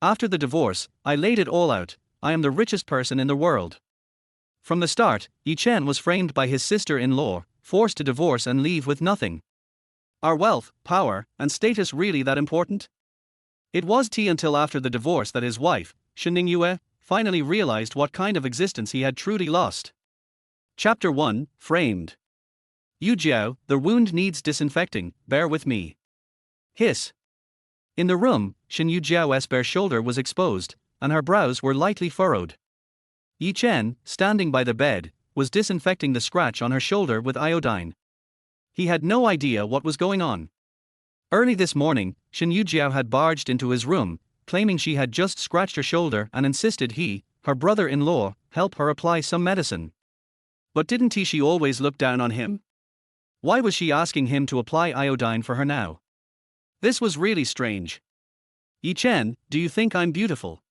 After the divorce, I laid it all out. I am the richest person in the world. From the start, Chen was framed by his sister-in-law, forced to divorce and leave with nothing. Are wealth, power, and status really that important? It was until after the divorce that his wife, Shen Ningyue, finally realized what kind of existence he had truly lost. Chapter 1, Framed. Yu Jiao, the wound needs disinfecting, bear with me. Hiss. In the room, Shen Jiao's bare shoulder was exposed, and her brows were lightly furrowed. Yi Chen, standing by the bed, was disinfecting the scratch on her shoulder with iodine. He had no idea what was going on. Early this morning, Shen Jiao had barged into his room, claiming she had just scratched her shoulder and insisted he, her brother-in-law, help her apply some medicine. But didn't she always look down on him? Why was she asking him to apply iodine for her now? This was really strange. Yi Chen, do you think I'm beautiful?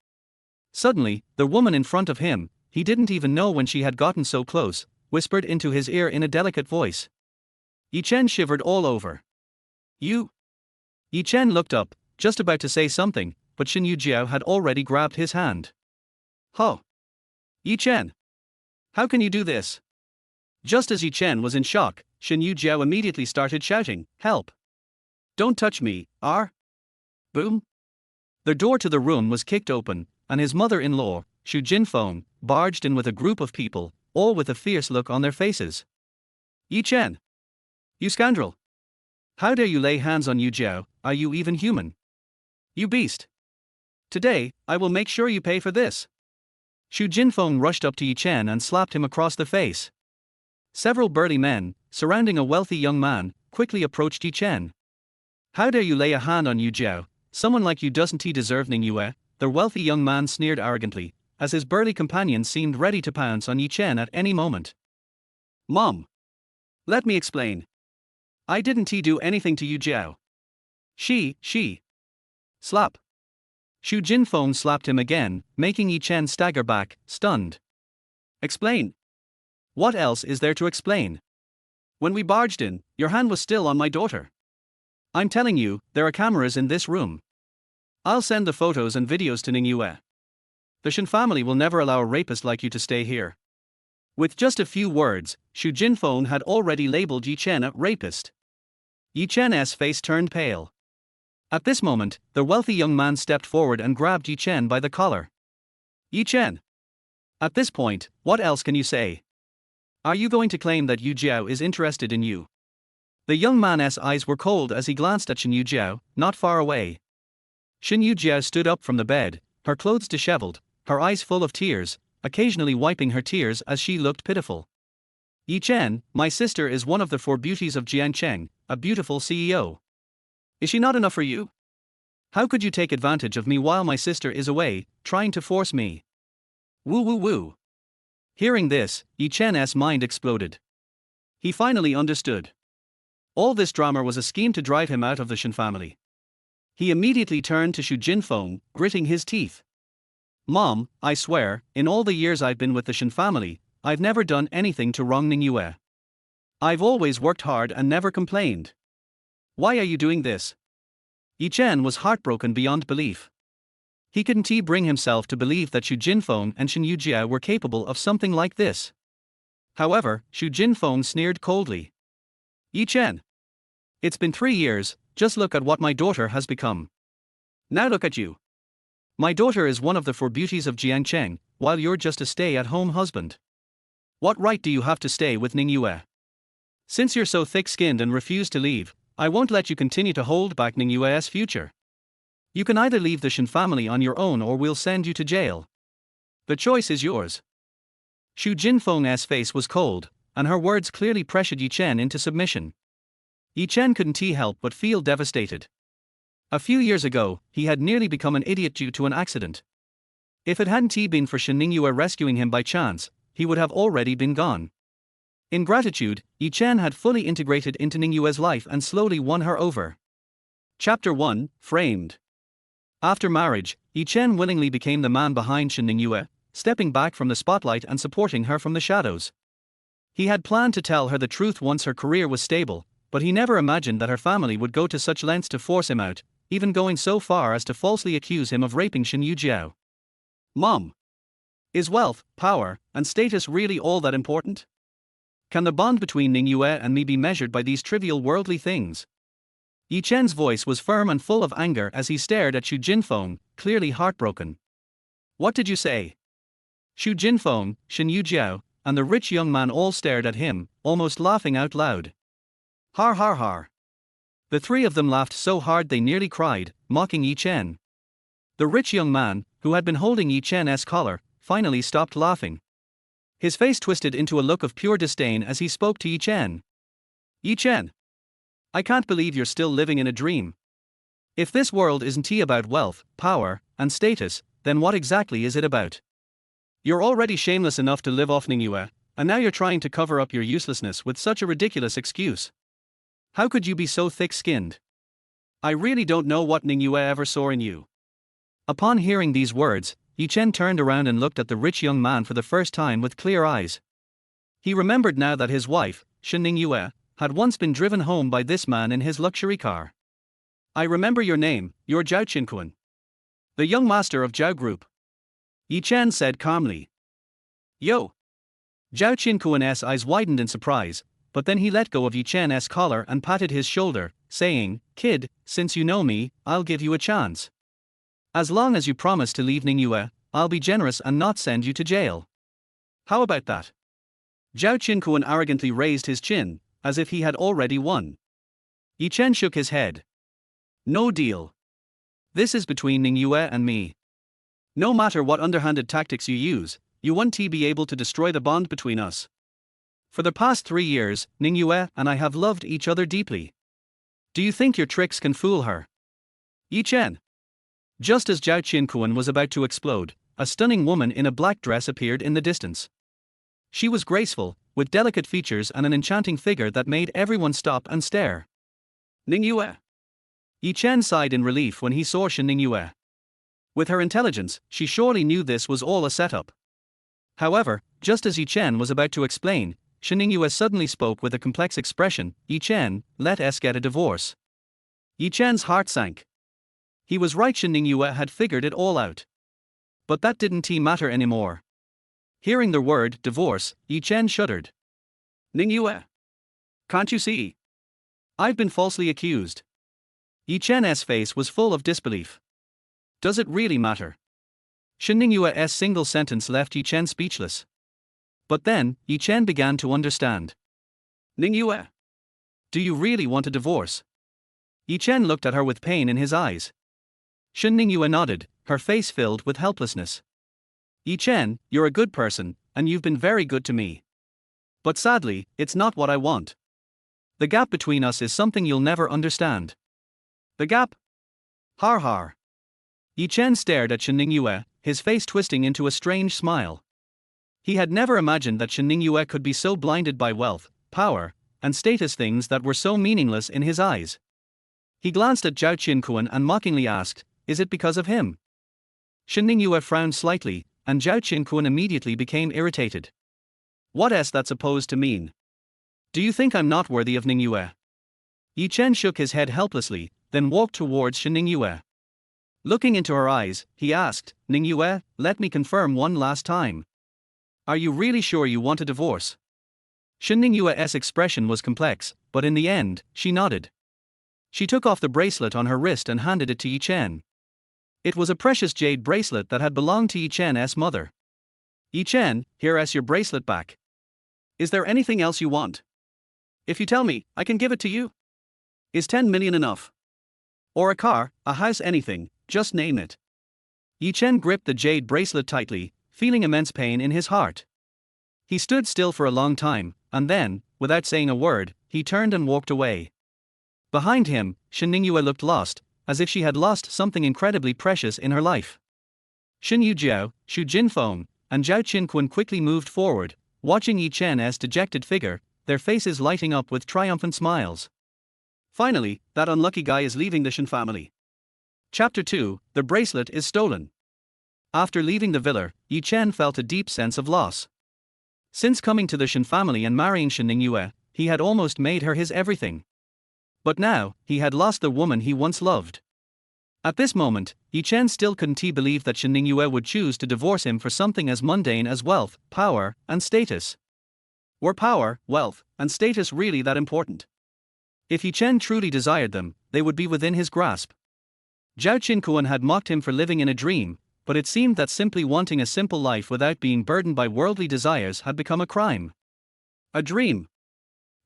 Suddenly, the woman in front of him, he didn't even know when she had gotten so close, whispered into his ear in a delicate voice. Yi Chen shivered all over. You? Yi Chen looked up, just about to say something, but Shen Jiao had already grabbed his hand. Ho! Yi Chen! How can you do this? Just as Yi Chen was in shock, Shen Jiao immediately started shouting, help! Don't touch me, Boom! The door to the room was kicked open, and his mother-in-law, Shu Jinfeng, barged in with a group of people, all with a fierce look on their faces. Yi Chen! You scoundrel! How dare you lay hands on Yu Jiao, are you even human? You beast! Today, I will make sure you pay for this! Shu Jinfeng rushed up to Yi Chen and slapped him across the face. Several burly men, surrounding a wealthy young man, quickly approached Yi Chen. How dare you lay a hand on Yu Jiao? Someone like you doesn't he deserve Ningyue? The wealthy young man sneered arrogantly, as his burly companion seemed ready to pounce on Yi Chen at any moment. Mom! Let me explain. I didn't do anything to Yu Jiao. She. Slap. Shu Jinfeng slapped him again, making Yi Chen stagger back, stunned. Explain. What else is there to explain? When we barged in, your hand was still on my daughter. I'm telling you, there are cameras in this room. I'll send the photos and videos to Ningyue. The Shen family will never allow a rapist like you to stay here. With just a few words, Shu Jinfeng had already labeled Yi Chen a rapist. Yi Chen's face turned pale. At this moment, the wealthy young man stepped forward and grabbed Yi Chen by the collar. Yi Chen! At this point, what else can you say? Are you going to claim that Yu Jiao is interested in you? The young man's eyes were cold as he glanced at Shen Jiao, not far away. Shen Jiao stood up from the bed, her clothes disheveled, her eyes full of tears, occasionally wiping her tears as she looked pitiful. Yi Chen, my sister is one of the 4 beauties of Jiangcheng, a beautiful CEO. Is she not enough for you? How could you take advantage of me while my sister is away, trying to force me? Woo. Hearing this, Yi Chen's mind exploded. He finally understood. All this drama was a scheme to drive him out of the Shen family. He immediately turned to Shu Jinfeng, gritting his teeth. Mom, I swear, in all the years I've been with the Shen family, I've never done anything to wrong Ningyue. I've always worked hard and never complained. Why are you doing this? Yi Chen was heartbroken beyond belief. He couldn't bring himself to believe that Shu Jinfeng and Shen Jiao were capable of something like this. However, Shu Jinfeng sneered coldly. Yi Chen! It's been 3 years, just look at what my daughter has become. Now look at you. My daughter is one of the 4 beauties of Jiangcheng, while you're just a stay-at-home husband. What right do you have to stay with Ningyue? Since you're so thick-skinned and refuse to leave, I won't let you continue to hold back Ningyue's future. You can either leave the Shen family on your own or we'll send you to jail. The choice is yours. Shu Jinfeng's face was cold, and her words clearly pressured Yi Chen into submission. Yi Chen couldn't help but feel devastated. A few years ago, he had nearly become an idiot due to an accident. If it hadn't been for Shen Ningyue rescuing him by chance, he would have already been gone. In gratitude, Yi Chen had fully integrated into Ningyue's life and slowly won her over. Chapter 1, Framed. After marriage, Yi Chen willingly became the man behind Shen Ningyue, stepping back from the spotlight and supporting her from the shadows. He had planned to tell her the truth once her career was stable, but he never imagined that her family would go to such lengths to force him out, even going so far as to falsely accuse him of raping Shen Ningyue. Mom. Is wealth, power, and status really all that important? Can the bond between Ningyue and me be measured by these trivial worldly things? Yi Chen's voice was firm and full of anger as he stared at Xu Jinfeng, clearly heartbroken. What did you say? Xu Jinfeng, Shen Ningyue, and the rich young man all stared at him, almost laughing out loud. Har har har. The three of them laughed so hard they nearly cried, mocking Yi Chen. The rich young man, who had been holding Yi Chen's collar, finally stopped laughing. His face twisted into a look of pure disdain as he spoke to Yi Chen. Yi Chen. I can't believe you're still living in a dream. If this world isn't about wealth, power, and status, then what exactly is it about? You're already shameless enough to live off Ningyue, and now you're trying to cover up your uselessness with such a ridiculous excuse. How could you be so thick-skinned? I really don't know what Ningyue ever saw in you. Upon hearing these words, Yi Chen turned around and looked at the rich young man for the first time with clear eyes. He remembered now that his wife, Shen Ningyue, had once been driven home by this man in his luxury car. I remember your name, you're Zhao Qinquan. The young master of Zhao Group. Yi Chen said calmly. Yo! Zhao Qinquan's eyes widened in surprise, but then he let go of Yi Chen's collar and patted his shoulder, saying, Kid, since you know me, I'll give you a chance. As long as you promise to leave Ningyue, I'll be generous and not send you to jail. How about that? Zhao Qinquan arrogantly raised his chin, as if he had already won. Yi Chen shook his head. No deal. This is between Ningyue and me. No matter what underhanded tactics you use, you won't be able to destroy the bond between us. For the past 3 years, Ningyue and I have loved each other deeply. Do you think your tricks can fool her? Yi Chen. Just as Zhao Qinquan was about to explode, a stunning woman in a black dress appeared in the distance. She was graceful, with delicate features and an enchanting figure that made everyone stop and stare. Ningyue. Yi Chen sighed in relief when he saw Shen Ningyue. With her intelligence, she surely knew this was all a setup. However, just as Yi Chen was about to explain, Shen Ningyue suddenly spoke with a complex expression. Yi Chen, let us get a divorce. Yi Chen's heart sank. He was right, Shen Ningyue had figured it all out. But that didn't matter anymore. Hearing the word divorce, Yi Chen shuddered. Ningyue. Can't you see? I've been falsely accused. Yi Chen's face was full of disbelief. Does it really matter? Shen Ningyue's single sentence left Yi Chen speechless. But then, Yi Chen began to understand. Ningyue. Do you really want a divorce? Yi Chen looked at her with pain in his eyes. Shen Ningyue nodded, her face filled with helplessness. Yi Chen, you're a good person, and you've been very good to me. But sadly, it's not what I want. The gap between us is something you'll never understand. The gap? Har har. Yi Chen stared at Shen Ningyue, his face twisting into a strange smile. He had never imagined that Shen Ningyue could be so blinded by wealth, power, and status, things that were so meaningless in his eyes. He glanced at Zhao Qinquan and mockingly asked, is it because of him? Shen Ningyue frowned slightly, and Zhao Qinquan immediately became irritated. What is that supposed to mean? Do you think I'm not worthy of Ningyue? Yi Chen shook his head helplessly, then walked towards Shen Ningyue. Looking into her eyes, he asked, Ningyue, let me confirm one last time. Are you really sure you want a divorce? Shen Ningyue's expression was complex, but in the end, she nodded. She took off the bracelet on her wrist and handed it to Yi Chen. It was a precious jade bracelet that had belonged to Yi Chen's mother. Yi Chen, here is your bracelet back. Is there anything else you want? If you tell me, I can give it to you. Is 10 million enough? Or a car, a house, anything, just name it. Yi Chen gripped the jade bracelet tightly, feeling immense pain in his heart. He stood still for a long time, and then, without saying a word, he turned and walked away. Behind him, Shen Ningyue looked lost, as if she had lost something incredibly precious in her life. Shen Ningyue, Xu Jinfeng, and Zhao Qinquan quickly moved forward, watching Yi Chen's dejected figure, their faces lighting up with triumphant smiles. Finally, that unlucky guy is leaving the Shen family. Chapter 2, The Bracelet is Stolen. After leaving the villa, Yi Chen felt a deep sense of loss. Since coming to the Shen family and marrying Shen Ningyue, he had almost made her his everything. But now, he had lost the woman he once loved. At this moment, Yi Chen still couldn't believe that Shen Ningyue would choose to divorce him for something as mundane as wealth, power, and status. Were power, wealth, and status really that important? If Yi Chen truly desired them, they would be within his grasp. Zhao Qinkuan had mocked him for living in a dream, but it seemed that simply wanting a simple life without being burdened by worldly desires had become a crime. A dream?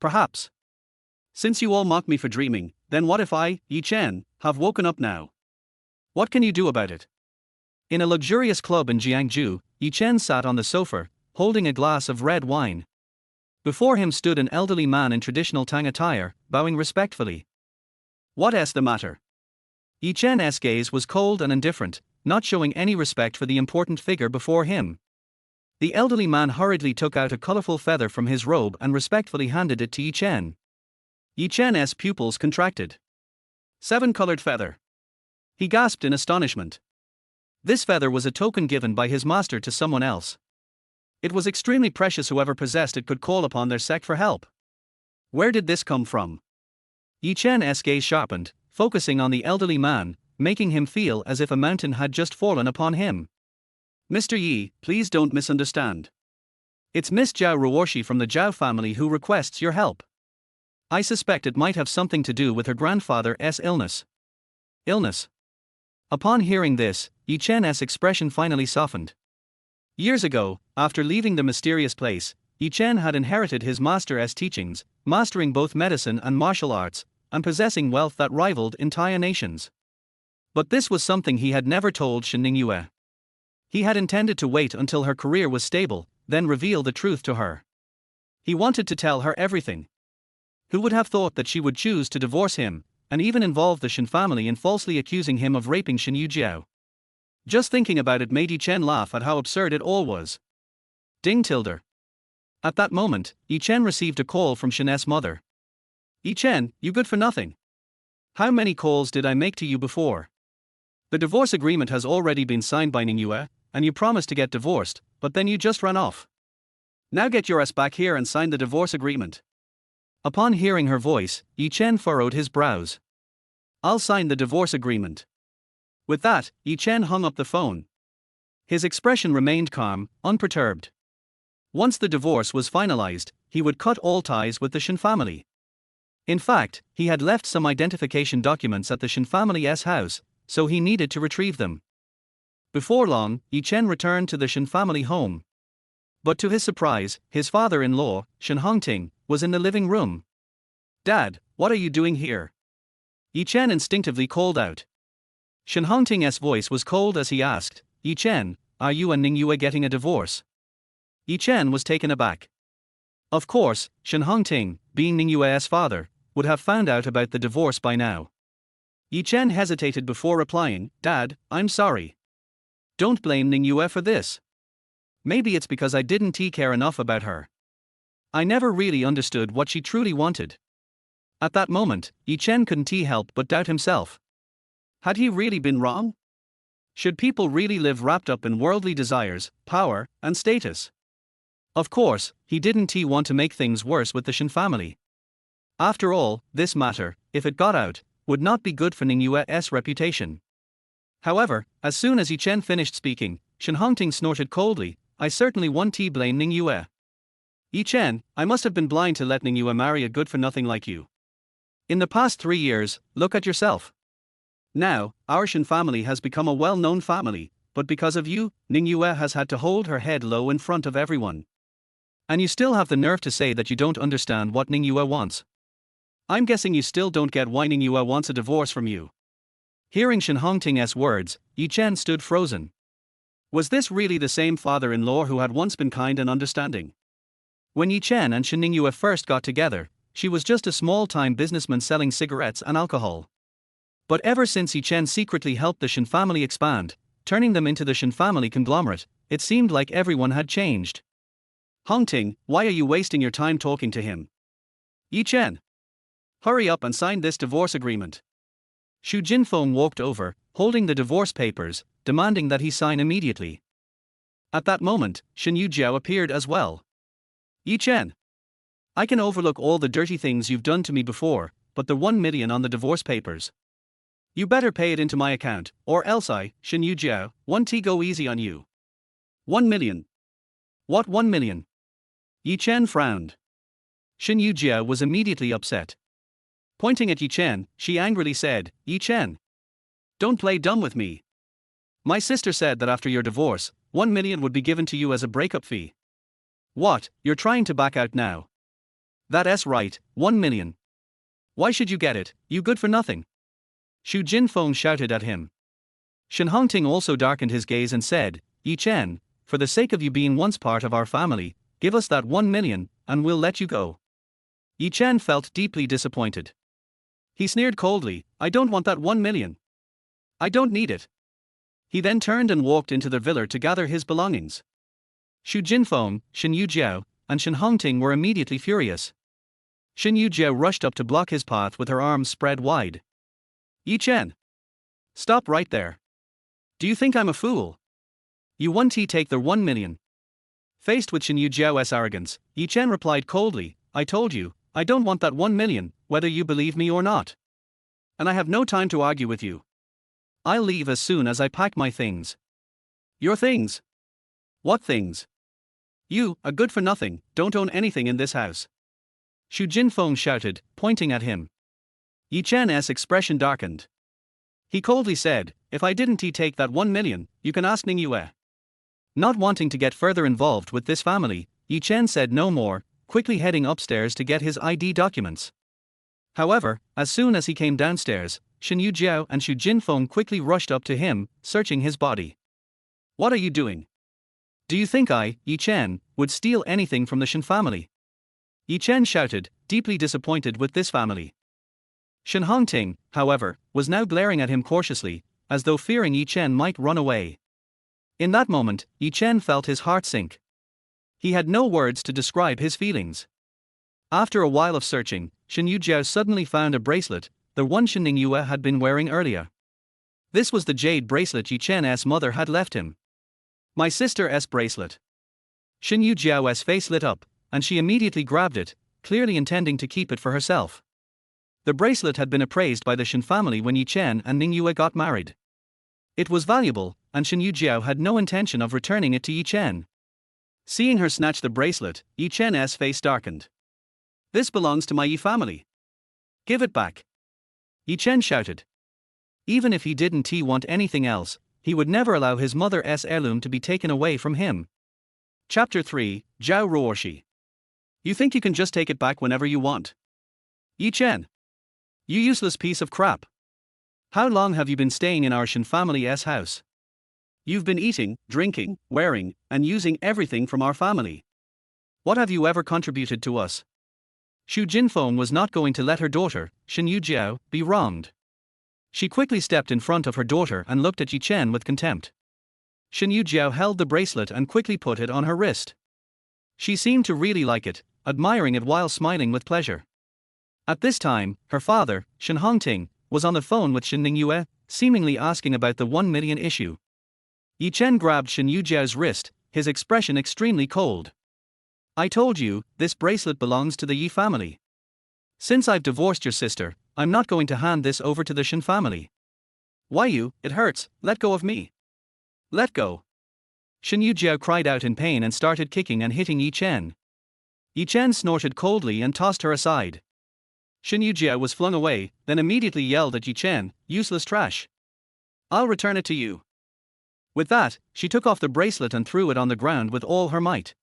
Perhaps. Since you all mock me for dreaming, then what if I, Yi Chen, have woken up now? What can you do about it? In a luxurious club in Jiangju, Yi Chen sat on the sofa, holding a glass of red wine. Before him stood an elderly man in traditional Tang attire, bowing respectfully. What's the matter? Yi Chen's gaze was cold and indifferent, not showing any respect for the important figure before him. The elderly man hurriedly took out a colorful feather from his robe and respectfully handed it to Yi Chen. Yi Chen's pupils contracted. 7-colored feather. He gasped in astonishment. This feather was a token given by his master to someone else. It was extremely precious. Whoever possessed it could call upon their sect for help. Where did this come from? Yi Chen's gaze sharpened, focusing on the elderly man, making him feel as if a mountain had just fallen upon him. Mr. Yi, please don't misunderstand. It's Miss Zhao Ruoshi from the Zhao family who requests your help. I suspect it might have something to do with her grandfather's illness. Illness? Upon hearing this, Yi Chen's expression finally softened. Years ago, after leaving the mysterious place, Yi Chen had inherited his master's teachings, mastering both medicine and martial arts, and possessing wealth that rivaled entire nations. But this was something he had never told Shen Ningyue. He had intended to wait until her career was stable, then reveal the truth to her. He wanted to tell her everything. Who would have thought that she would choose to divorce him, and even involve the Shen family in falsely accusing him of raping Shen Ningyue? Just thinking about it made Yi Chen laugh at how absurd it all was. Ding tilde. At that moment, Yi Chen received a call from Shen's mother. Yi Chen, you good for nothing. How many calls did I make to you before? The divorce agreement has already been signed by Ningyue, and you promised to get divorced, but then you just ran off. Now get your ass back here and sign the divorce agreement. Upon hearing her voice, Yi Chen furrowed his brows. I'll sign the divorce agreement. With that, Yi Chen hung up the phone. His expression remained calm, unperturbed. Once the divorce was finalized, he would cut all ties with the Shen family. In fact, he had left some identification documents at the Shen family's house, so he needed to retrieve them. Before long, Yi Chen returned to the Shen family home. But to his surprise, his father-in-law, Shen Hongting, was in the living room. Dad, what are you doing here? Yi Chen instinctively called out. Shen Hongting's voice was cold as he asked, Yi Chen, are you and Ningyue getting a divorce? Yi Chen was taken aback. Of course, Shen Hongting, being Ningyue's father, would have found out about the divorce by now. Yi Chen hesitated before replying, Dad, I'm sorry. Don't blame Ningyue for this. Maybe it's because I didn't care enough about her. I never really understood what she truly wanted. At that moment, Yi Chen couldn't help but doubt himself. Had he really been wrong? Should people really live wrapped up in worldly desires, power, and status? Of course, he didn't want to make things worse with the Shen family. After all, this matter, if it got out, would not be good for Ningyue's reputation. However, as soon as Yi Chen finished speaking, Shen Hongting snorted coldly, I certainly won't blame Ningyue. Yi Chen, I must have been blind to let Ningyue marry a good-for-nothing like you. In the past 3 years, look at yourself. Now, our Shen family has become a well-known family, but because of you, Ningyue has had to hold her head low in front of everyone. And you still have the nerve to say that you don't understand what Ningyue wants. I'm guessing you still don't get why Ningyue wants a divorce from you. Hearing Shen Hongting's words, Yi Chen stood frozen. Was this really the same father-in-law who had once been kind and understanding? When Yi Chen and Shen Ningyue first got together, she was just a small-time businessman selling cigarettes and alcohol. But ever since Yi Chen secretly helped the Shen family expand, turning them into the Shen family conglomerate, it seemed like everyone had changed. Hongting, why are you wasting your time talking to him? Yi Chen, hurry up and sign this divorce agreement. Xu Jinfeng walked over, holding the divorce papers, demanding that he sign immediately. At that moment, Shen Ningyue appeared as well. Yi Chen, I can overlook all the dirty things you've done to me before, but the 1 million on the divorce papers. You better pay it into my account, or else I, Shen Ningyue, won't go easy on you. 1 million. What 1 million? Yi Chen frowned. Shen Ningyue was immediately upset. Pointing at Yi Chen, she angrily said, Yi Chen, don't play dumb with me. My sister said that after your divorce, 1 million would be given to you as a breakup fee. What, you're trying to back out now? That's right, 1 million. Why should you get it, you good for nothing? Xu Jinfeng shouted at him. Shen Hongting also darkened his gaze and said, Yi Chen, for the sake of you being once part of our family, give us that 1 million, and we'll let you go. Yi Chen felt deeply disappointed. He sneered coldly, I don't want that 1 million. I don't need it. He then turned and walked into the villa to gather his belongings. Xu Jinfeng, Shen Ningyue, and Shen Hongting were immediately furious. Shen Ningyue rushed up to block his path with her arms spread wide. Yi Chen! Stop right there. Do you think I'm a fool? You won't take the 1 million. Faced with Shen Ningyue's arrogance, Yi Chen replied coldly, I told you, I don't want that 1 million, whether you believe me or not. And I have no time to argue with you. I'll leave as soon as I pack my things. Your things? What things? You, a good for nothing, don't own anything in this house. Xu Jinfeng shouted, pointing at him. Yi Chen's expression darkened. He coldly said, if I didn't take that 1 million, you can ask Ningyue. Not wanting to get further involved with this family, Yi Chen said no more, quickly heading upstairs to get his ID documents. However, as soon as he came downstairs, Shen Ningyue and Xu Jinfeng quickly rushed up to him, searching his body. What are you doing? Do you think I, Yi Chen, would steal anything from the Shen family? Yi Chen shouted, deeply disappointed with this family. Shen Hongting, however, was now glaring at him cautiously, as though fearing Yi Chen might run away. In that moment, Yi Chen felt his heart sink. He had no words to describe his feelings. After a while of searching, Shen Ningyue suddenly found a bracelet, the one Shen Ningyue had been wearing earlier. This was the jade bracelet Yi Chen's mother had left him. My sister's bracelet. Shen Ningyue's face lit up, and she immediately grabbed it, clearly intending to keep it for herself. The bracelet had been appraised by the Shen family when Yi Chen and Ningyue got married. It was valuable, and Shen Ningyue had no intention of returning it to Yi Chen. Seeing her snatch the bracelet, Yi Chen's face darkened. This belongs to my Yi family. Give it back. Yi Chen shouted. Even if he didn't want anything else, he would never allow his mother's heirloom to be taken away from him. Chapter 3, Zhao Ruoshi. You think you can just take it back whenever you want? Yi Chen. You useless piece of crap. How long have you been staying in our Shen family's house? You've been eating, drinking, wearing, and using everything from our family. What have you ever contributed to us? Xu Jinfeng was not going to let her daughter, Shen Ningyue, be wronged. She quickly stepped in front of her daughter and looked at Yi Chen with contempt. Shen Ningyue held the bracelet and quickly put it on her wrist. She seemed to really like it, admiring it while smiling with pleasure. At this time, her father, Shen Hongting, was on the phone with Shen Ningyue, seemingly asking about the 1 million issue. Yi Chen grabbed Shen Ningyue's wrist, his expression extremely cold. I told you, this bracelet belongs to the Yi family. Since I've divorced your sister, I'm not going to hand this over to the Shen family. Why you, it hurts, let go of me. Let go. Shen Ningyue cried out in pain and started kicking and hitting Yi Chen. Yi Chen snorted coldly and tossed her aside. Shen Ningyue was flung away, then immediately yelled at Yi Chen, useless trash. I'll return it to you. With that, she took off the bracelet and threw it on the ground with all her might.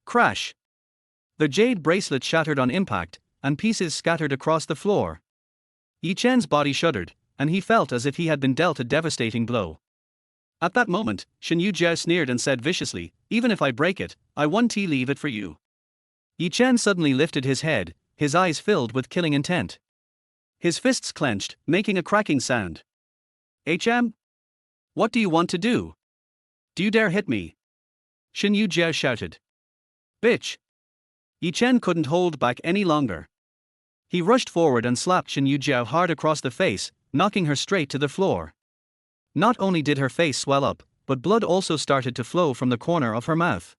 Crash. The jade bracelet shattered on impact, and pieces scattered across the floor. Yi Chen's body shuddered, and he felt as if he had been dealt a devastating blow. At that moment, Shen Ningyue sneered and said viciously, even if I break it, I won't leave it for you. Yi Chen suddenly lifted his head, his eyes filled with killing intent. His fists clenched, making a cracking sound. HM? What do you want to do? Do you dare hit me? Shen Ningyue shouted. Bitch! Yi Chen couldn't hold back any longer. He rushed forward and slapped Shen Ningyue hard across the face, knocking her straight to the floor. Not only did her face swell up, but blood also started to flow from the corner of her mouth.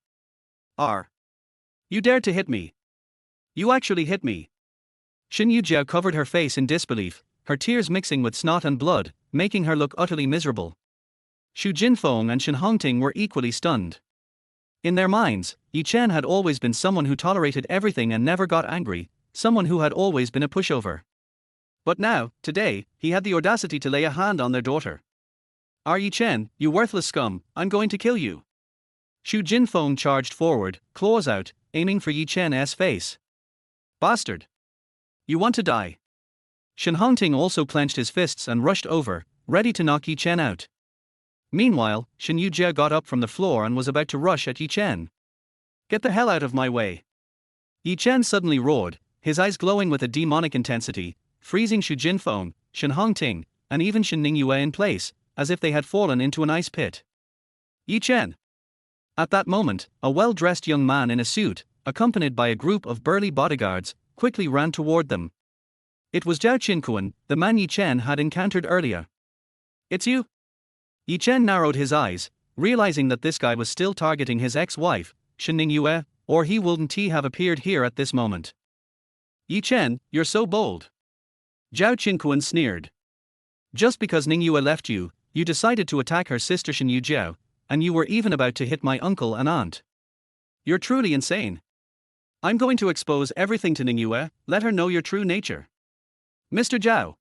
You dared to hit me. You actually hit me. Shen Ningyue covered her face in disbelief, her tears mixing with snot and blood, making her look utterly miserable. Xu Jinfeng and Shen Hongting were equally stunned. In their minds, Yi Chen had always been someone who tolerated everything and never got angry, someone who had always been a pushover. But now, today, he had the audacity to lay a hand on their daughter. Yi Chen, you worthless scum, I'm going to kill you. Xu Jinfeng charged forward, claws out, aiming for Yi Chen's face. Bastard! You want to die? Shen Hongting also clenched his fists and rushed over, ready to knock Yi Chen out. Meanwhile, Shen Ningyue got up from the floor and was about to rush at Yi Chen. Get the hell out of my way! Yi Chen suddenly roared, his eyes glowing with a demonic intensity, freezing Xu Jinfeng, Shen Hongting, and even Shen Ningyue in place, as if they had fallen into an ice pit. Yi Chen! At that moment, a well-dressed young man in a suit, accompanied by a group of burly bodyguards, quickly ran toward them. It was Zhao Qinquan, the man Yi Chen had encountered earlier. It's you? Yi Chen narrowed his eyes, realizing that this guy was still targeting his ex-wife, Shen Ningyue, or he wouldn't have appeared here at this moment. Yi Chen, you're so bold. Zhao Qinquan sneered. Just because Ningyue left you, you decided to attack her sister Shen Ningyue, and you were even about to hit my uncle and aunt. You're truly insane. I'm going to expose everything to Ningyue, let her know your true nature. Mr. Zhao.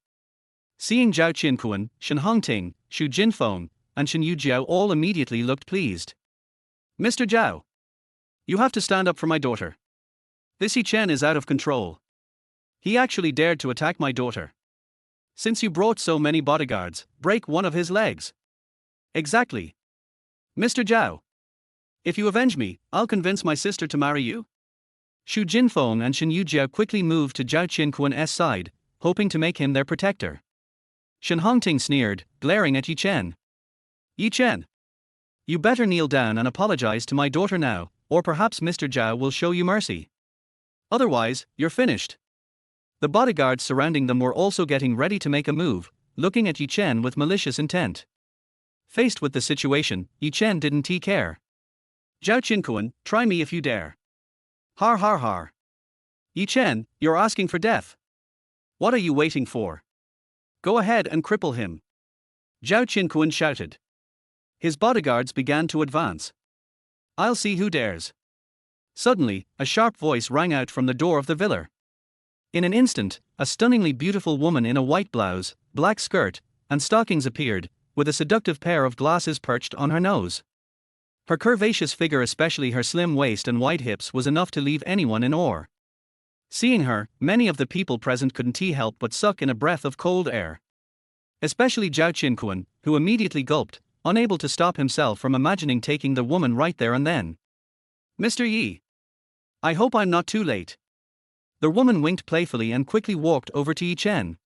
Seeing Zhao Qinquan, Shen Hongting, Xu Jinfeng, and Shen Ningyue all immediately looked pleased. Mr. Zhao. You have to stand up for my daughter. This Yi Chen is out of control. He actually dared to attack my daughter. Since you brought so many bodyguards, break one of his legs. Exactly. Mr. Zhao. If you avenge me, I'll convince my sister to marry you. Xu Jinfeng and Shen Ningyue quickly moved to Zhao Qinquan's side, hoping to make him their protector. Shen Hongting sneered, glaring at Yi Chen. Yi Chen. You better kneel down and apologize to my daughter now, or perhaps Mr. Zhao will show you mercy. Otherwise, you're finished. The bodyguards surrounding them were also getting ready to make a move, looking at Yi Chen with malicious intent. Faced with the situation, Yi Chen didn't care. Zhao Qinquan, try me if you dare. Har har har. Yi Chen, you're asking for death. What are you waiting for? Go ahead and cripple him. Zhao Qinquan shouted. His bodyguards began to advance. I'll see who dares. Suddenly, a sharp voice rang out from the door of the villa. In an instant, a stunningly beautiful woman in a white blouse, black skirt, and stockings appeared, with a seductive pair of glasses perched on her nose. Her curvaceous figure, especially her slim waist and wide hips, was enough to leave anyone in awe. Seeing her, many of the people present couldn't help but suck in a breath of cold air. Especially Zhao Qinquan, who immediately gulped, unable to stop himself from imagining taking the woman right there and then. Mr. Yi. I hope I'm not too late. The woman winked playfully and quickly walked over to Yi Chen.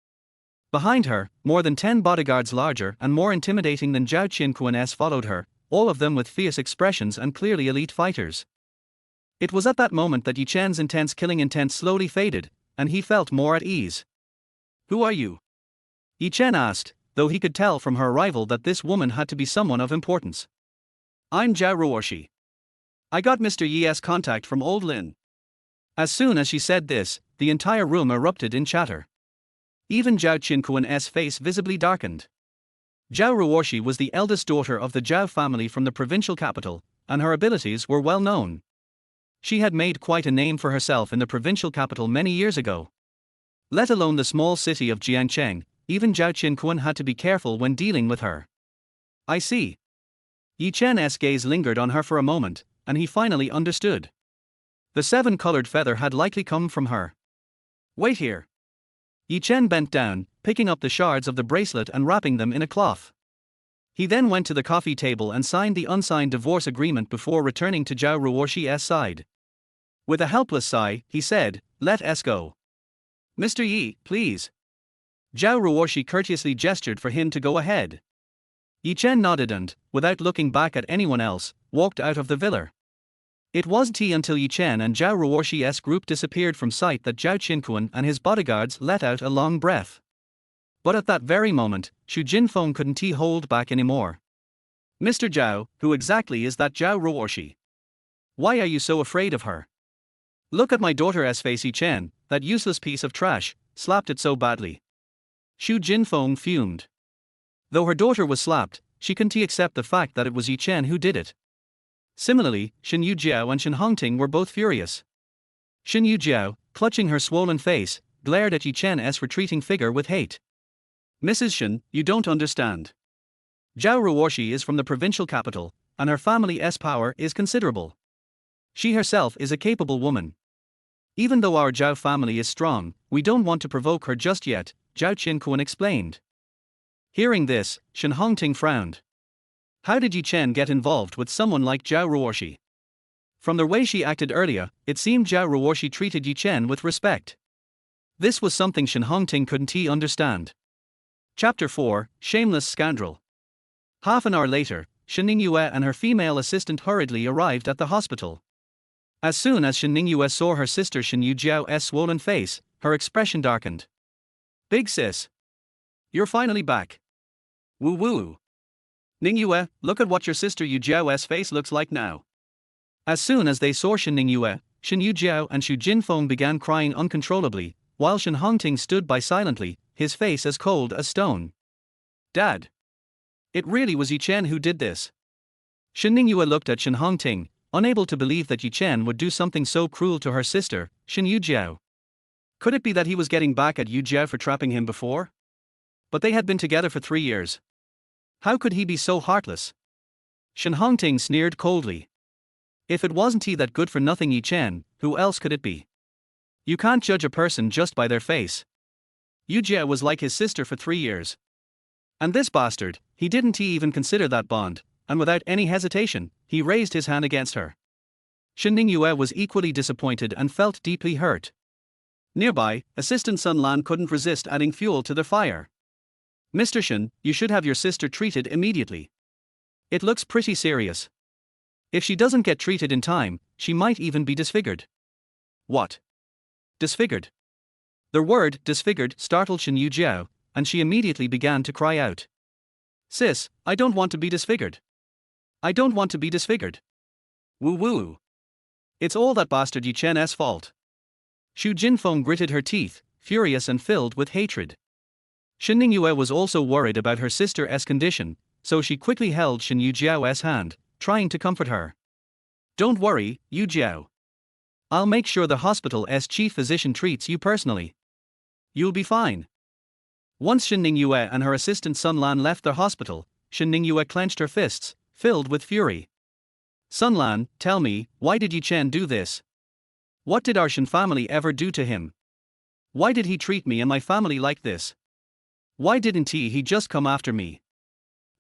Behind her, more than 10 bodyguards larger and more intimidating than Zhao Qinquan's followed her, all of them with fierce expressions and clearly elite fighters. It was at that moment that Yi Chen's intense killing intent slowly faded, and he felt more at ease. Who are you? Yi Chen asked, though he could tell from her arrival that this woman had to be someone of importance. I'm Zhao Ruoshi. I got Mr. Yi's contact from Old Lin. As soon as she said this, the entire room erupted in chatter. Even Zhao Qinquan's face visibly darkened. Zhao Ruoshi was the eldest daughter of the Zhao family from the provincial capital, and her abilities were well known. She had made quite a name for herself in the provincial capital many years ago. Let alone the small city of Jiangcheng, even Zhao Qinquan had to be careful when dealing with her. I see. Yi Chen's gaze lingered on her for a moment, and he finally understood. The 7-colored feather had likely come from her. Wait here. Yi Chen bent down, picking up the shards of the bracelet and wrapping them in a cloth. He then went to the coffee table and signed the unsigned divorce agreement before returning to Zhao Ruoshi's side. With a helpless sigh, he said, "Let us go." Mr. Yi, please. Zhao Ruoshi courteously gestured for him to go ahead. Yi Chen nodded and, without looking back at anyone else, walked out of the villa. It wasn't until Yi Chen and Zhao Ruoshi's group disappeared from sight that Zhao Qinquan and his bodyguards let out a long breath. But at that very moment, Xu Jinfeng couldn't hold back anymore. Mr. Zhao, who exactly is that Zhao Ruoshi? Why are you so afraid of her? Look at my daughter's face. Yi Chen, that useless piece of trash, slapped it so badly. Xu Jinfeng fumed. Though her daughter was slapped, she couldn't accept the fact that it was Yi Chen who did it. Similarly, Shen Ningyue and Shen Hongting were both furious. Shen Ningyue, clutching her swollen face, glared at Yi Chen's retreating figure with hate. Mrs. Shen, you don't understand. Zhao Ruoshi is from the provincial capital, and her family's power is considerable. She herself is a capable woman. Even though our Zhao family is strong, we don't want to provoke her just yet, Zhao Qinquan explained. Hearing this, Shen Hongting frowned. How did Yi Chen get involved with someone like Zhao Ruoshi? From the way she acted earlier, it seemed Zhao Ruoshi treated Yi Chen with respect. This was something Shen Hongting couldn't understand. Chapter 4, Shameless Scoundrel. Half an hour later, Shen Ningyue and her female assistant hurriedly arrived at the hospital. As soon as Shen Ningyue saw her sister Shen Yujiao's swollen face, her expression darkened. Big sis. You're finally back. Woo woo. Ningyue, look at what your sister Yujiao's face looks like now. As soon as they saw Shen Ningyue, Shen Yujiao and Xu Jinfeng began crying uncontrollably, while Shen Hongting stood by silently, his face as cold as stone. Dad. It really was Yi Chen who did this. Shen Ningyue looked at Shen Hongting, unable to believe that Yi Chen would do something so cruel to her sister, Shen Yujiao. Could it be that he was getting back at Yujiao for trapping him before? But they had been together for 3 years. How could he be so heartless? Shen Hongting sneered coldly. If it wasn't he that good-for-nothing Yi Chen, who else could it be? You can't judge a person just by their face. Yujiao was like his sister for 3 years. And this bastard, he didn't even consider that bond, and without any hesitation, he raised his hand against her. Shen Ningyue was equally disappointed and felt deeply hurt. Nearby, Assistant Sun Lan couldn't resist adding fuel to the fire. Mr. Shen, you should have your sister treated immediately. It looks pretty serious. If she doesn't get treated in time, she might even be disfigured. What? Disfigured? The word disfigured startled Shen Yujiao, and she immediately began to cry out. Sis, I don't want to be disfigured. I don't want to be disfigured. Woo woo. It's all that bastard Yi Chen's fault. Xu Jinfeng gritted her teeth, furious and filled with hatred. Shen Ningyue was also worried about her sister's condition, so she quickly held Shen Yujiao's hand, trying to comfort her. Don't worry, Yujiao. I'll make sure the hospital's chief physician treats you personally. You'll be fine. Once Shen Ningyue and her assistant Sun Lan left the hospital, Shen Ningyue clenched her fists, filled with fury. Sun Lan, tell me, why did Yi Chen do this? What did our Shen family ever do to him? Why did he treat me and my family like this? Why didn't he just come after me?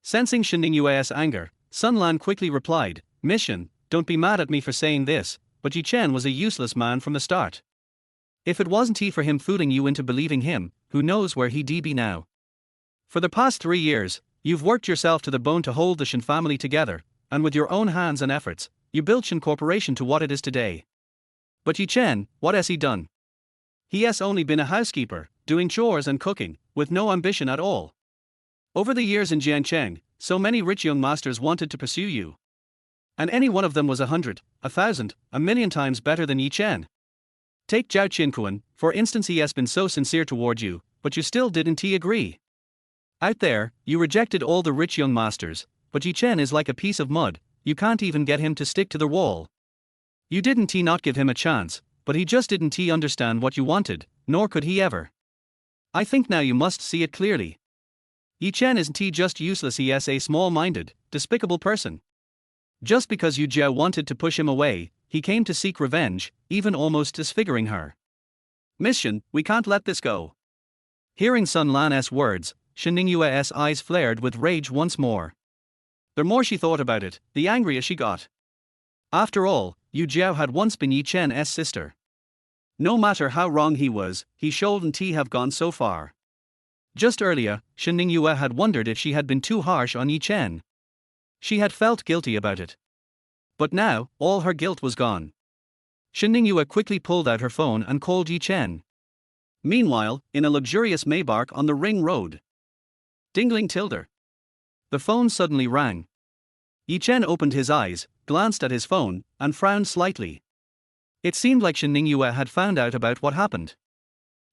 Sensing Shen Ningyue's anger, Sun Lan quickly replied, Miss Shen, don't be mad at me for saying this, but Yi Chen was a useless man from the start. If it wasn't he for him fooling you into believing him, who knows where he'd be now? For the past 3 years, you've worked yourself to the bone to hold the Shen family together, and with your own hands and efforts, you built Shen Corporation to what it is today. But Yi Chen, what has he done? He has only been a housekeeper, doing chores and cooking, with no ambition at all. Over the years in Jiangcheng, so many rich young masters wanted to pursue you. And any one of them was 100, 1,000, 1,000,000 times better than Yi Chen. Take Zhao Qinquan, for instance, he has been so sincere toward you, but you still didn't agree. Out there, you rejected all the rich young masters, but Yi Chen is like a piece of mud, you can't even get him to stick to the wall. You didn't not give him a chance, but he just didn't understand what you wanted, nor could he ever. I think now you must see it clearly. Yi Chen isn't just useless, he is a small-minded, despicable person. Just because Yu Jiao wanted to push him away, he came to seek revenge, even almost disfiguring her. Miss Shen, we can't let this go. Hearing Sun Lan's words, Shen Ningyue's eyes flared with rage once more. The more she thought about it, the angrier she got. After all, Yu Jiao had once been Yi Chen's sister. No matter how wrong he was, he shouldn't have gone so far. Just earlier, Shen Ningyue had wondered if she had been too harsh on Yi Chen. She had felt guilty about it. But now, all her guilt was gone. Shen Ningyue quickly pulled out her phone and called Yi Chen. Meanwhile, in a luxurious Maybach on the Ring Road. Dingling tilde. The phone suddenly rang. Yi Chen opened his eyes, glanced at his phone, and frowned slightly. It seemed like Shen Ningyue had found out about what happened.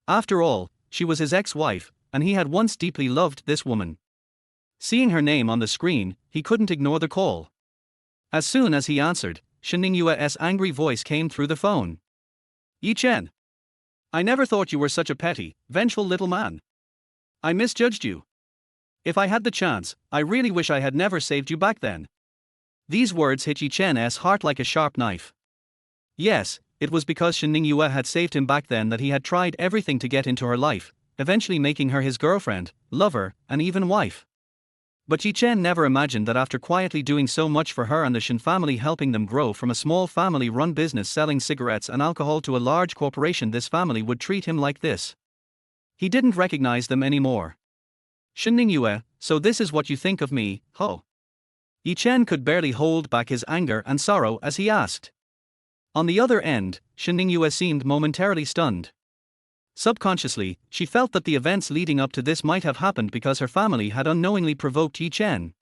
After all, she was his ex-wife, and he had once deeply loved this woman. Seeing her name on the screen, he couldn't ignore the call. As soon as he answered, Shen Ningyue's angry voice came through the phone. "Yi Chen. I never thought you were such a petty, vengeful little man. I misjudged you. If I had the chance, I really wish I had never saved you back then." These words hit Yi Chen's heart like a sharp knife. Yes, it was because Shen Ningyue had saved him back then that he had tried everything to get into her life, eventually making her his girlfriend, lover, and even wife. But Yi Chen never imagined that after quietly doing so much for her and the Shen family, helping them grow from a small family-run business selling cigarettes and alcohol to a large corporation, this family would treat him like this. He didn't recognize them anymore. "Shen Ningyue, so this is what you think of me, ho?" Yi Chen could barely hold back his anger and sorrow as he asked. On the other end, Shen Ningyue seemed momentarily stunned. Subconsciously, she felt that the events leading up to this might have happened because her family had unknowingly provoked Yi Chen.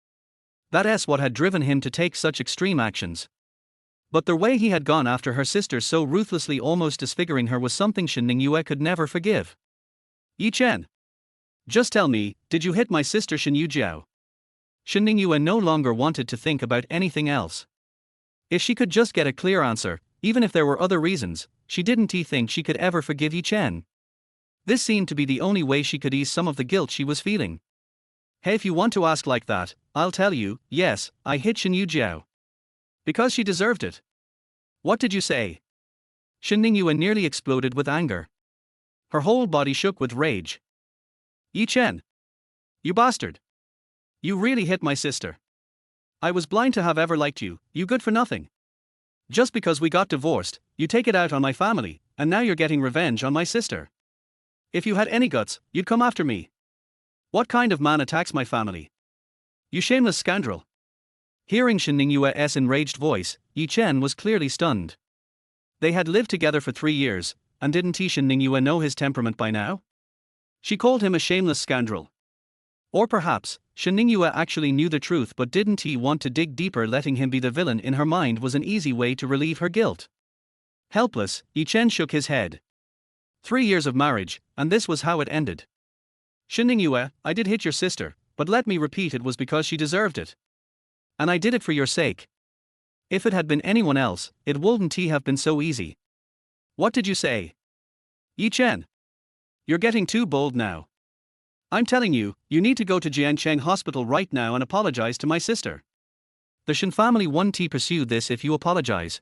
That's what had driven him to take such extreme actions. But the way he had gone after her sister so ruthlessly, almost disfiguring her, was something Shen Ningyue could never forgive. "Yi Chen. Just tell me, did you hit my sister Shen Ningyue?" Shen Ningyue no longer wanted to think about anything else. If she could just get a clear answer, even if there were other reasons, she didn't think she could ever forgive Yi Chen. This seemed to be the only way she could ease some of the guilt she was feeling. "Hey, if you want to ask like that, I'll tell you, yes, I hit Shen Ningyue. Because she deserved it." "What did you say?" Shen Ningyue nearly exploded with anger. Her whole body shook with rage. "Yi Chen. You bastard. You really hit my sister. I was blind to have ever liked you, you good for nothing. Just because we got divorced, you take it out on my family, and now you're getting revenge on my sister. If you had any guts, you'd come after me. What kind of man attacks my family? You shameless scoundrel." Hearing Shen Ningyue's enraged voice, Yi Chen was clearly stunned. They had lived together for 3 years, and didn't Shen Ningyue know his temperament by now? She called him a shameless scoundrel. Or perhaps, Shen Ningyue actually knew the truth but didn't want to dig deeper. Letting him be the villain in her mind was an easy way to relieve her guilt. Helpless, Yi Chen shook his head. 3 years of marriage, and this was how it ended. "Shen Ningyue, I did hit your sister, but let me repeat, it was because she deserved it. And I did it for your sake. If it had been anyone else, it wouldn't have been so easy." "What did you say?" "Yi Chen. You're getting too bold now. I'm telling you, you need to go to Jiangcheng Hospital right now and apologize to my sister. The Shen family won't pursue this if you apologize.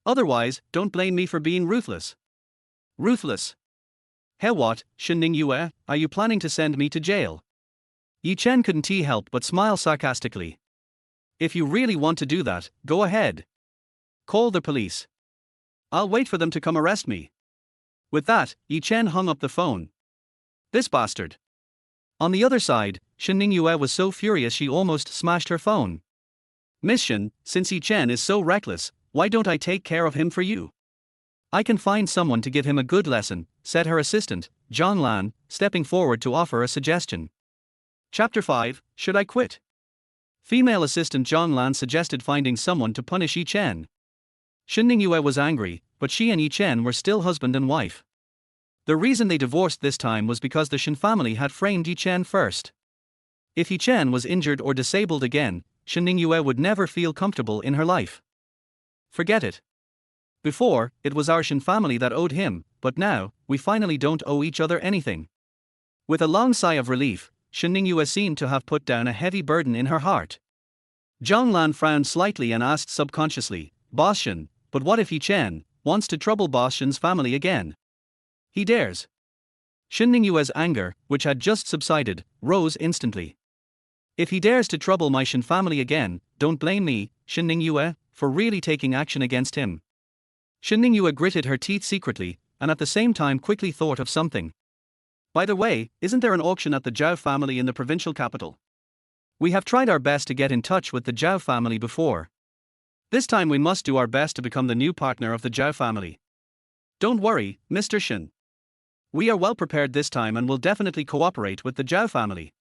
Otherwise, don't blame me for being ruthless." "Ruthless? Hey, what, Shen Ningyue, are you planning to send me to jail?" Yi Chen couldn't help but smile sarcastically. "If you really want to do that, go ahead. Call the police. I'll wait for them to come arrest me." With that, Yi Chen hung up the phone. This bastard. On the other side, Shen Ningyue was so furious she almost smashed her phone. "Miss Shen, since Yi Chen is so reckless, why don't I take care of him for you? I can find someone to give him a good lesson," said her assistant, Zhang Lan, stepping forward to offer a suggestion. Chapter 5, Should I Quit? Female assistant Zhang Lan suggested finding someone to punish Yi Chen. Shen Ningyue was angry, but she and Yi Chen were still husband and wife. The reason they divorced this time was because the Shen family had framed Yi Chen first. If Yi Chen was injured or disabled again, Shen Ningyue would never feel comfortable in her life. Forget it. Before, it was our Shen family that owed him, but now, we finally don't owe each other anything. With a long sigh of relief, Shen Ningyue seemed to have put down a heavy burden in her heart. Zhang Lan frowned slightly and asked subconsciously, "Boss Shen, but what if Yi Chen wants to trouble Boss Shen's family again? He dares." Shen Ningyue's anger, which had just subsided, rose instantly. "If he dares to trouble my Shen family again, don't blame me, Shen Ningyue, for really taking action against him." Shen Ningyue gritted her teeth secretly, and at the same time quickly thought of something. "By the way, isn't there an auction at the Zhao family in the provincial capital? We have tried our best to get in touch with the Zhao family before. This time we must do our best to become the new partner of the Zhao family. Don't worry, Mr. Shen. We are well prepared this time and will definitely cooperate with the Zhao family."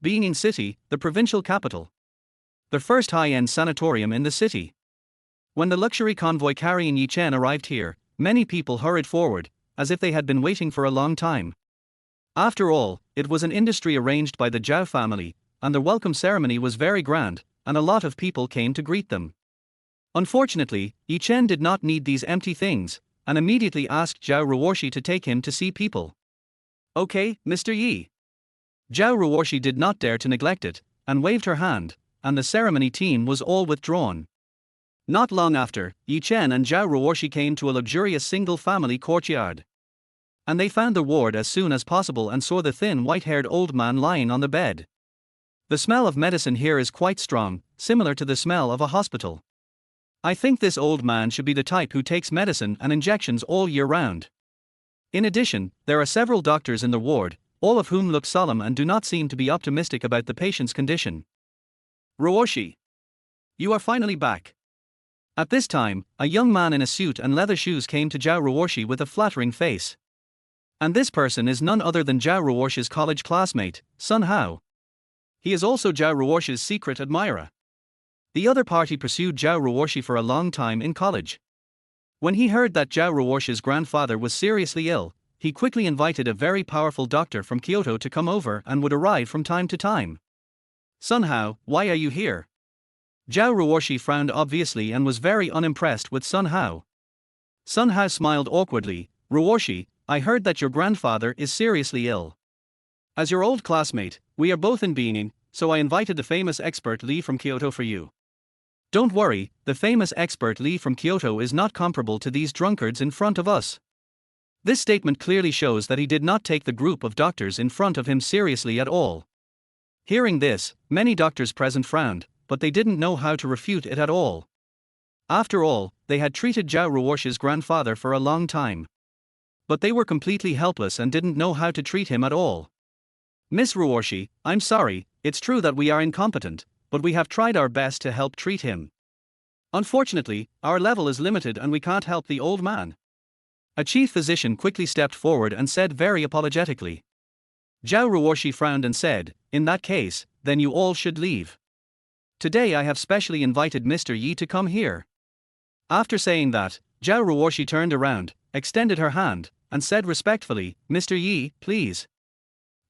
Being in city, the provincial capital. The first high-end sanatorium in the city. When the luxury convoy carrying Yi Chen arrived here, many people hurried forward, as if they had been waiting for a long time. After all, it was an industry arranged by the Zhao family, and the welcome ceremony was very grand, and a lot of people came to greet them. Unfortunately, Chen did not need these empty things, and immediately asked Zhao Ruoshi to take him to see people. Okay, Mr. Yi. Zhao Ruoshi did not dare to neglect it, and waved her hand, and the ceremony team was all withdrawn. Not long after, Chen and Zhao Ruoshi came to a luxurious single-family courtyard. And they found the ward as soon as possible and saw the thin white-haired old man lying on the bed. The smell of medicine here is quite strong, similar to the smell of a hospital. I think this old man should be the type who takes medicine and injections all year round. In addition, there are several doctors in the ward, all of whom look solemn and do not seem to be optimistic about the patient's condition. Ruoshi, you are finally back. At this time, a young man in a suit and leather shoes came to Zhao Ruoshi with a flattering face. And this person is none other than Zhao Ruoshi's college classmate, Sun Hao. He is also Zhao Ruoshi's secret admirer. The other party pursued Zhao Ruoshi for a long time in college. When he heard that Zhao Ruoshi's grandfather was seriously ill, he quickly invited a very powerful doctor from Kyoto to come over and would arrive from time to time. Sun Hao, why are you here? Zhao Ruoshi frowned obviously and was very unimpressed with Sun Hao. Sun Hao smiled awkwardly. Ruoshi, I heard that your grandfather is seriously ill. As your old classmate, we are both in Beijing, so I invited the famous expert Li from Kyoto for you. Don't worry, the famous expert Li from Kyoto is not comparable to these drunkards in front of us. This statement clearly shows that he did not take the group of doctors in front of him seriously at all. Hearing this, many doctors present frowned, but they didn't know how to refute it at all. After all, they had treated Zhao Ruoshi's grandfather for a long time. But they were completely helpless and didn't know how to treat him at all. Miss Ruoshi, I'm sorry, it's true that we are incompetent, but we have tried our best to help treat him. Unfortunately, our level is limited and we can't help the old man. A chief physician quickly stepped forward and said very apologetically. Zhao Ruoshi frowned and said, in that case, then you all should leave. Today I have specially invited Mr. Yi to come here. After saying that, Zhao Ruoshi turned around, extended her hand, and said respectfully, Mr. Yi, please.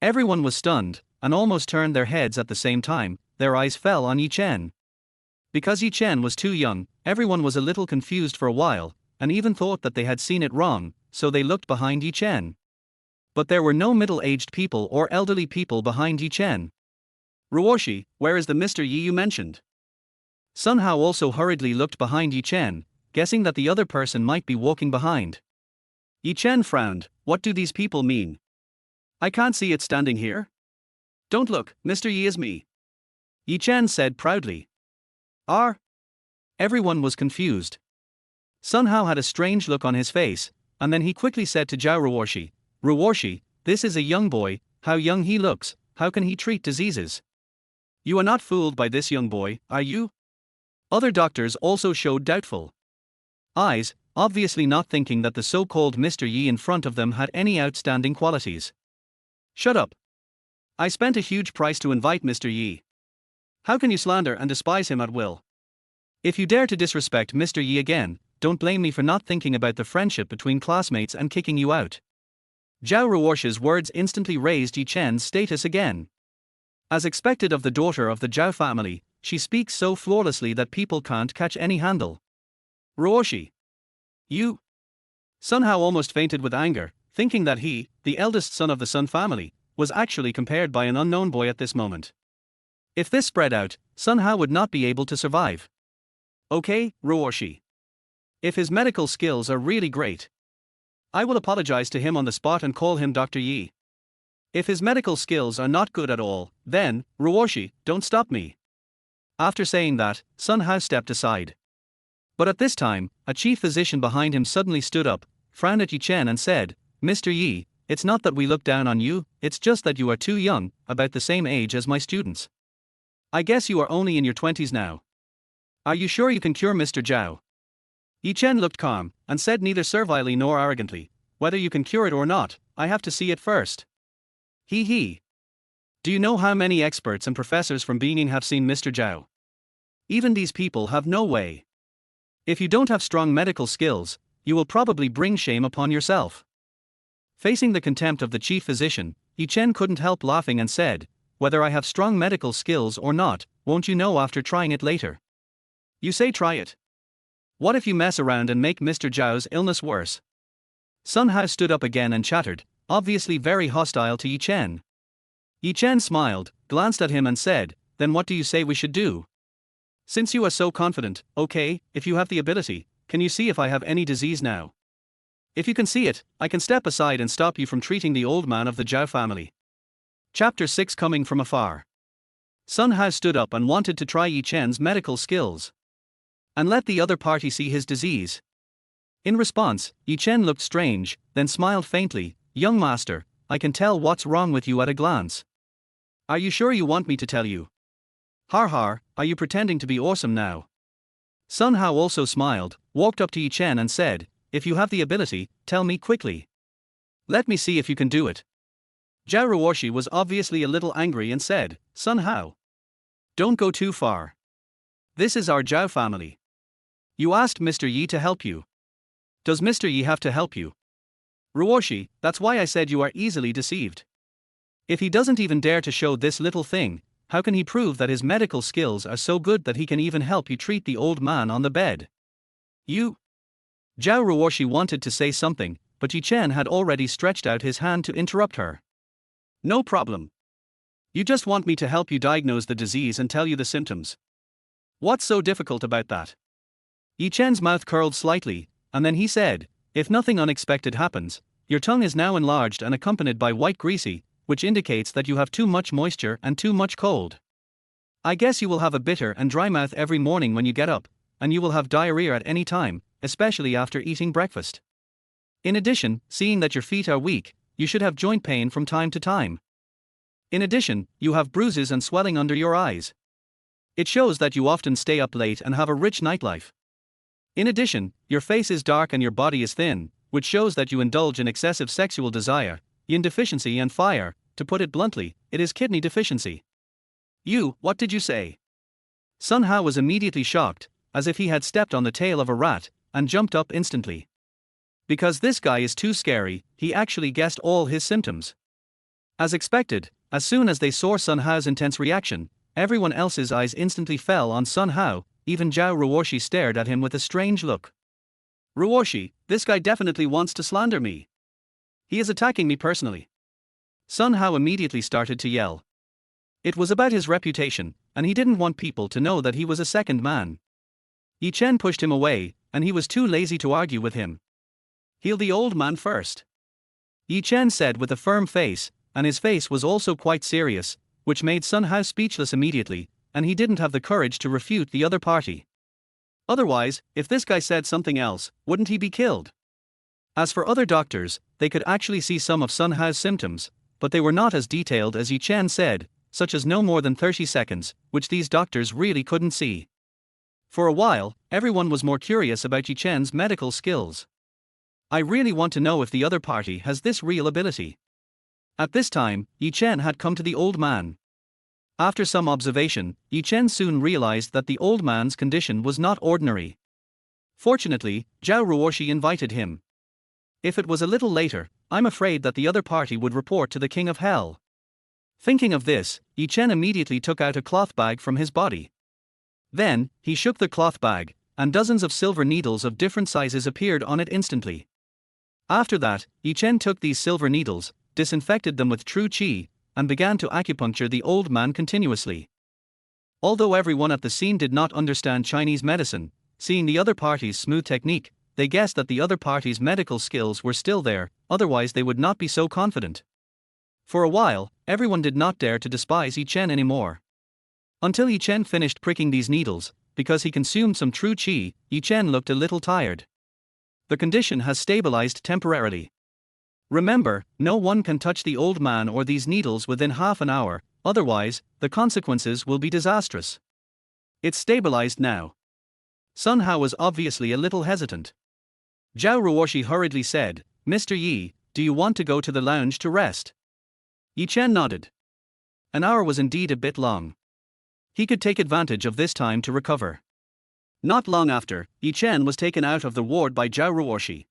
Everyone was stunned, and almost turned their heads at the same time. Their eyes fell on Chen. Because Chen was too young, everyone was a little confused for a while, and even thought that they had seen it wrong, so they looked behind Chen. But there were no middle-aged people or elderly people behind Chen. Ruoshi, where is the Mr. Yi you mentioned? Sun Hao also hurriedly looked behind Chen, guessing that the other person might be walking behind. Chen frowned, what do these people mean? I can't see it standing here. Don't look, Mr. Yi is me. Chen said proudly. Everyone was confused. Sun Hao had a strange look on his face, and then he quickly said to Zhao Ruoshi, Ruoshi, this is a young boy, how young he looks, how can he treat diseases? You are not fooled by this young boy, are you? Other doctors also showed doubtful eyes, obviously not thinking that the so-called Mr. Yi in front of them had any outstanding qualities. Shut up. I spent a huge price to invite Mr. Yi. How can you slander and despise him at will? If you dare to disrespect Mr. Yi again, don't blame me for not thinking about the friendship between classmates and kicking you out. Zhao Ruoshi's words instantly raised Chen's status again. As expected of the daughter of the Zhao family, she speaks so flawlessly that people can't catch any handle. Ruoshi. You. Sun Hao almost fainted with anger, thinking that he, the eldest son of the Sun family, was actually compared by an unknown boy at this moment. If this spread out, Sun Hao would not be able to survive. Okay, Ruoshi. If his medical skills are really great, I will apologize to him on the spot and call him Dr. Yi. If his medical skills are not good at all, then, Ruoshi, don't stop me. After saying that, Sun Hao stepped aside. But at this time, a chief physician behind him suddenly stood up, frowned at Chen and said, Mr. Yi, it's not that we look down on you, it's just that you are too young, about the same age as my students. I guess you are only in your 20s now. Are you sure you can cure Mr. Zhao? Chen looked calm, and said neither servilely nor arrogantly, whether you can cure it or not, I have to see it first. He. Do you know how many experts and professors from Beijing have seen Mr. Zhao? Even these people have no way. If you don't have strong medical skills, you will probably bring shame upon yourself. Facing the contempt of the chief physician, Yi Chen couldn't help laughing and said, "Whether I have strong medical skills or not, won't you know after trying it later?" "You say try it. What if you mess around and make Mr. Zhao's illness worse?" Sun Hao stood up again and chattered, obviously very hostile to Yi Chen. Yi Chen smiled, glanced at him and said, "Then what do you say we should do? Since you are so confident, okay, if you have the ability, can you see if I have any disease now? If you can see it, I can step aside and stop you from treating the old man of the Zhao family." Chapter 6 Coming from Afar. Sun Hao stood up and wanted to try Yi Chen's medical skills. And let the other party see his disease. In response, Yi Chen looked strange, then smiled faintly. "Young master, I can tell what's wrong with you at a glance. Are you sure you want me to tell you? Har har, are you pretending to be awesome now?" Sun Hao also smiled, walked up to Yi Chen and said, "If you have the ability, tell me quickly. Let me see if you can do it." Zhao Ruoshi was obviously a little angry and said, "Sun Hao, don't go too far. This is our Zhao family. You asked Mr. Yi to help you. Does Mr. Yi have to help you? Ruoshi, that's why I said you are easily deceived. If he doesn't even dare to show this little thing, how can he prove that his medical skills are so good that he can even help you treat the old man on the bed? You." Zhao Ruoshi wanted to say something, but Yi Chen had already stretched out his hand to interrupt her. "No problem. You just want me to help you diagnose the disease and tell you the symptoms. What's so difficult about that?" Yi Chen's mouth curled slightly, and then he said, "If nothing unexpected happens, your tongue is now enlarged and accompanied by white greasy, which indicates that you have too much moisture and too much cold. I guess you will have a bitter and dry mouth every morning when you get up, and you will have diarrhea at any time, especially after eating breakfast. In addition, seeing that your feet are weak, you should have joint pain from time to time. In addition, you have bruises and swelling under your eyes. It shows that you often stay up late and have a rich nightlife. In addition, your face is dark and your body is thin, which shows that you indulge in excessive sexual desire, yin deficiency and fire. To put it bluntly, it is kidney deficiency." What did you say?" Sun Hao was immediately shocked, as if he had stepped on the tail of a rat, and jumped up instantly. Because this guy is too scary, he actually guessed all his symptoms. As expected, as soon as they saw Sun Hao's intense reaction, everyone else's eyes instantly fell on Sun Hao. Even Zhao Ruoshi stared at him with a strange look. "Ruoshi, this guy definitely wants to slander me. He is attacking me personally." Sun Hao immediately started to yell. It was about his reputation, and he didn't want people to know that he was a second man. Yi Chen pushed him away, and he was too lazy to argue with him. "Heal the old man first," Yi Chen said with a firm face, and his face was also quite serious, which made Sun Hao speechless immediately, and he didn't have the courage to refute the other party. Otherwise, if this guy said something else, wouldn't he be killed? As for other doctors, they could actually see some of Sun Hao's symptoms, but they were not as detailed as Yi Chen said, such as no more than 30 seconds, which these doctors really couldn't see. For a while, everyone was more curious about Yi Chen's medical skills. "I really want to know if the other party has this real ability." At this time, Yi Chen had come to the old man. After some observation, Yi Chen soon realized that the old man's condition was not ordinary. Fortunately, Zhao Ruoshi invited him. If it was a little later, I'm afraid that the other party would report to the King of Hell. Thinking of this, Yi Chen immediately took out a cloth bag from his body. Then, he shook the cloth bag, and dozens of silver needles of different sizes appeared on it instantly. After that, Yi Chen took these silver needles, disinfected them with true qi, and began to acupuncture the old man continuously. Although everyone at the scene did not understand Chinese medicine, seeing the other party's smooth technique, they guessed that the other party's medical skills were still there, otherwise they would not be so confident. For a while, everyone did not dare to despise Yi Chen anymore. Until Yi Chen finished pricking these needles, because he consumed some true qi, Yi Chen looked a little tired. The condition has stabilized temporarily. Remember, no one can touch the old man or these needles within half an hour, otherwise, the consequences will be disastrous. It's stabilized now. Sun Hao was obviously a little hesitant. Zhao Ruoshi hurriedly said, "Mr. Yi, do you want to go to the lounge to rest?" Yi Chen nodded. An hour was indeed a bit long. He could take advantage of this time to recover. Not long after, Yi Chen was taken out of the ward by Zhao Ruoshi.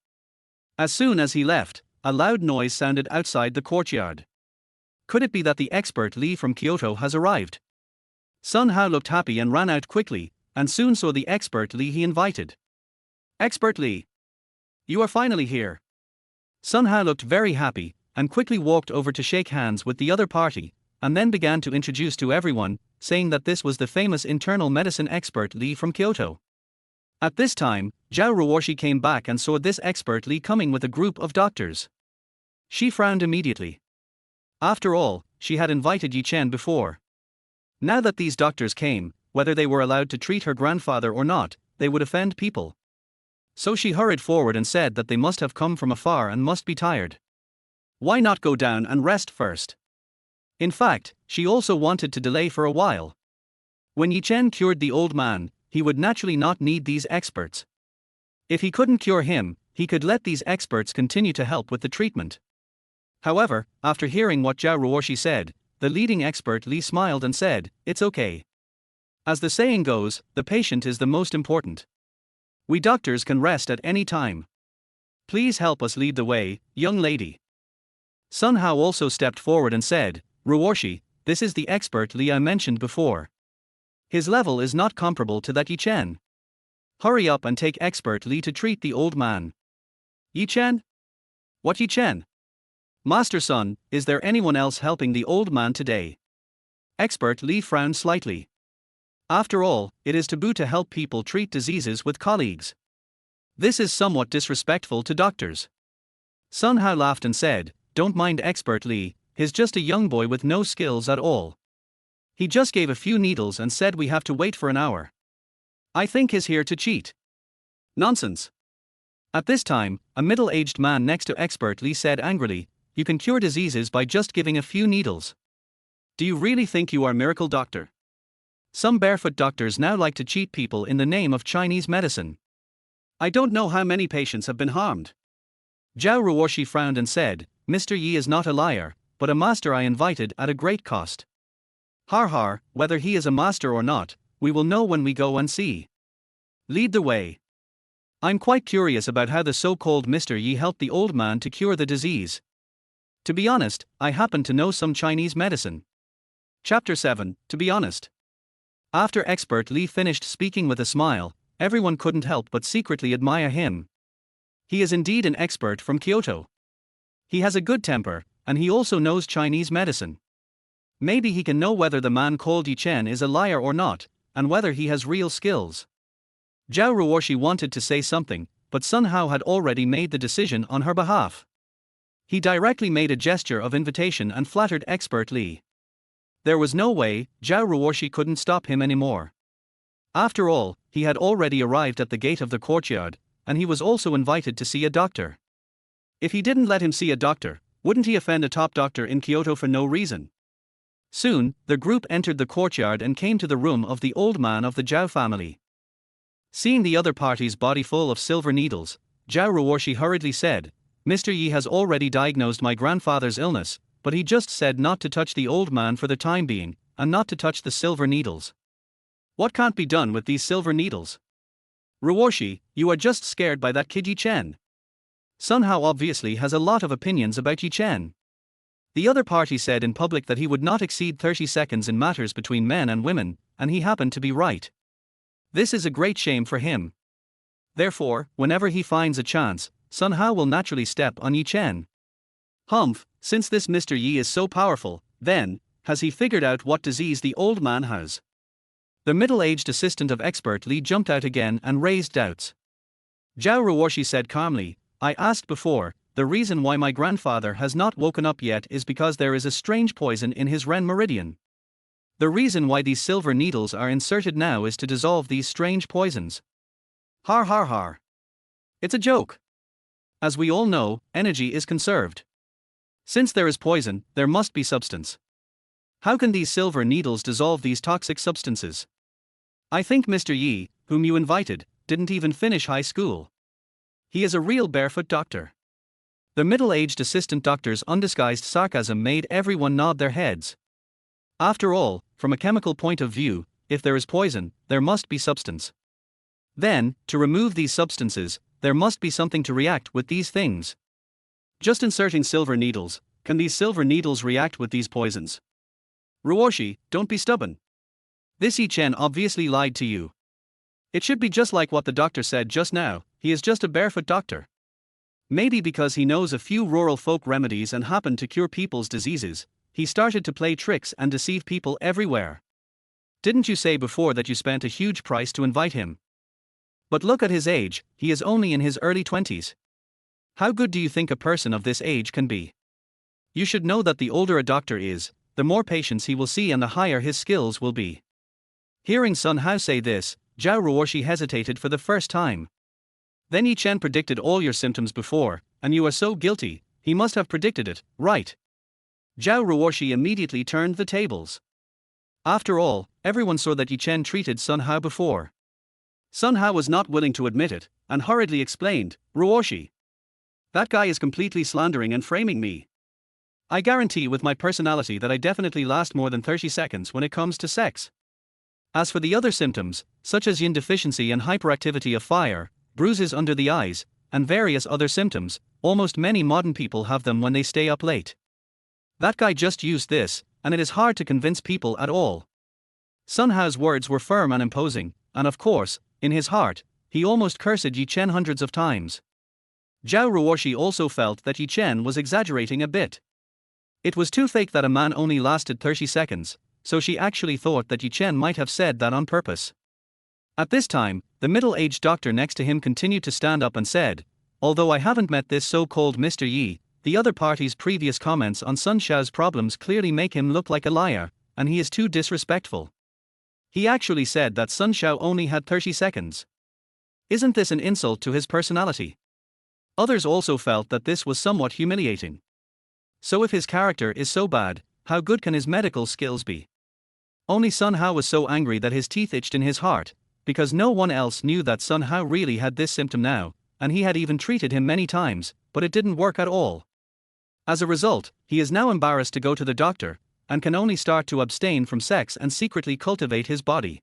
As soon as he left, a loud noise sounded outside the courtyard. Could it be that the expert Li from Kyoto has arrived? Sun Hao looked happy and ran out quickly, and soon saw the expert Li he invited. Expert Li, you are finally here. Sun Hao looked very happy, and quickly walked over to shake hands with the other party, and then began to introduce to everyone, saying that this was the famous internal medicine expert Li from Kyoto. At this time, Zhao Ruoshi came back and saw this expert Li coming with a group of doctors. She frowned immediately. After all, she had invited Yi Chen before. Now that these doctors came, whether they were allowed to treat her grandfather or not, they would offend people. So she hurried forward and said that they must have come from afar and must be tired. Why not go down and rest first? In fact, she also wanted to delay for a while. When Yi Chen cured the old man, he would naturally not need these experts. If he couldn't cure him, he could let these experts continue to help with the treatment. However, after hearing what Zhao Ruoshi said, the leading expert Li smiled and said, "It's okay. As the saying goes, the patient is the most important. We doctors can rest at any time. Please help us lead the way, young lady." Sun Hao also stepped forward and said, "Ruoshi, this is the expert Li I mentioned before. His level is not comparable to that Yi Chen. Hurry up and take expert Li to treat the old man." Yi Chen? What Yi Chen? Master Sun, is there anyone else helping the old man today? Expert Li frowned slightly. After all, it is taboo to help people treat diseases with colleagues. This is somewhat disrespectful to doctors. Sun Hao laughed and said, "Don't mind expert Li, he's just a young boy with no skills at all. He just gave a few needles and said we have to wait for an hour. I think he's here to cheat." Nonsense. At this time, a middle-aged man next to expert Li said angrily, "You can cure diseases by just giving a few needles. Do you really think you are a miracle doctor? Some barefoot doctors now like to cheat people in the name of Chinese medicine. I don't know how many patients have been harmed." Zhao Ruoshi frowned and said, "Mr. Yi is not a liar, but a master I invited at a great cost. Har har, whether he is a master or not, we will know when we go and see. Lead the way. I'm quite curious about how the so-called Mr. Yi helped the old man to cure the disease. To be honest, I happen to know some Chinese medicine." Chapter 7, To be honest. After expert Li finished speaking with a smile, everyone couldn't help but secretly admire him. He is indeed an expert from Kyoto. He has a good temper, and he also knows Chinese medicine. Maybe he can know whether the man called Yi Chen is a liar or not, and whether he has real skills. Zhao Ruoshi wanted to say something, but Sun Hao had already made the decision on her behalf. He directly made a gesture of invitation and flattered expert Li. There was no way Zhao Ruoshi couldn't stop him anymore. After all, he had already arrived at the gate of the courtyard, and he was also invited to see a doctor. If he didn't let him see a doctor, wouldn't he offend a top doctor in Kyoto for no reason? Soon, the group entered the courtyard and came to the room of the old man of the Zhao family. Seeing the other party's body full of silver needles, Zhao Ruoshi hurriedly said, "Mr. Yi has already diagnosed my grandfather's illness, but he just said not to touch the old man for the time being, and not to touch the silver needles. What can't be done with these silver needles? Ruoshi, you are just scared by that kid Yi Chen." Sun Hao obviously has a lot of opinions about Yi Chen. The other party said in public that he would not exceed 30 seconds in matters between men and women, and he happened to be right. This is a great shame for him. Therefore, whenever he finds a chance, Sun Hao will naturally step on Yi Chen. Humph, since this Mr. Yi is so powerful, then, has he figured out what disease the old man has? The middle-aged assistant of expert Li jumped out again and raised doubts. Zhao Ruoshi said calmly, "I asked before, the reason why my grandfather has not woken up yet is because there is a strange poison in his Ren meridian. The reason why these silver needles are inserted now is to dissolve these strange poisons." Har har har. It's a joke. As we all know, energy is conserved. Since there is poison, there must be substance. How can these silver needles dissolve these toxic substances? I think Mr. Yi, whom you invited, didn't even finish high school. He is a real barefoot doctor. The middle-aged assistant doctor's undisguised sarcasm made everyone nod their heads. After all, from a chemical point of view, if there is poison, there must be substance. Then, to remove these substances, there must be something to react with these things. Just inserting silver needles, Can these silver needles react with these poisons? Ruoshi, don't be stubborn. This Chen obviously lied to you. It should be just like what the doctor said just now, he is just a barefoot doctor. Maybe because he knows a few rural folk remedies and happened to cure people's diseases, he started to play tricks and deceive people everywhere. Didn't you say before that you spent a huge price to invite him? But look at his age, he is only in his early 20s. How good do you think a person of this age can be? You should know that the older a doctor is, the more patients he will see and the higher his skills will be. Hearing Sun Hao say this, Zhao Ruoshi hesitated for the first time. Then Yi Chen predicted all your symptoms before, and you are so guilty, he must have predicted it, right? Zhao Ruoshi immediately turned the tables. After all, everyone saw that Yi Chen treated Sun Hao before. Sun Hao was not willing to admit it, and hurriedly explained, Ruoshi. That guy is completely slandering and framing me. I guarantee with my personality that I definitely last more than 30 seconds when it comes to sex. As for the other symptoms, such as yin deficiency and hyperactivity of fire, bruises under the eyes, and various other symptoms, almost many modern people have them when they stay up late. That guy just used this, and it is hard to convince people at all. Sun Hao's words were firm and imposing, and of course, in his heart, he almost cursed Yi Chen hundreds of times. Zhao Ruoshi also felt that Yi Chen was exaggerating a bit. It was too fake that a man only lasted 30 seconds, so she actually thought that Yi Chen might have said that on purpose. At this time, the middle-aged doctor next to him continued to stand up and said, although I haven't met this so-called Mr. Yi, the other party's previous comments on Sun Shao's problems clearly make him look like a liar, and he is too disrespectful. He actually said that Sun Shao only had 30 seconds. Isn't this an insult to his personality? Others also felt that this was somewhat humiliating. So if his character is so bad, how good can his medical skills be? Only Sun Hao was so angry that his teeth itched in his heart, because no one else knew that Sun Hao really had this symptom now, and he had even treated him many times, but it didn't work at all. As a result, he is now embarrassed to go to the doctor, and can only start to abstain from sex and secretly cultivate his body.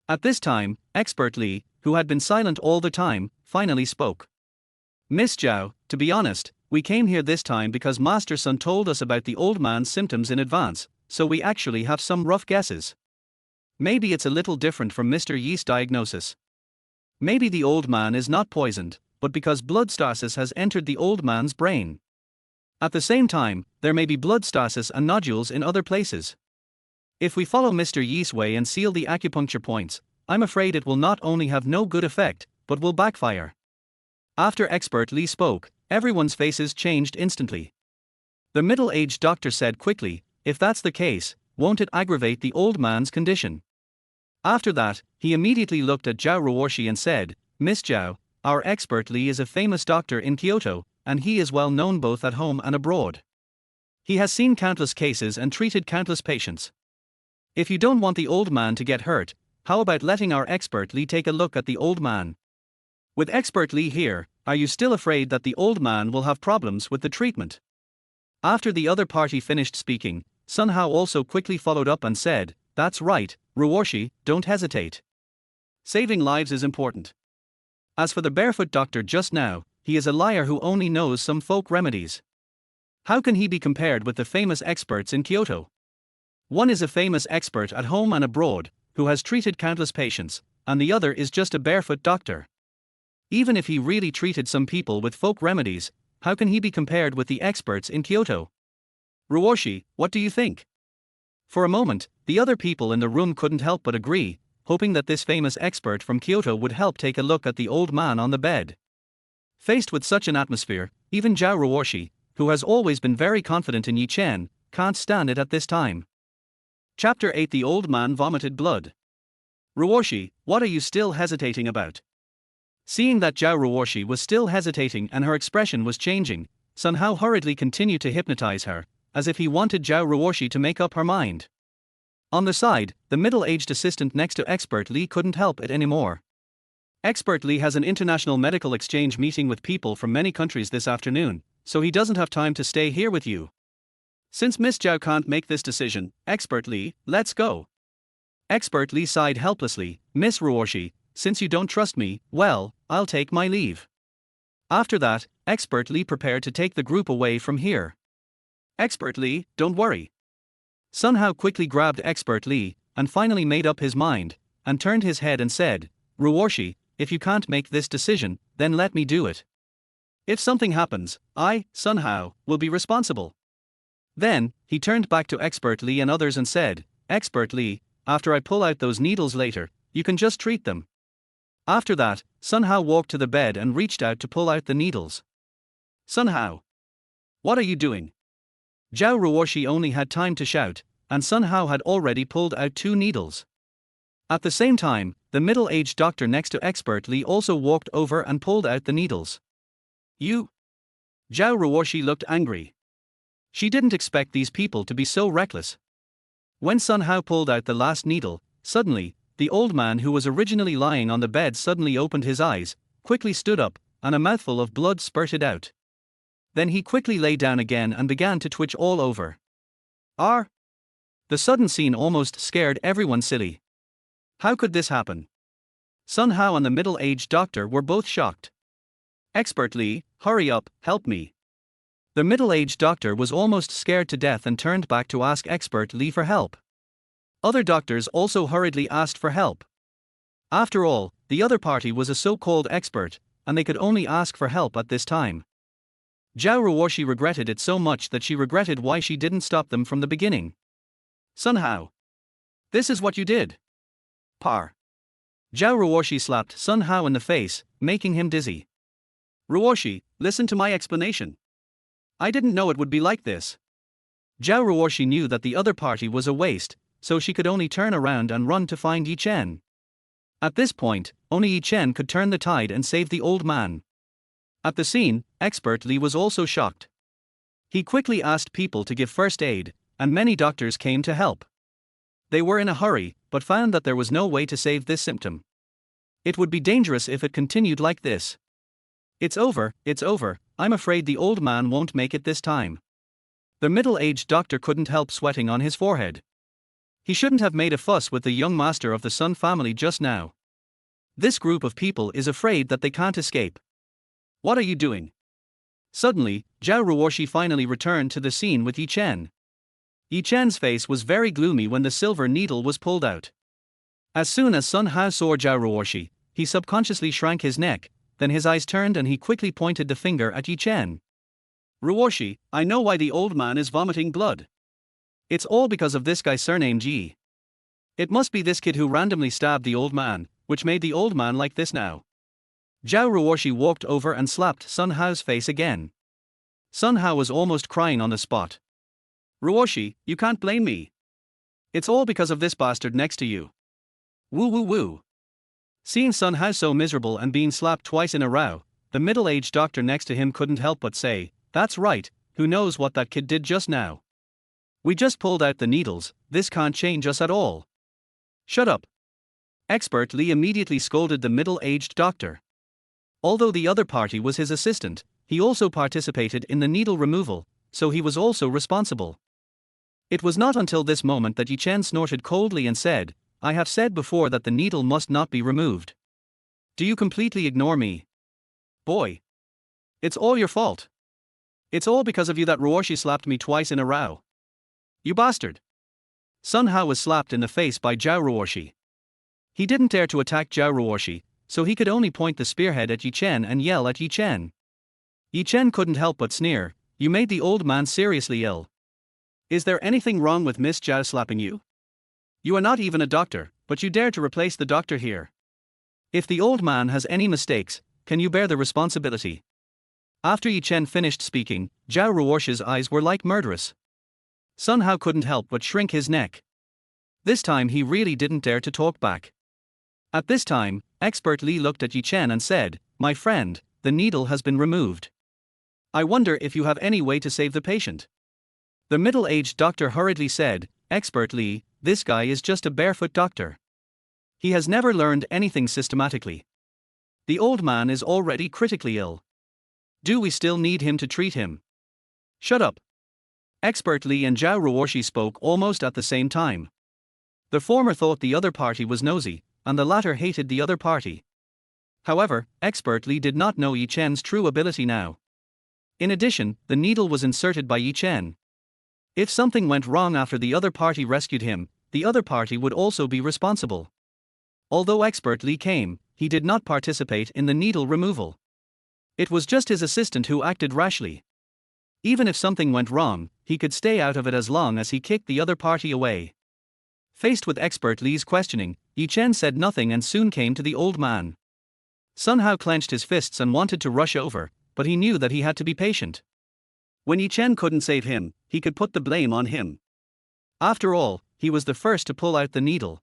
At this time, Expert Li, who had been silent all the time, finally spoke. Miss Zhao, to be honest, we came here this time because Master Sun told us about the old man's symptoms in advance, so we actually have some rough guesses. Maybe it's a little different from Mr. Yi's diagnosis. Maybe the old man is not poisoned, but because blood stasis has entered the old man's brain. At the same time, there may be blood stasis and nodules in other places. If we follow Mr. Yi's way and seal the acupuncture points, I'm afraid it will not only have no good effect, but will backfire. After Expert Li spoke, everyone's faces changed instantly. The middle-aged doctor said quickly, if that's the case, won't it aggravate the old man's condition? After that, he immediately looked at Zhao Ruoshi and said, Miss Zhao, our Expert Li is a famous doctor in Kyoto, and he is well known both at home and abroad. He has seen countless cases and treated countless patients. If you don't want the old man to get hurt, how about letting our Expert Li take a look at the old man? With Expert Li here, are you still afraid that the old man will have problems with the treatment? After the other party finished speaking, Sun Hao also quickly followed up and said, that's right, Ruoshi, don't hesitate. Saving lives is important. As for the barefoot doctor just now, he is a liar who only knows some folk remedies. How can he be compared with the famous experts in Kyoto? One is a famous expert at home and abroad, who has treated countless patients, and the other is just a barefoot doctor. Even if he really treated some people with folk remedies, how can he be compared with the experts in Kyoto? Ruoshi, what do you think? For a moment, the other people in the room couldn't help but agree, hoping that this famous expert from Kyoto would help take a look at the old man on the bed. Faced with such an atmosphere, even Zhao Ruoshi, who has always been very confident in Yi Chen, can't stand it at this time. Chapter 8 The Old Man Vomited Blood. Ruoshi, what are you still hesitating about? Seeing that Zhao Ruoshi was still hesitating and her expression was changing, Sun Hao hurriedly continued to hypnotize her, as if he wanted Zhao Ruoshi to make up her mind. On the side, the middle-aged assistant next to Expert Li couldn't help it anymore. Expert Li has an international medical exchange meeting with people from many countries this afternoon, so he doesn't have time to stay here with you. Since Miss Zhao can't make this decision, Expert Li, let's go. Expert Li sighed helplessly, Miss Ruoshi, since you don't trust me, well, I'll take my leave. After that, Expert Li prepared to take the group away from here. Expert Li, don't worry. Sun Hao quickly grabbed Expert Li, and finally made up his mind, and turned his head and said, Ruorshi, if you can't make this decision, then let me do it. If something happens, I, Sun Hao, will be responsible. Then, he turned back to Expert Li and others and said, Expert Li, after I pull out those needles later, you can just treat them. After that, Sun Hao walked to the bed and reached out to pull out the needles. Sun Hao, what are you doing? Zhao Ruorshi only had time to shout, and Sun Hao had already pulled out 2 needles. At the same time, the middle-aged doctor next to Expert Li also walked over and pulled out the needles. You? Zhao Ruorshi looked angry. She didn't expect these people to be so reckless. When Sun Hao pulled out the last needle, suddenly, the old man who was originally lying on the bed suddenly opened his eyes, quickly stood up, and a mouthful of blood spurted out. Then he quickly lay down again and began to twitch all over. The sudden scene almost scared everyone silly. How could this happen? Sun Hao and the middle-aged doctor were both shocked. Expert Li, hurry up, help me. The middle-aged doctor was almost scared to death and turned back to ask Expert Li for help. Other doctors also hurriedly asked for help. After all, the other party was a so-called expert, and they could only ask for help at this time. Zhao Ruorshi regretted it so much that she regretted why she didn't stop them from the beginning. Sun Hao, this is what you did. Par. Zhao Ruorshi slapped Sun Hao in the face, making him dizzy. Ruorshi, listen to my explanation. I didn't know it would be like this. Zhao Ruorshi knew that the other party was a waste, so she could only turn around and run to find Yi Chen. At this point, only Yi Chen could turn the tide and save the old man. At the scene, Expert Li was also shocked. He quickly asked people to give first aid, and many doctors came to help. They were in a hurry, but found that there was no way to save this symptom. It would be dangerous if it continued like this. It's over, I'm afraid the old man won't make it this time. The middle-aged doctor couldn't help sweating on his forehead. He shouldn't have made a fuss with the young master of the Sun family just now. This group of people is afraid that they can't escape. What are you doing? Suddenly, Zhao Ruorshi finally returned to the scene with Yi Chen. Yi Chen's face was very gloomy when the silver needle was pulled out. As soon as Sun Hao saw Zhao Ruorshi, he subconsciously shrank his neck, then his eyes turned and he quickly pointed the finger at Yi Chen. Ruorshi, I know why the old man is vomiting blood. It's all because of this guy surnamed Yi. It must be this kid who randomly stabbed the old man, which made the old man like this now. Zhao Ruorshi walked over and slapped Sun Hao's face again. Sun Hao was almost crying on the spot. Ruorshi, you can't blame me. It's all because of this bastard next to you. Woo woo woo. Seeing Sun Hao so miserable and being slapped twice in a row, the middle-aged doctor next to him couldn't help but say, that's right, who knows what that kid did just now. We just pulled out the needles, this can't change us at all. Shut up. Expert Li immediately scolded the middle-aged doctor. Although the other party was his assistant, he also participated in the needle removal, so he was also responsible. It was not until this moment that Yi Chen snorted coldly and said, I have said before that the needle must not be removed. Do you completely ignore me? Boy. It's all your fault. It's all because of you that Ruorshi slapped me twice in a row. You bastard. Sun Hao was slapped in the face by Zhao Ruorshi. He didn't dare to attack Zhao Ruorshi, so he could only point the spearhead at Yi Chen and yell at Yi Chen. Yi Chen couldn't help but sneer, you made the old man seriously ill. Is there anything wrong with Miss Zhao slapping you? You are not even a doctor, but you dare to replace the doctor here. If the old man has any mistakes, can you bear the responsibility? After Yi Chen finished speaking, Zhao Ruorshi's eyes were like murderous. Sun Hao couldn't help but shrink his neck. This time he really didn't dare to talk back. At this time, Expert Li looked at Yi Chen and said, my friend, the needle has been removed. I wonder if you have any way to save the patient. The middle-aged doctor hurriedly said, Expert Li, this guy is just a barefoot doctor. He has never learned anything systematically. The old man is already critically ill. Do we still need him to treat him? Shut up. Expert Li and Zhao Ruorshi spoke almost at the same time. The former thought the other party was nosy, and the latter hated the other party. However, Expert Li did not know Yi Chen's true ability now. In addition, the needle was inserted by Yi Chen. If something went wrong after the other party rescued him, the other party would also be responsible. Although expert Li came, he did not participate in the needle removal. It was just his assistant who acted rashly. Even if something went wrong, he could stay out of it as long as he kicked the other party away. Faced with expert Li's questioning, Chen said nothing and soon came to the old man. Sun Hao clenched his fists and wanted to rush over, but he knew that he had to be patient. When Chen couldn't save him, he could put the blame on him. After all, he was the first to pull out the needle.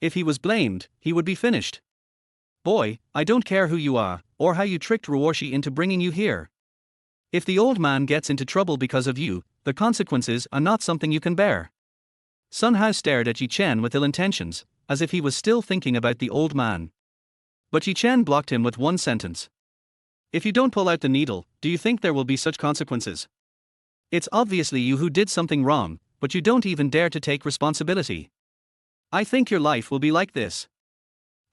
If he was blamed, he would be finished. Boy, I don't care who you are, or how you tricked Ruoshi into bringing you here. If the old man gets into trouble because of you, the consequences are not something you can bear. Sun Hao stared at Chen with ill intentions, as if he was still thinking about the old man. But Chen blocked him with one sentence. If you don't pull out the needle, do you think there will be such consequences? It's obviously you who did something wrong, but you don't even dare to take responsibility. I think your life will be like this.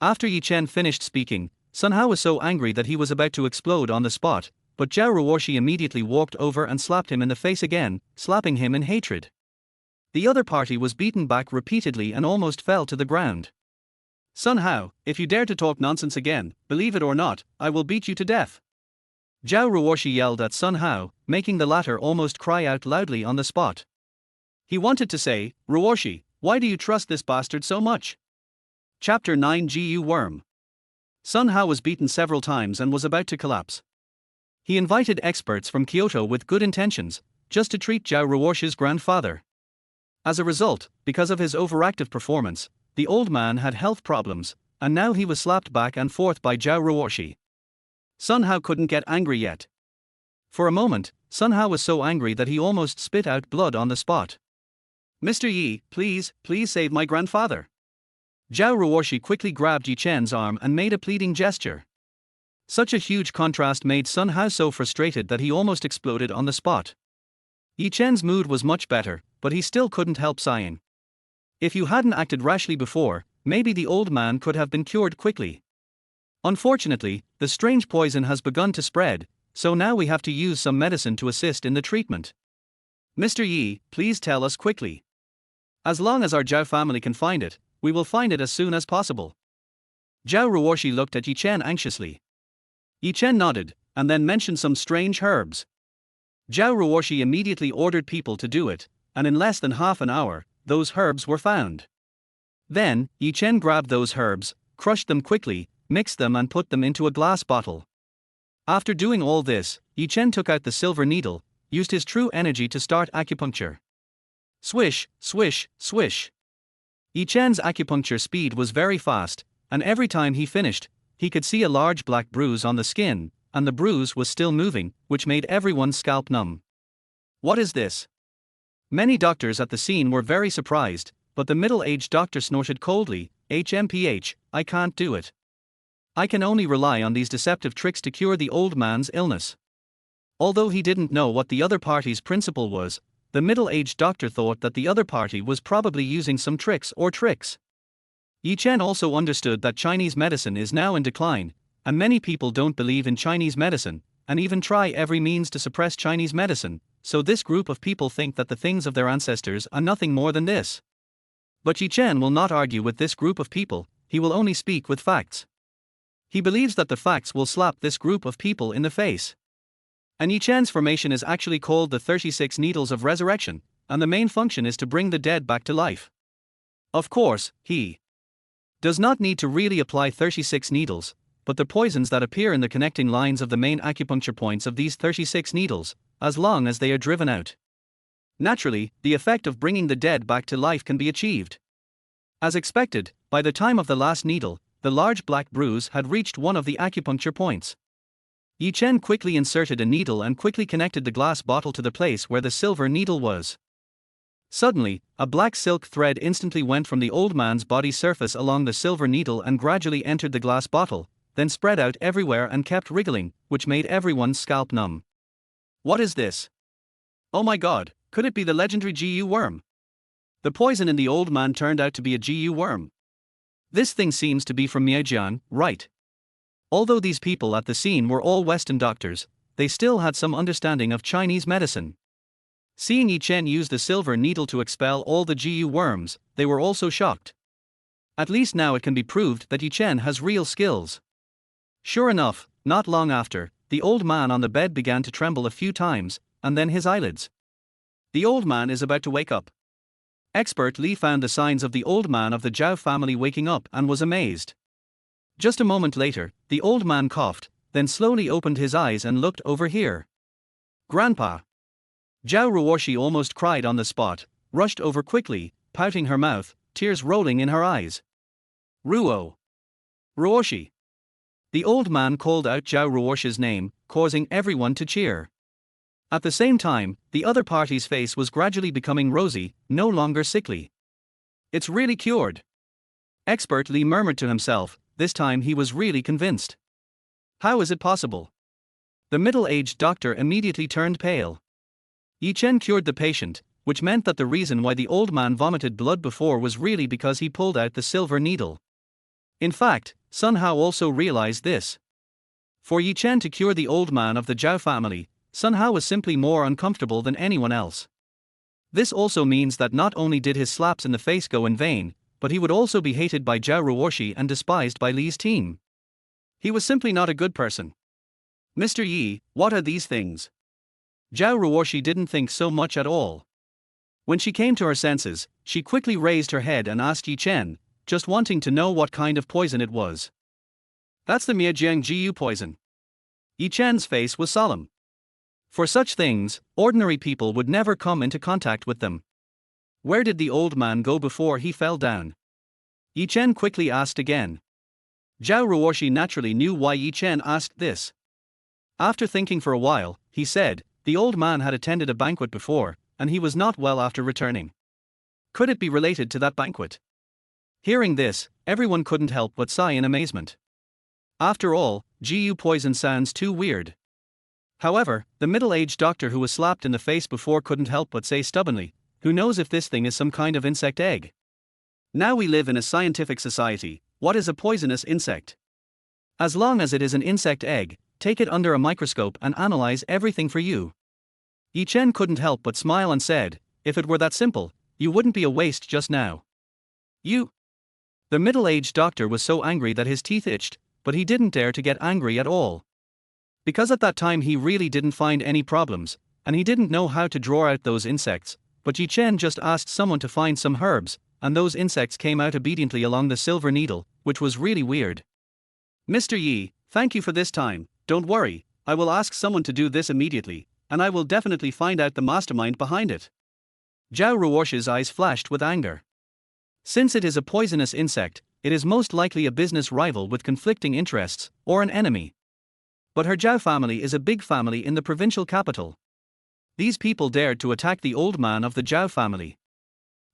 After Chen finished speaking, Sun Hao was so angry that he was about to explode on the spot, but Zhao Ruoshi immediately walked over and slapped him in the face again, slapping him in hatred. The other party was beaten back repeatedly and almost fell to the ground. Sun Hao, if you dare to talk nonsense again, believe it or not, I will beat you to death. Zhao Ruoshi yelled at Sun Hao, making the latter almost cry out loudly on the spot. He wanted to say, Ruoshi, why do you trust this bastard so much? Chapter 9 Gu Worm. Sun Hao was beaten several times and was about to collapse. He invited experts from Kyoto with good intentions, just to treat Zhao Ruoshi's grandfather. As a result, because of his overactive performance, the old man had health problems, and now he was slapped back and forth by Zhao Ruoshi. Sun Hao couldn't get angry yet. For a moment, Sun Hao was so angry that he almost spit out blood on the spot. Mr. Yi, please save my grandfather. Zhao Ruoshi quickly grabbed Chen's arm and made a pleading gesture. Such a huge contrast made Sun Hao so frustrated that he almost exploded on the spot. Chen's mood was much better, but he still couldn't help sighing. If you hadn't acted rashly before, maybe the old man could have been cured quickly. Unfortunately, the strange poison has begun to spread, so now we have to use some medicine to assist in the treatment. Mr. Yi, please tell us quickly. As long as our Zhao family can find it, we will find it as soon as possible. Zhao Ruoshi looked at Chen anxiously. Chen nodded, and then mentioned some strange herbs. Zhao Ruoshi immediately ordered people to do it, and in less than half an hour, those herbs were found. Then, Chen grabbed those herbs, crushed them quickly, mixed them and put them into a glass bottle. After doing all this, Chen took out the silver needle, used his true energy to start acupuncture. Swish, swish, swish. Chen's acupuncture speed was very fast, and every time he finished, he could see a large black bruise on the skin, and the bruise was still moving, which made everyone's scalp numb. What is this? Many doctors at the scene were very surprised, but the middle-aged doctor snorted coldly, HMPH, I can't do it. I can only rely on these deceptive tricks to cure the old man's illness. Although he didn't know what the other party's principle was, the middle-aged doctor thought that the other party was probably using some tricks. Chen also understood that Chinese medicine is now in decline, and many people don't believe in Chinese medicine, and even try every means to suppress Chinese medicine, so this group of people think that the things of their ancestors are nothing more than this. But Chen will not argue with this group of people, he will only speak with facts. He believes that the facts will slap this group of people in the face. And Chen's formation is actually called the 36 Needles of Resurrection, and the main function is to bring the dead back to life. Of course, he does not need to really apply 36 needles, but the poisons that appear in the connecting lines of the main acupuncture points of these 36 needles, as long as they are driven out. Naturally, the effect of bringing the dead back to life can be achieved. As expected, by the time of the last needle, the large black bruise had reached one of the acupuncture points. Chen quickly inserted a needle and quickly connected the glass bottle to the place where the silver needle was. Suddenly, a black silk thread instantly went from the old man's body surface along the silver needle and gradually entered the glass bottle, then spread out everywhere and kept wriggling, which made everyone's scalp numb. What is this? Oh my god, could it be the legendary Gu worm? The poison in the old man turned out to be a Gu worm. This thing seems to be from Miajian, right? Although these people at the scene were all Western doctors, they still had some understanding of Chinese medicine. Seeing Yi Chen use the silver needle to expel all the GU worms, they were also shocked. At least now it can be proved that Yi Chen has real skills. Sure enough, not long after, the old man on the bed began to tremble a few times, and then his eyelids. The old man is about to wake up. Expert Li found the signs of the old man of the Zhao family waking up and was amazed. Just a moment later, the old man coughed, then slowly opened his eyes and looked over here. Grandpa! Zhao Ruoshi almost cried on the spot, rushed over quickly, pouting her mouth, tears rolling in her eyes. Ruo! Ruoshi! The old man called out Zhao Ruoshi's name, causing everyone to cheer. At the same time, the other party's face was gradually becoming rosy, no longer sickly. It's really cured. Expert Li murmured to himself, this time he was really convinced. How is it possible? The middle-aged doctor immediately turned pale. Yi Chen cured the patient, which meant that the reason why the old man vomited blood before was really because he pulled out the silver needle. In fact, Sun Hao also realized this. For Yi Chen to cure the old man of the Zhao family, Sun Hao was simply more uncomfortable than anyone else. This also means that not only did his slaps in the face go in vain, but he would also be hated by Zhao Ruoshi and despised by Li's team. He was simply not a good person. Mr. Yi, what are these things? Zhao Ruoshi didn't think so much at all. When she came to her senses, she quickly raised her head and asked Yi Chen, just wanting to know what kind of poison it was. That's the Miajiang Jiu poison. Yi Chen's face was solemn. For such things, ordinary people would never come into contact with them. Where did the old man go before he fell down? Yi Chen quickly asked again. Zhao Ruoshi naturally knew why Yi Chen asked this. After thinking for a while, he said, the old man had attended a banquet before, and he was not well after returning. Could it be related to that banquet? Hearing this, everyone couldn't help but sigh in amazement. After all, GU poison sounds too weird. However, the middle-aged doctor who was slapped in the face before couldn't help but say stubbornly, who knows if this thing is some kind of insect egg? Now we live in a scientific society, what is a poisonous insect? As long as it is an insect egg, take it under a microscope and analyze everything for you. Yi Chen couldn't help but smile and said, if it were that simple, you wouldn't be a waste just now. You? The middle-aged doctor was so angry that his teeth itched, but he didn't dare to get angry at all. Because at that time he really didn't find any problems, and he didn't know how to draw out those insects, but Yi Chen just asked someone to find some herbs, and those insects came out obediently along the silver needle, which was really weird. Mr. Yi, thank you for this time, don't worry, I will ask someone to do this immediately, and I will definitely find out the mastermind behind it. Zhao Ruoshi's eyes flashed with anger. Since it is a poisonous insect, it is most likely a business rival with conflicting interests, or an enemy. But her Zhao family is a big family in the provincial capital. These people dared to attack the old man of the Zhao family.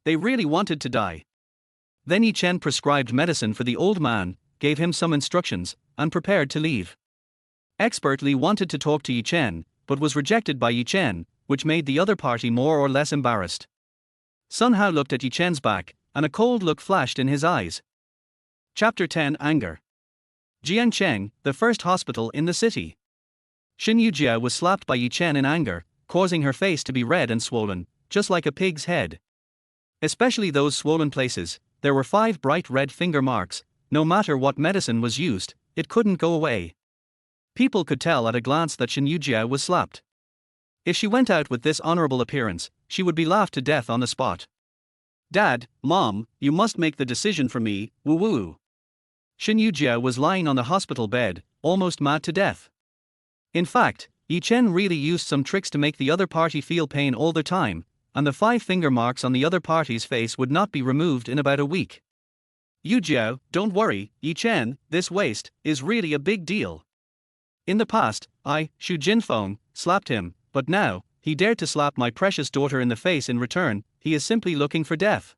They really wanted to die. Then Yi Chen prescribed medicine for the old man, gave him some instructions, and prepared to leave. Expert Li wanted to talk to Yi Chen, but was rejected by Yi Chen, which made the other party more or less embarrassed. Sun Hao looked at Yi Chen's back, and a cold look flashed in his eyes. Chapter 10 Anger. Jiangcheng, the first hospital in the city. Shen Ningyue was slapped by Yi Chen in anger, causing her face to be red and swollen, just like a pig's head. Especially those swollen places, there were 5 bright red finger marks. No matter what medicine was used, it couldn't go away. People could tell at a glance that Shen Ningyue was slapped. If she went out with this honorable appearance, she would be laughed to death on the spot. Dad, Mom, you must make the decision for me, woo-woo. Shen Ningyue was lying on the hospital bed, almost mad to death. In fact, Yi Chen really used some tricks to make the other party feel pain all the time, and the 5 finger marks on the other party's face would not be removed in about a week. Ningyue, don't worry, Yi Chen, this waste is really a big deal. In the past, Xu Jinfeng, slapped him, but now, he dared to slap my precious daughter in the face in return. He is simply looking for death.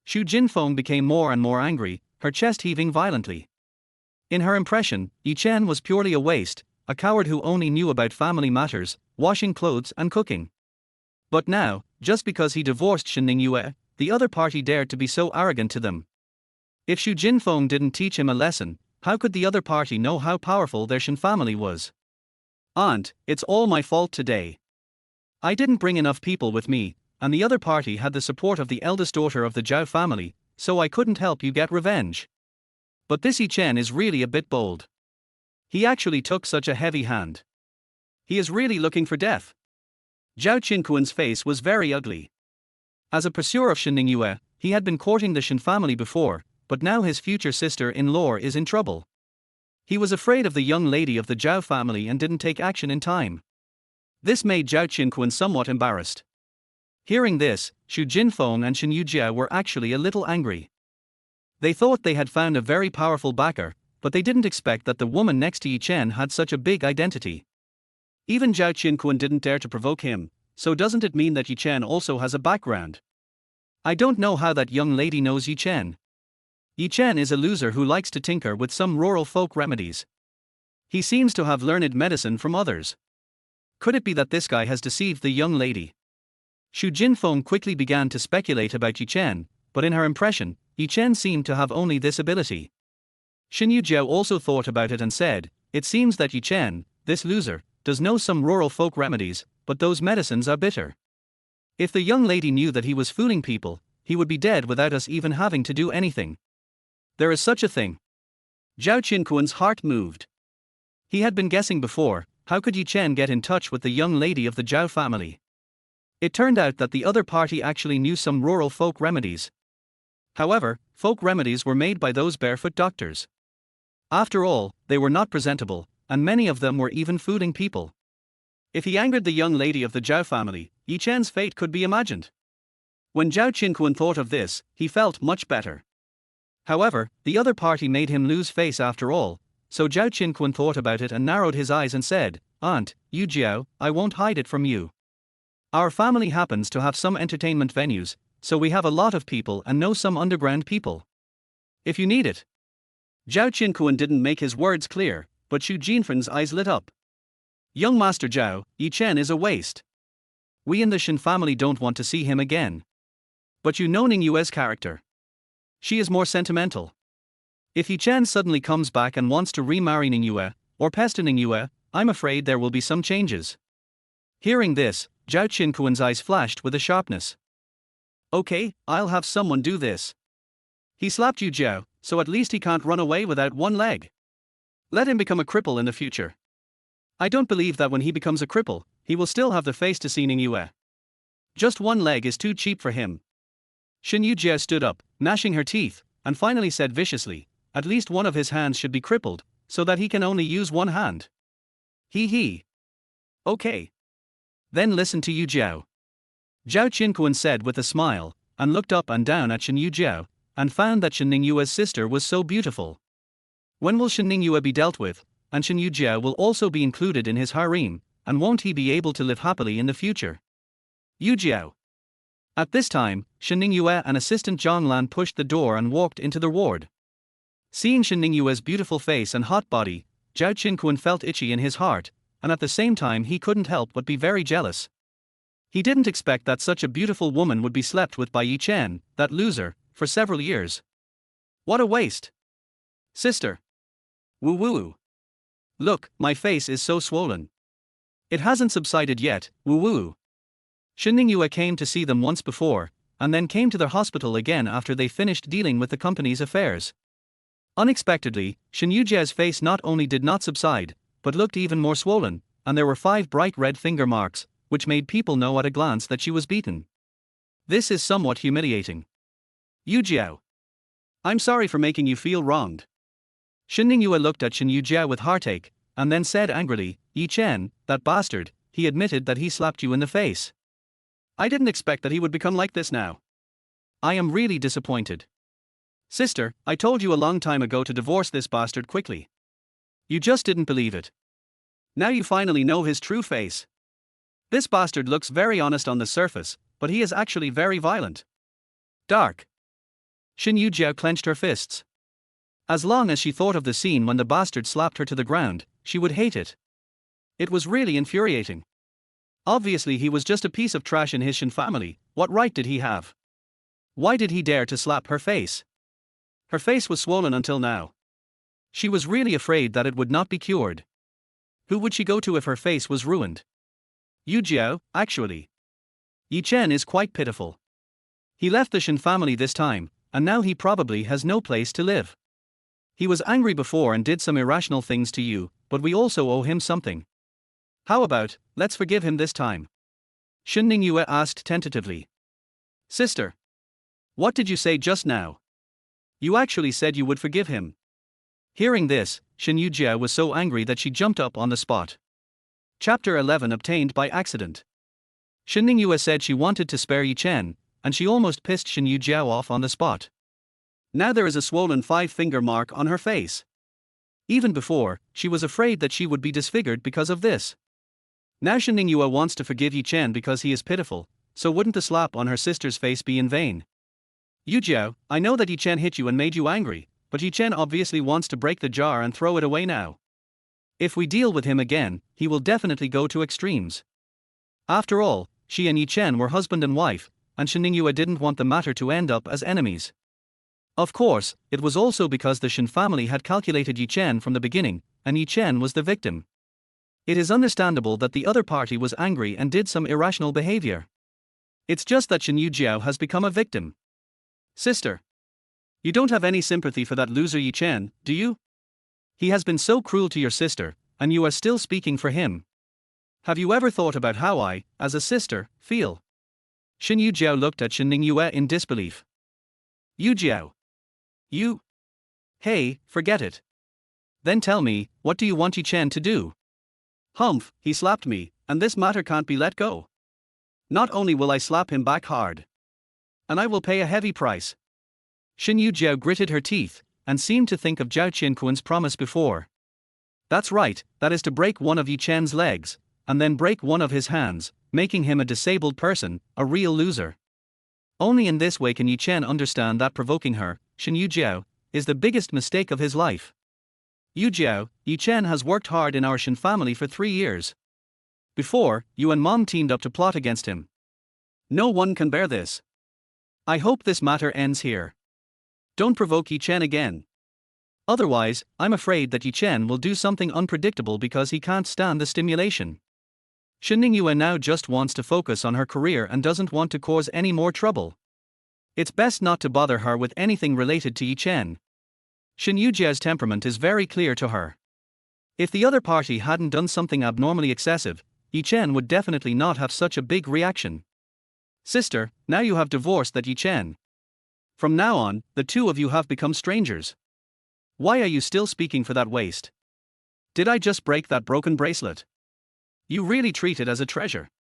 Xu Jinfeng became more and more angry, her chest heaving violently. In her impression, Yi Chen was purely a waste, a coward who only knew about family matters, washing clothes and cooking. But now, just because he divorced Shen Ningyue, the other party dared to be so arrogant to them. If Xu Jinfeng didn't teach him a lesson, how could the other party know how powerful their Shen family was? Aunt, it's all my fault today. I didn't bring enough people with me, and the other party had the support of the eldest daughter of the Zhao family, so I couldn't help you get revenge. But this Chen is really a bit bold. He actually took such a heavy hand. He is really looking for death. Zhao Qinquan's face was very ugly. As a pursuer of Shen Ningyue, he had been courting the Shen family before, but now his future sister-in-law is in trouble. He was afraid of the young lady of the Zhao family and didn't take action in time. This made Zhao Qinquan somewhat embarrassed. Hearing this, Xu Jinfeng and Shen Ningyue were actually a little angry. They thought they had found a very powerful backer, but they didn't expect that the woman next to Yi Chen had such a big identity. Even Zhao Qinquan didn't dare to provoke him, so doesn't it mean that Yi Chen also has a background? I don't know how that young lady knows Yi Chen. Yi Chen is a loser who likes to tinker with some rural folk remedies. He seems to have learned medicine from others. Could it be that this guy has deceived the young lady? Xu Jinfeng quickly began to speculate about Yi Chen, but in her impression, Yi Chen seemed to have only this ability. Shen Ningyue also thought about it and said, "It seems that Yi Chen, this loser, does know some rural folk remedies, but those medicines are bitter. If the young lady knew that he was fooling people, he would be dead without us even having to do anything. There is such a thing." Zhao Qinquan's heart moved. He had been guessing before, how could Yi Chen get in touch with the young lady of the Zhao family? It turned out that the other party actually knew some rural folk remedies. However, folk remedies were made by those barefoot doctors. After all, they were not presentable, and many of them were even fooling people. If he angered the young lady of the Zhao family, Yi Chen's fate could be imagined. When Zhao Qinquan thought of this, he felt much better. However, the other party made him lose face after all, so Zhao Qinquan thought about it and narrowed his eyes and said, "Aunt, Yu Jiao, I won't hide it from you. Our family happens to have some entertainment venues, so we have a lot of people and know some underground people. If you need it." Zhao Qinquan didn't make his words clear, but Xu Jinfeng's eyes lit up. "Young Master Zhao, Yi Chen is a waste. We in the Shen family don't want to see him again. But you know Ningyue's character. She is more sentimental. If Yi Chen suddenly comes back and wants to remarry Ningyue, or pester Ningyue, I'm afraid there will be some changes." Hearing this, Zhao Qinquan's eyes flashed with a sharpness. "Okay, I'll have someone do this. He slapped Yu Jiao, so at least he can't run away without one leg. Let him become a cripple in the future. I don't believe that when he becomes a cripple, he will still have the face to see Ningyue. Just one leg is too cheap for him." Shen Ningyue stood up, gnashing her teeth, and finally said viciously, "At least one of his hands should be crippled, so that he can only use one hand. He. Okay. Then listen to Yu Jiao." Zhao Qinquan said with a smile, and looked up and down at Shen Ningyue, and found that Shen Ningyue's sister was so beautiful. When will Shen Ningyue be dealt with, and Shen Ningyue will also be included in his harem, and won't he be able to live happily in the future? Yu Jiao. At this time, Shen Ningyue and assistant Zhang Lan pushed the door and walked into the ward. Seeing Shen Ningyue's beautiful face and hot body, Zhao Qinquan felt itchy in his heart, and at the same time he couldn't help but be very jealous. He didn't expect that such a beautiful woman would be slept with by Yi Chen, that loser, for several years. What a waste! Sister. Woo woo. Look, my face is so swollen. It hasn't subsided yet, woo woo. Shen Ningyue came to see them once before, and then came to their hospital again after they finished dealing with the company's affairs. Unexpectedly, Shen Ningyue's face not only did not subside, but looked even more swollen, and there were 5 bright red finger marks, which made people know at a glance that she was beaten. This is somewhat humiliating. Yu Jiao. I'm sorry for making you feel wronged. Shen Ningyue looked at Shen Ningyue with heartache, and then said angrily, "Yi Chen, that bastard, he admitted that he slapped you in the face. I didn't expect that he would become like this now. I am really disappointed. Sister, I told you a long time ago to divorce this bastard quickly. You just didn't believe it. Now you finally know his true face. This bastard looks very honest on the surface, but he is actually very violent. Dark." Shen Ningyue clenched her fists. As long as she thought of the scene when the bastard slapped her to the ground, she would hate it. It was really infuriating. Obviously he was just a piece of trash in his Shen family. What right did he have? Why did he dare to slap her face? Her face was swollen until now. She was really afraid that it would not be cured. Who would she go to if her face was ruined? Yu Jiao, actually. Yi Chen is quite pitiful. He left the Shen family this time, and now he probably has no place to live. He was angry before and did some irrational things to you, but we also owe him something. How about, let's forgive him this time? Shen Ningyue asked tentatively. Sister. What did you say just now? You actually said you would forgive him. Hearing this, Shen Ningyue was so angry that she jumped up on the spot. Chapter 11 obtained by accident. Shen Ningyue said she wanted to spare Yi Chen, and she almost pissed Shen Ningyue off on the spot. Now there is a swollen 5-finger mark on her face. Even before, she was afraid that she would be disfigured because of this. Now Shen Ningyue wants to forgive Yi Chen because he is pitiful, so wouldn't the slap on her sister's face be in vain? Yu Jiao, I know that Yi Chen hit you and made you angry, but Yi Chen obviously wants to break the jar and throw it away now. If we deal with him again, he will definitely go to extremes. After all, she and Yi Chen were husband and wife, and Shen Ningyue didn't want the matter to end up as enemies. Of course, it was also because the Shen family had calculated Yi Chen from the beginning, and Yi Chen was the victim. It is understandable that the other party was angry and did some irrational behavior. It's just that Shen Ningyue has become a victim. Sister. You don't have any sympathy for that loser Yi Chen, do you? He has been so cruel to your sister, and you are still speaking for him. Have you ever thought about how I, as a sister, feel? Shen Ningyue looked at Shen Ningyue in disbelief. Yu Jiao. You? Hey, forget it. Then tell me, what do you want Yi Chen to do? Humph, he slapped me, and this matter can't be let go. Not only will I slap him back hard, and I will pay a heavy price. Shen Ningyue gritted her teeth, and seemed to think of Zhao Qinquan's promise before. That's right, that is to break one of Yi Chen's legs, and then break one of his hands, making him a disabled person, a real loser. Only in this way can Yi Chen understand that provoking her, Shen Ningyue, is the biggest mistake of his life. Yu Jiao, Yi Chen has worked hard in our Shen family for 3 years. Before, you and Mom teamed up to plot against him. No one can bear this. I hope this matter ends here. Don't provoke Yi Chen again. Otherwise, I'm afraid that Yi Chen will do something unpredictable because he can't stand the stimulation. Shen Ningyue now just wants to focus on her career and doesn't want to cause any more trouble. It's best not to bother her with anything related to Yi Chen. Shen Ningyue's temperament is very clear to her. If the other party hadn't done something abnormally excessive, Yi Chen would definitely not have such a big reaction. Sister, now you have divorced that Yi Chen. From now on, the two of you have become strangers. Why are you still speaking for that waste? Did I just break that broken bracelet? You really treat it as a treasure.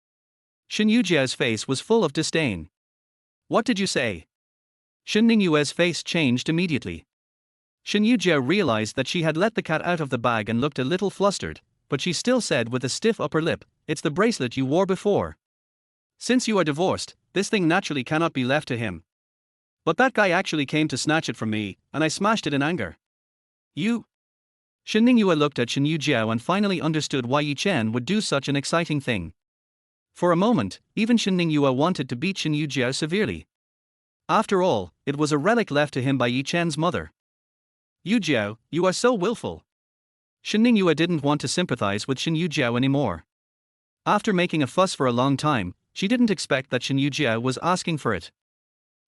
Shen Ningyue's face was full of disdain. What did you say? Shen Ningyue's face changed immediately. Shen Ningyue realized that she had let the cat out of the bag and looked a little flustered, but she still said with a stiff upper lip, "It's the bracelet you wore before. Since you are divorced, this thing naturally cannot be left to him. But that guy actually came to snatch it from me, and I smashed it in anger." You? Shen Ningyue looked at Shen Ningyue and finally understood why Yi Chen would do such an exciting thing. For a moment, even Shen Ningyue wanted to beat Shen Ningyue severely. After all, it was a relic left to him by Yi Chen's mother. Yu Jiao, you are so willful. Shen Ningyue didn't want to sympathize with Shen Ningyue anymore. After making a fuss for a long time, she didn't expect that Shen Ningyue was asking for it.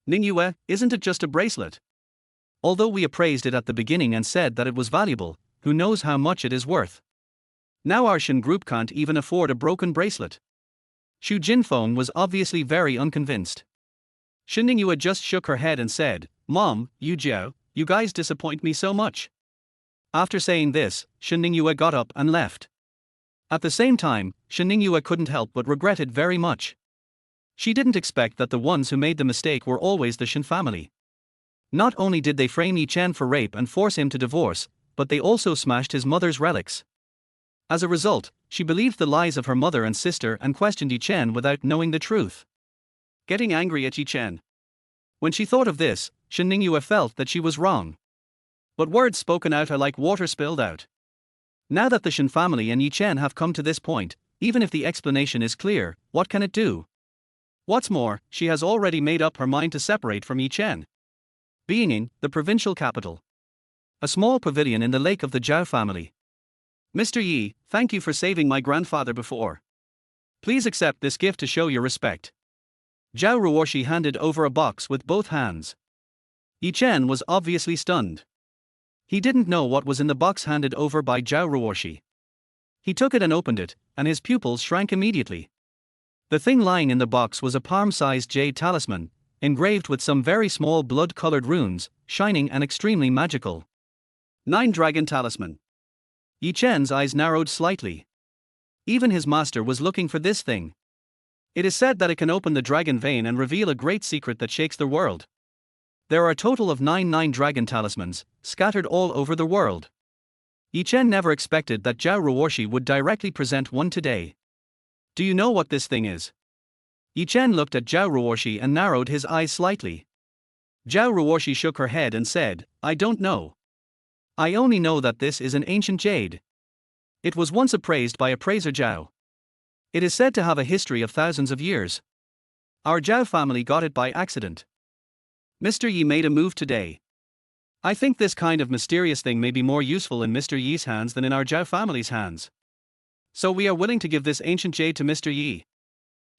Ningyue, isn't it just a bracelet? Although we appraised it at the beginning and said that it was valuable, who knows how much it is worth? Now our Shen group can't even afford a broken bracelet. Xu Jinfeng was obviously very unconvinced. Shen Ningyue just shook her head and said, "Mom, Yu Jiao, you guys disappoint me so much." After saying this, Shen Ningyue got up and left. At the same time, Shen Ningyue couldn't help but regret it very much. She didn't expect that the ones who made the mistake were always the Shen family. Not only did they frame Yi Chen for rape and force him to divorce, but they also smashed his mother's relics. As a result, she believed the lies of her mother and sister and questioned Yi Chen without knowing the truth. Getting angry at Yi Chen. When she thought of this, Shen Ningyue felt that she was wrong. But words spoken out are like water spilled out. Now that the Shen family and Yi Chen have come to this point, even if the explanation is clear, what can it do? What's more, she has already made up her mind to separate from Yi Chen. Being in the provincial capital. A small pavilion in the lake of the Zhao family. Mr. Yi, thank you for saving my grandfather before. Please accept this gift to show your respect. Zhao Ruoshi handed over a box with both hands. Yi Chen was obviously stunned. He didn't know what was in the box handed over by Zhao Ruoshi. He took it and opened it, and his pupils shrank immediately. The thing lying in the box was a palm-sized jade talisman, engraved with some very small blood-colored runes, shining and extremely magical. 9 Dragon Talisman. Yi Chen's eyes narrowed slightly. Even his master was looking for this thing. It is said that it can open the dragon vein and reveal a great secret that shakes the world. There are a total of 9 dragon talismans, scattered all over the world. Yi Chen never expected that Zhao Ruoshi would directly present one today. Do you know what this thing is? Yi Chen looked at Zhao Ruoshi and narrowed his eyes slightly. Zhao Ruoshi shook her head and said, I don't know. I only know that this is an ancient jade. It was once appraised by appraiser Zhao. It is said to have a history of thousands of years. Our Zhao family got it by accident. Mr. Yi made a move today. I think this kind of mysterious thing may be more useful in Mr. Yi's hands than in our Zhao family's hands. So we are willing to give this ancient jade to Mr. Yi.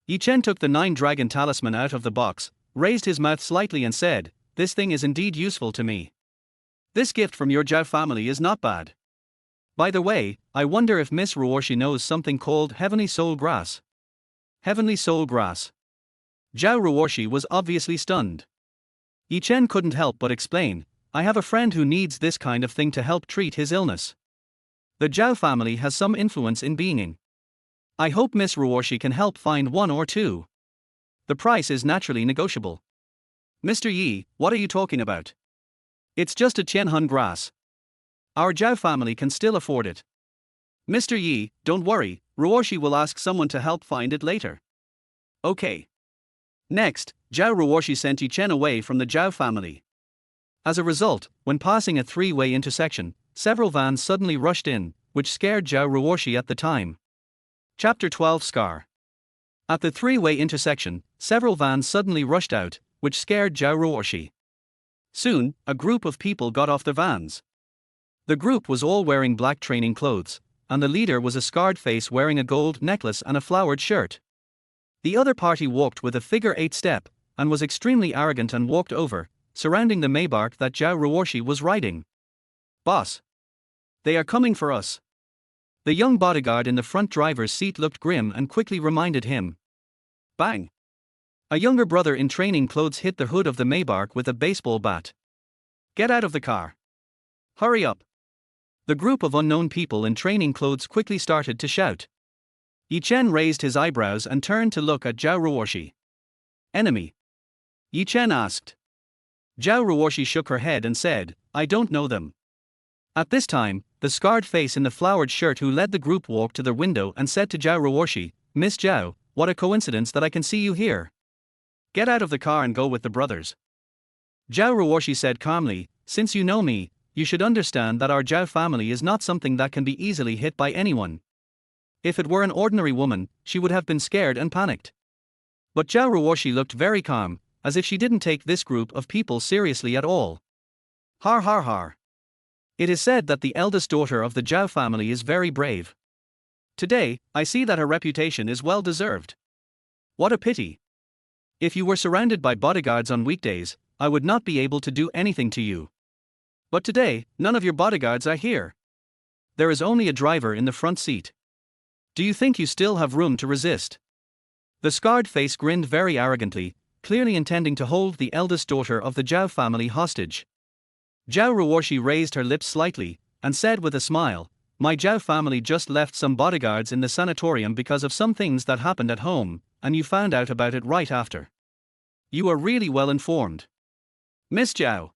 Yi Chen took the 9 dragon talisman out of the box, raised his mouth slightly and said, this thing is indeed useful to me. This gift from your Zhao family is not bad. By the way, I wonder if Miss Ruoshi knows something called Heavenly Soul Grass. Heavenly Soul Grass. Zhao Ruoshi was obviously stunned. Yi Chen couldn't help but explain, I have a friend who needs this kind of thing to help treat his illness. The Zhao family has some influence in being. I hope Miss Ruoshi can help find 1 or 2. The price is naturally negotiable. Mr. Yi, what are you talking about? It's just a Qianhun grass. Our Zhao family can still afford it. Mr. Yi, don't worry, Ruoshi will ask someone to help find it later. Okay. Next, Zhao Ruoshi sent Yi Chen away from the Zhao family. As a result, when passing a 3-way intersection, several vans suddenly rushed in, which scared Zhao Ruoshi at the time. Chapter 12 Scar. At the 3-way intersection, several vans suddenly rushed out, which scared Zhao Ruoshi. Soon, a group of people got off the vans. The group was all wearing black training clothes, and the leader was a scarred face wearing a gold necklace and a flowered shirt. The other party walked with a figure-8 step, and was extremely arrogant and walked over, surrounding the Maybach that Zhao Ruoshi was riding. Boss! They are coming for us. The young bodyguard in the front driver's seat looked grim and quickly reminded him. Bang! A younger brother in training clothes hit the hood of the Maybach with a baseball bat. Get out of the car. Hurry up. The group of unknown people in training clothes quickly started to shout. Yi Chen raised his eyebrows and turned to look at Zhao Ruoshi. Enemy? Yi Chen asked. Zhao Ruoshi shook her head and said, I don't know them. At this time, the scarred face in the flowered shirt who led the group walked to the window and said to Zhao Ruoshi, Miss Zhao, what a coincidence that I can see you here. Get out of the car and go with the brothers. Zhao Ruoshi said calmly, since you know me, you should understand that our Zhao family is not something that can be easily hit by anyone. If it were an ordinary woman, she would have been scared and panicked. But Zhao Ruoshi looked very calm, as if she didn't take this group of people seriously at all. Har har har. It is said that the eldest daughter of the Zhao family is very brave. Today, I see that her reputation is well deserved. What a pity. If you were surrounded by bodyguards on weekdays, I would not be able to do anything to you. But today, none of your bodyguards are here. There is only a driver in the front seat. Do you think you still have room to resist? The scarred face grinned very arrogantly, clearly intending to hold the eldest daughter of the Zhao family hostage. Zhao Ruoshi raised her lips slightly, and said with a smile, My Zhao family just left some bodyguards in the sanatorium because of some things that happened at home, and you found out about it right after. You are really well informed. Miss Zhao.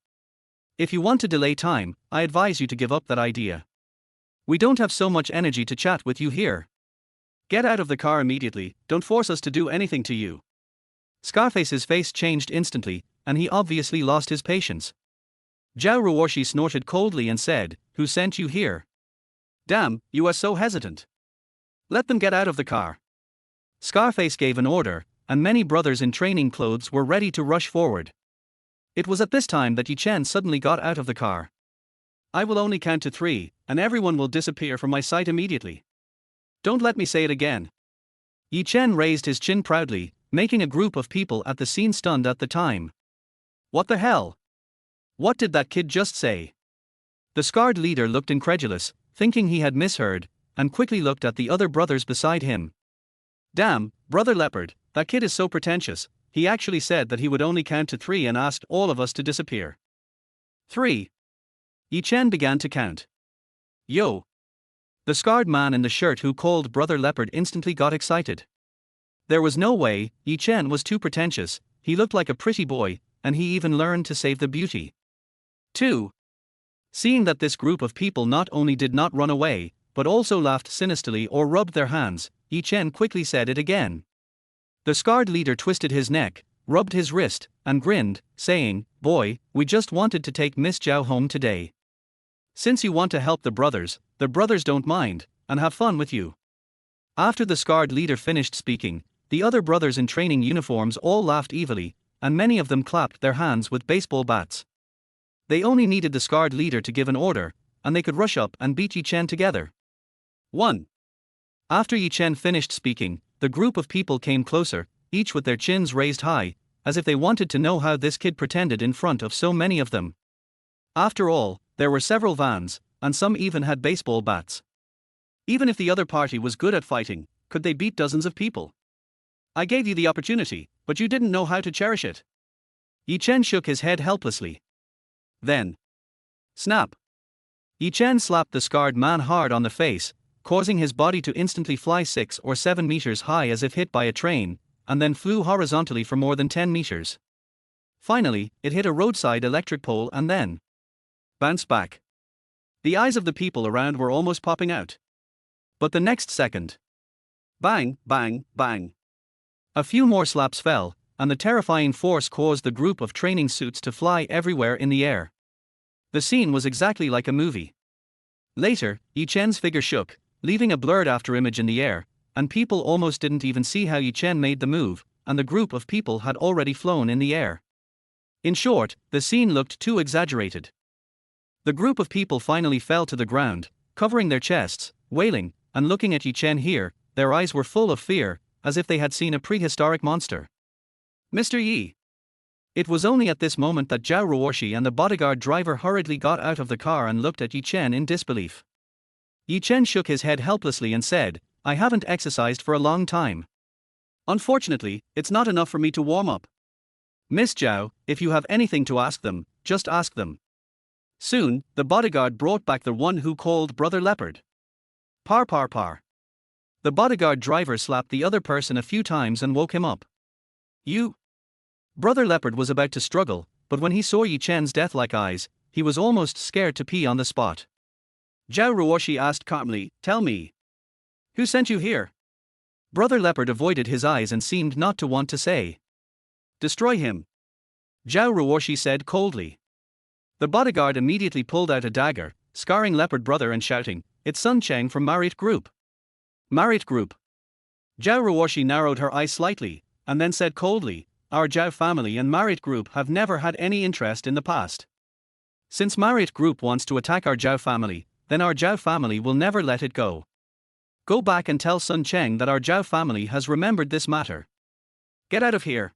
If you want to delay time, I advise you to give up that idea. We don't have so much energy to chat with you here. Get out of the car immediately, don't force us to do anything to you. Scarface's face changed instantly, and he obviously lost his patience. Zhao Ruoshi snorted coldly and said, Who sent you here? Damn, you are so hesitant. Let them get out of the car. Scarface gave an order, and many brothers in training clothes were ready to rush forward. It was at this time that Yi Chen suddenly got out of the car. I will only count to 3, and everyone will disappear from my sight immediately. Don't let me say it again. Yi Chen raised his chin proudly, making a group of people at the scene stunned at the time. What the hell? What did that kid just say? The scarred leader looked incredulous, thinking he had misheard, and quickly looked at the other brothers beside him. Damn, Brother Leopard, that kid is so pretentious. He actually said that he would only count to 3 and asked all of us to disappear. 3. Yi Chen began to count. Yo! The scarred man in the shirt who called Brother Leopard instantly got excited. There was no way. Yi Chen was too pretentious. He looked like a pretty boy, and he even learned to save the beauty. 2. Seeing that this group of people not only did not run away, but also laughed sinisterly or rubbed their hands, Yi Chen quickly said it again. The scarred leader twisted his neck, rubbed his wrist, and grinned, saying, "Boy, we just wanted to take Miss Zhao home today. Since you want to help the brothers don't mind, and have fun with you." After the scarred leader finished speaking, the other brothers in training uniforms all laughed evilly, and many of them clapped their hands with baseball bats. They only needed the scarred leader to give an order, and they could rush up and beat Yi Chen together. 1. After Yi Chen finished speaking, the group of people came closer, each with their chins raised high, as if they wanted to know how this kid pretended in front of so many of them. After all, there were several vans, and some even had baseball bats. Even if the other party was good at fighting, could they beat dozens of people? I gave you the opportunity, but you didn't know how to cherish it. Yi Chen shook his head helplessly. Then, snap! Yi Chen slapped the scarred man hard on the face, causing his body to instantly fly 6 or 7 meters high as if hit by a train, and then flew horizontally for more than 10 meters. Finally, it hit a roadside electric pole and then bounced back. The eyes of the people around were almost popping out. But the next second, bang, bang, bang. A few more slaps fell, and the terrifying force caused the group of training suits to fly everywhere in the air. The scene was exactly like a movie. Later, Yi Chen's figure shook, leaving a blurred afterimage in the air, and people almost didn't even see how Yi Chen made the move, and the group of people had already flown in the air. In short, the scene looked too exaggerated. The group of people finally fell to the ground, covering their chests, wailing, and looking at Yi Chen here. Their eyes were full of fear, as if they had seen a prehistoric monster. Mr. Yi. It was only at this moment that Zhao Ruoshi and the bodyguard driver hurriedly got out of the car and looked at Yi Chen in disbelief. Yi Chen shook his head helplessly and said, "I haven't exercised for a long time. Unfortunately, it's not enough for me to warm up. Miss Zhao, if you have anything to ask them, just ask them." Soon, the bodyguard brought back the one who called Brother Leopard. Par par par. The bodyguard driver slapped the other person a few times and woke him up. You. Brother Leopard was about to struggle, but when he saw Yi Chen's death-like eyes, he was almost scared to pee on the spot. Zhao Ruoshi asked calmly, "Tell me, who sent you here?" Brother Leopard avoided his eyes and seemed not to want to say. "Destroy him," Zhao Ruoshi said coldly. The bodyguard immediately pulled out a dagger, scarring Leopard Brother and shouting, "It's Sun Cheng from Marit Group." Marit Group. Zhao Ruoshi narrowed her eyes slightly, and then said coldly, "Our Zhao family and Marit Group have never had any interest in the past. Since Marit Group wants to attack our Zhao family, then our Zhao family will never let it go. Go back and tell Sun Cheng that our Zhao family has remembered this matter. Get out of here."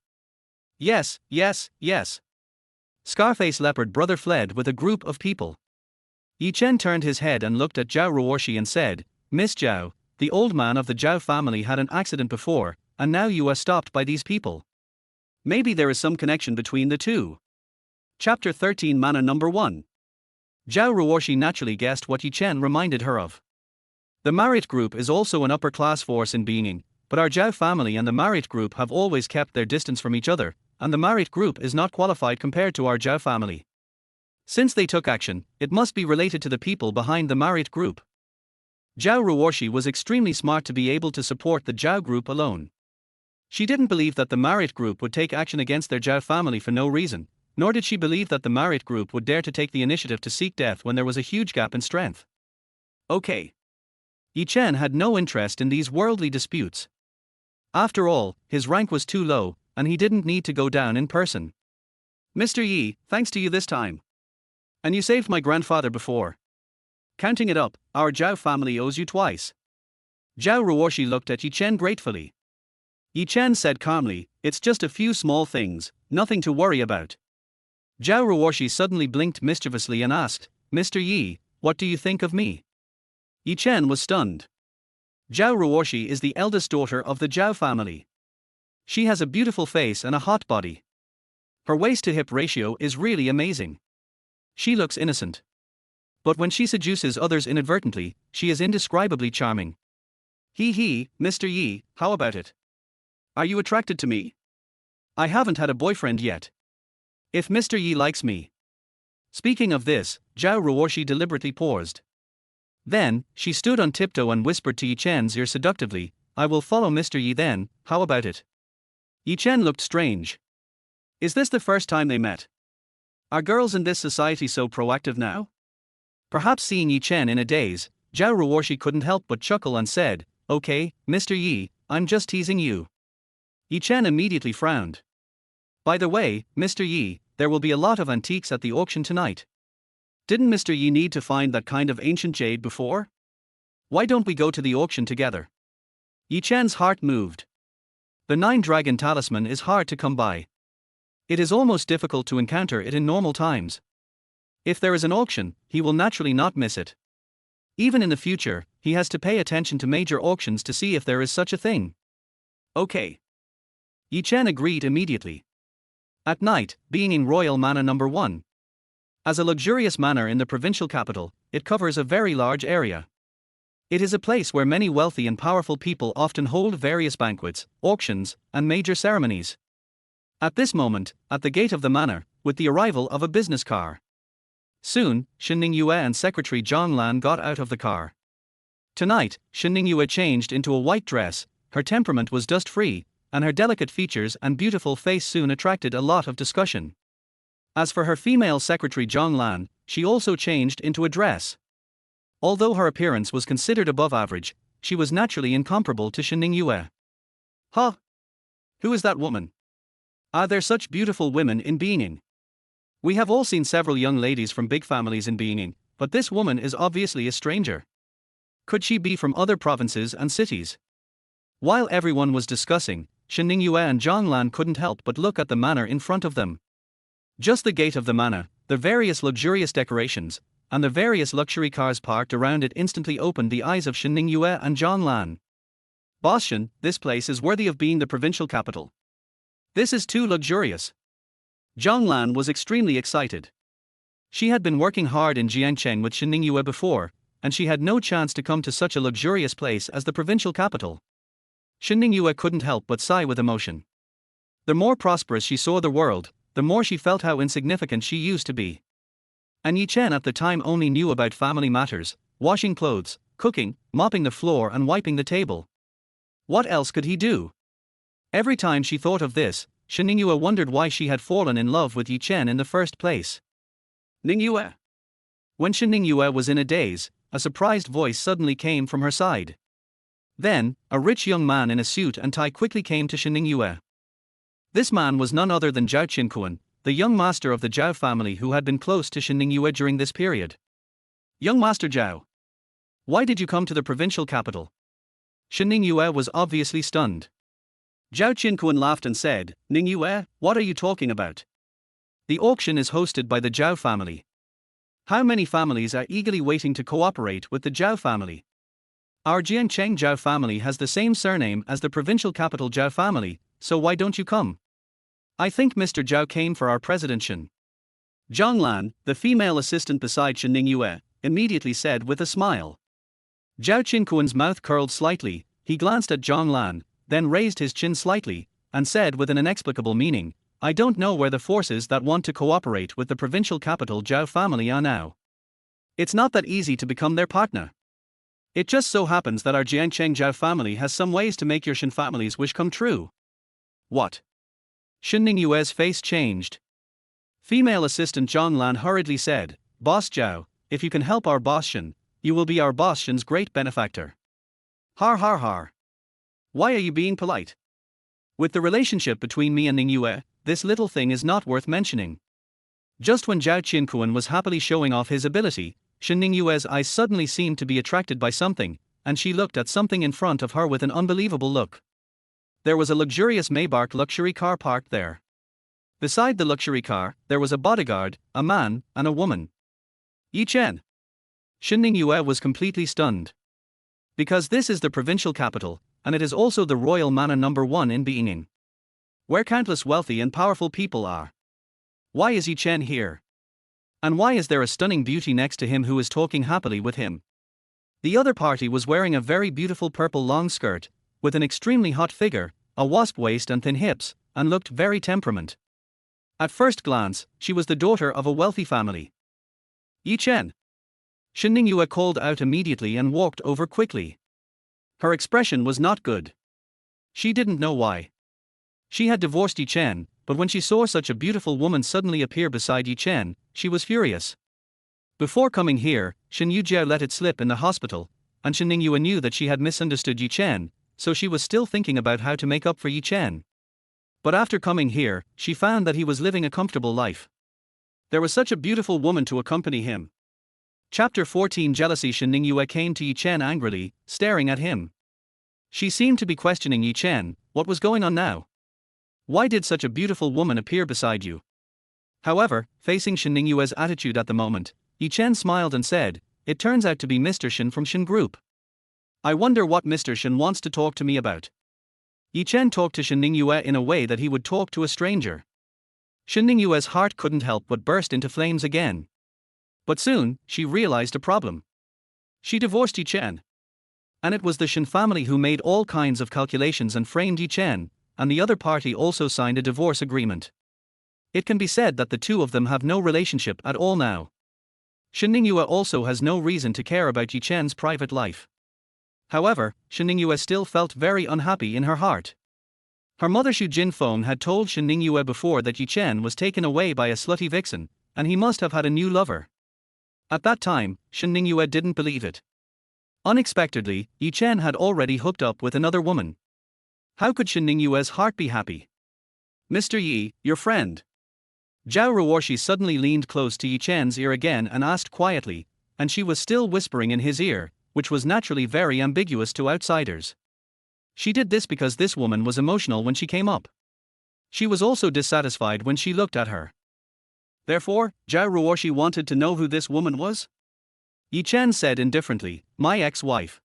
"Yes, yes, yes." Scarface Leopard Brother fled with a group of people. Yi Chen turned his head and looked at Zhao Ruoshi and said, "Miss Zhao, the old man of the Zhao family had an accident before, and now you are stopped by these people. Maybe there is some connection between the two." Chapter 13 Mana Number 1. Zhao Ruoshi naturally guessed what Yi Chen reminded her of. The Marit Group is also an upper-class force in being, but our Zhao family and the Marit Group have always kept their distance from each other, and the Marit Group is not qualified compared to our Zhao family. Since they took action, it must be related to the people behind the Marit Group. Zhao Ruoshi was extremely smart to be able to support the Zhao Group alone. She didn't believe that the Marit Group would take action against their Zhao family for no reason, nor did she believe that the Marit Group would dare to take the initiative to seek death when there was a huge gap in strength. Okay. Yi Chen had no interest in these worldly disputes. After all, his rank was too low, and he didn't need to go down in person. "Mr. Yi, thanks to you this time. And you saved my grandfather before. Counting it up, our Zhao family owes you twice." Zhao Ruoshi looked at Yi Chen gratefully. Yi Chen said calmly, "It's just a few small things, nothing to worry about." Zhao Ruoshi suddenly blinked mischievously and asked, "Mr. Yi, what do you think of me?" Yi Chen was stunned. Zhao Ruoshi is the eldest daughter of the Zhao family. She has a beautiful face and a hot body. Her waist-to-hip ratio is really amazing. She looks innocent. But when she seduces others inadvertently, she is indescribably charming. He, Mr. Yi, how about it? Are you attracted to me? I haven't had a boyfriend yet. If Mr. Yi likes me. Speaking of this, Zhao Ruoshi deliberately paused. Then, she stood on tiptoe and whispered to Yi Chen's ear seductively, "I will follow Mr. Yi then, how about it?" Yi Chen looked strange. Is this the first time they met? Are girls in this society so proactive now? Perhaps seeing Yi Chen in a daze, Zhao Ruoshi couldn't help but chuckle and said, "Okay, Mr. Yi, I'm just teasing you." Yi Chen immediately frowned. By the way, Mr. Yi, there will be a lot of antiques at the auction tonight. Didn't Mr. Yi need to find that kind of ancient jade before? Why don't we go to the auction together? Yi Chen's heart moved. The Nine-Dragon Talisman is hard to come by. It is almost difficult to encounter it in normal times. If there is an auction, he will naturally not miss it. Even in the future, he has to pay attention to major auctions to see if there is such a thing. Okay. Yi Chen agreed immediately. At night, being in Royal Manor No. 1. As a luxurious manor in the provincial capital, it covers a very large area. It is a place where many wealthy and powerful people often hold various banquets, auctions, and major ceremonies. At this moment, at the gate of the manor, with the arrival of a business car. Soon, Shen Ningyue and Secretary Zhang Lan got out of the car. Tonight, Shen Ningyue changed into a white dress, her temperament was dust-free, and her delicate features and beautiful face soon attracted a lot of discussion. As for her female secretary Zhang Lan, she also changed into a dress. Although her appearance was considered above average, she was naturally incomparable to Shen Ningyue. Huh? Who is that woman? Are there such beautiful women in Beijing? We have all seen several young ladies from big families in Beijing, but this woman is obviously a stranger. Could she be from other provinces and cities? While everyone was discussing, Shen Ningyue and Zhang Lan couldn't help but look at the manor in front of them. Just the gate of the manor, the various luxurious decorations, and the various luxury cars parked around it instantly opened the eyes of Shen Ningyue and Zhang Lan. Boss Shen, this place is worthy of being the provincial capital. This is too luxurious. Zhang Lan was extremely excited. She had been working hard in Jiangcheng with Shen Ningyue before, and she had no chance to come to such a luxurious place as the provincial capital. Shen Ningyue couldn't help but sigh with emotion. The more prosperous she saw the world, the more she felt how insignificant she used to be. And Yi Chen at the time only knew about family matters, washing clothes, cooking, mopping the floor and wiping the table. What else could he do? Every time she thought of this, Shen Ningyue wondered why she had fallen in love with Yi Chen in the first place. Ningyue. When Shen Ningyue was in a daze, a surprised voice suddenly came from her side. Then, a rich young man in a suit and tie quickly came to Shen Ningyue. This man was none other than Zhao Qinkuan, the young master of the Zhao family who had been close to Shen Ningyue during this period. Young Master Zhao. Why did you come to the provincial capital? Shen Ningyue was obviously stunned. Zhao Qinkuan laughed and said, Ningyue, what are you talking about? The auction is hosted by the Zhao family. How many families are eagerly waiting to cooperate with the Zhao family? Our Jiangcheng Zhao family has the same surname as the provincial capital Zhao family, so why don't you come? I think Mr. Zhao came for our president Shen. Zhang Lan, the female assistant beside Shen Ningyue, immediately said with a smile. Zhao Qinkuan's mouth curled slightly, he glanced at Zhang Lan, then raised his chin slightly, and said with an inexplicable meaning, I don't know where the forces that want to cooperate with the provincial capital Zhao family are now. It's not that easy to become their partner. It just so happens that our Jiangcheng Zhao family has some ways to make your Shen family's wish come true. What? Shen Ningyue's face changed. Female assistant Zhang Lan hurriedly said, Boss Zhao, if you can help our boss Shen, you will be our boss Shen's great benefactor. Har har har. Why are you being polite? With the relationship between me and Ningyue, this little thing is not worth mentioning. Just when Zhao Qinkuan was happily showing off his ability, Shen Ningyue's eyes suddenly seemed to be attracted by something, and she looked at something in front of her with an unbelievable look. There was a luxurious Maybach luxury car parked there. Beside the luxury car, there was a bodyguard, a man, and a woman. Yi Chen. Shen Ningyue was completely stunned. Because this is the provincial capital, and it is also the royal manor #1 in Beijing, where countless wealthy and powerful people are. Why is Yi Chen here? And why is there a stunning beauty next to him who is talking happily with him? The other party was wearing a very beautiful purple long skirt, with an extremely hot figure, a wasp waist and thin hips, and looked very temperament. At first glance, she was the daughter of a wealthy family. Yi Chen. Shen Ningyue called out immediately and walked over quickly. Her expression was not good. She didn't know why. She had divorced Yi Chen, but when she saw such a beautiful woman suddenly appear beside Yi Chen, she was furious. Before coming here, Shen Ningyue let it slip in the hospital, and Shen Ningyue knew that she had misunderstood Yi Chen, so she was still thinking about how to make up for Yi Chen. But after coming here, she found that he was living a comfortable life. There was such a beautiful woman to accompany him. Chapter 14 Jealousy. Shen Ningyue came to Yi Chen angrily, staring at him. She seemed to be questioning Yi Chen, what was going on now? Why did such a beautiful woman appear beside you? However, facing Shen Ningyue's attitude at the moment, Yi Chen smiled and said, "It turns out to be Mr. Shen from Shen Group. I wonder what Mr. Shen wants to talk to me about." Yi Chen talked to Shen Ningyue in a way that he would talk to a stranger. Shen Ningyue's heart couldn't help but burst into flames again. But soon, she realized a problem. She divorced Yi Chen. And it was the Shen family who made all kinds of calculations and framed Yi Chen, and the other party also signed a divorce agreement. It can be said that the two of them have no relationship at all now. Shen Ningyue also has no reason to care about Yi Chen's private life. However, Shen Ningyue still felt very unhappy in her heart. Her mother Xu Jinfeng had told Shen Ningyue before that Yi Chen was taken away by a slutty vixen, and he must have had a new lover. At that time, Shen Ningyue didn't believe it. Unexpectedly, Yi Chen had already hooked up with another woman. How could Shen Ningyue's heart be happy? "Mr. Yi, your friend." Zhao Ruoshi suddenly leaned close to Yi Chen's ear again and asked quietly, and she was still whispering in his ear, which was naturally very ambiguous to outsiders. She did this because this woman was emotional when she came up. She was also dissatisfied when she looked at her. Therefore, Zhao Ruoshi wanted to know who this woman was? Yi Chen said indifferently, "My ex-wife."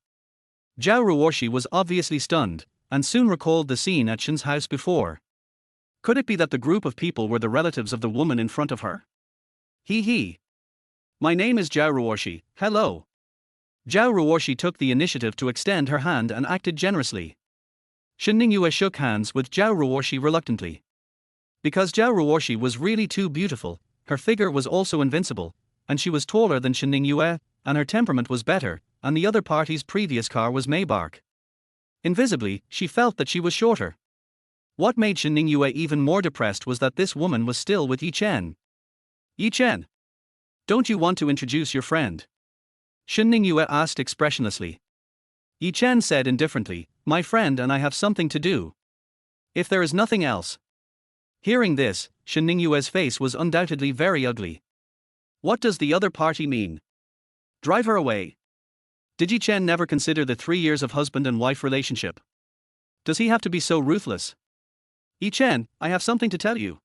Zhao Ruoshi was obviously stunned, and soon recalled the scene at Shen's house before. Could it be that the group of people were the relatives of the woman in front of her? He. "My name is Zhao Ruoshi, hello." Zhao Ruoshi took the initiative to extend her hand and acted generously. Shen Ningyue shook hands with Zhao Ruoshi reluctantly. Because Zhao Ruoshi was really too beautiful, her figure was also invincible, and she was taller than Shen Ningyue, and her temperament was better, and the other party's previous car was Maybach. Invisibly, she felt that she was shorter. What made Shen Ningyue even more depressed was that this woman was still with Yi Chen. "Yi Chen, don't you want to introduce your friend?" Shen Ningyue asked expressionlessly. Yi Chen said indifferently, "My friend and I have something to do. If there is nothing else." Hearing this, Shen Ningyue's face was undoubtedly very ugly. What does the other party mean? Drive her away? Did Yi Chen never consider the 3 years of husband and wife relationship? Does he have to be so ruthless? "Yi Chen, I have something to tell you."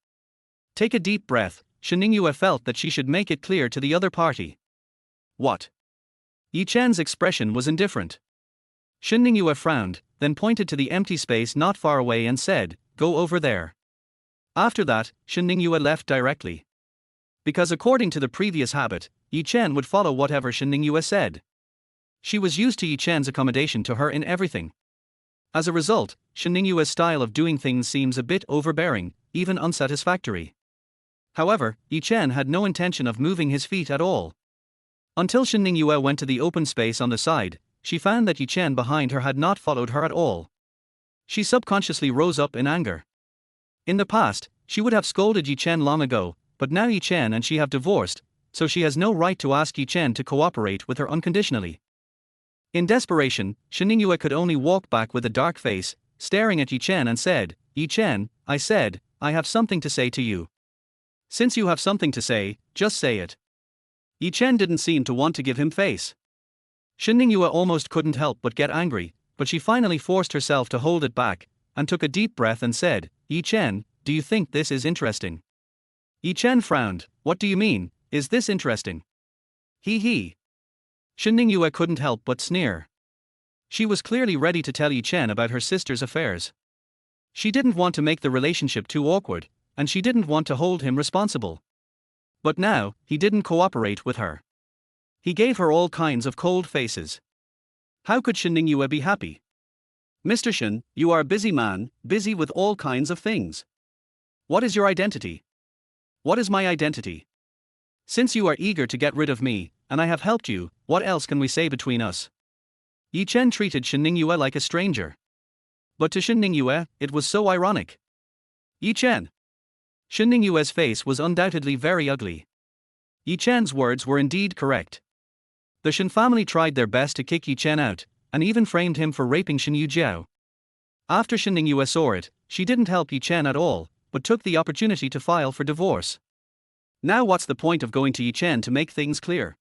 Take a deep breath. Shen Ningyue felt that she should make it clear to the other party. What? Yi Chen's expression was indifferent. Shen Ningyue frowned, then pointed to the empty space not far away and said, "Go over there." After that, Shen Ningyue left directly. Because according to the previous habit, Yi Chen would follow whatever Shen Ningyue said. She was used to Yi Chen's accommodation to her in everything. As a result, Shen Ningyue's style of doing things seems a bit overbearing, even unsatisfactory. However, Yi Chen had no intention of moving his feet at all. Until Shen Ningyue went to the open space on the side, she found that Yi Chen behind her had not followed her at all. She subconsciously rose up in anger. In the past, she would have scolded Yi Chen long ago, but now Yi Chen and she have divorced, so she has no right to ask Yi Chen to cooperate with her unconditionally. In desperation, Shen Ningyue could only walk back with a dark face, staring at Yi Chen and said, "Yi Chen, I said, I have something to say to you. Since you have something to say, just say it." Yi Chen didn't seem to want to give him face. Shen Ningyue almost couldn't help but get angry, but she finally forced herself to hold it back, and took a deep breath and said, "Yi Chen, do you think this is interesting?" Yi Chen frowned. "What do you mean, is this interesting?" He. Shen Ningyue couldn't help but sneer. She was clearly ready to tell Yi Chen about her sister's affairs. She didn't want to make the relationship too awkward, and she didn't want to hold him responsible. But now, he didn't cooperate with her. He gave her all kinds of cold faces. How could Shen Ningyue be happy? "Mr. Shen, you are a busy man, busy with all kinds of things. What is your identity?" "What is my identity? Since you are eager to get rid of me, and I have helped you, what else can we say between us?" Yi Chen treated Shen Ningyue like a stranger. But to Shen Ningyue, it was so ironic. "Yi Chen." Shen Ningyue's face was undoubtedly very ugly. Yi Chen's words were indeed correct. The Shen family tried their best to kick Yi Chen out, and even framed him for raping Shen Yujiao. After Shen Ningyue saw it, she didn't help Yi Chen at all, but took the opportunity to file for divorce. Now what's the point of going to Yi Chen to make things clear?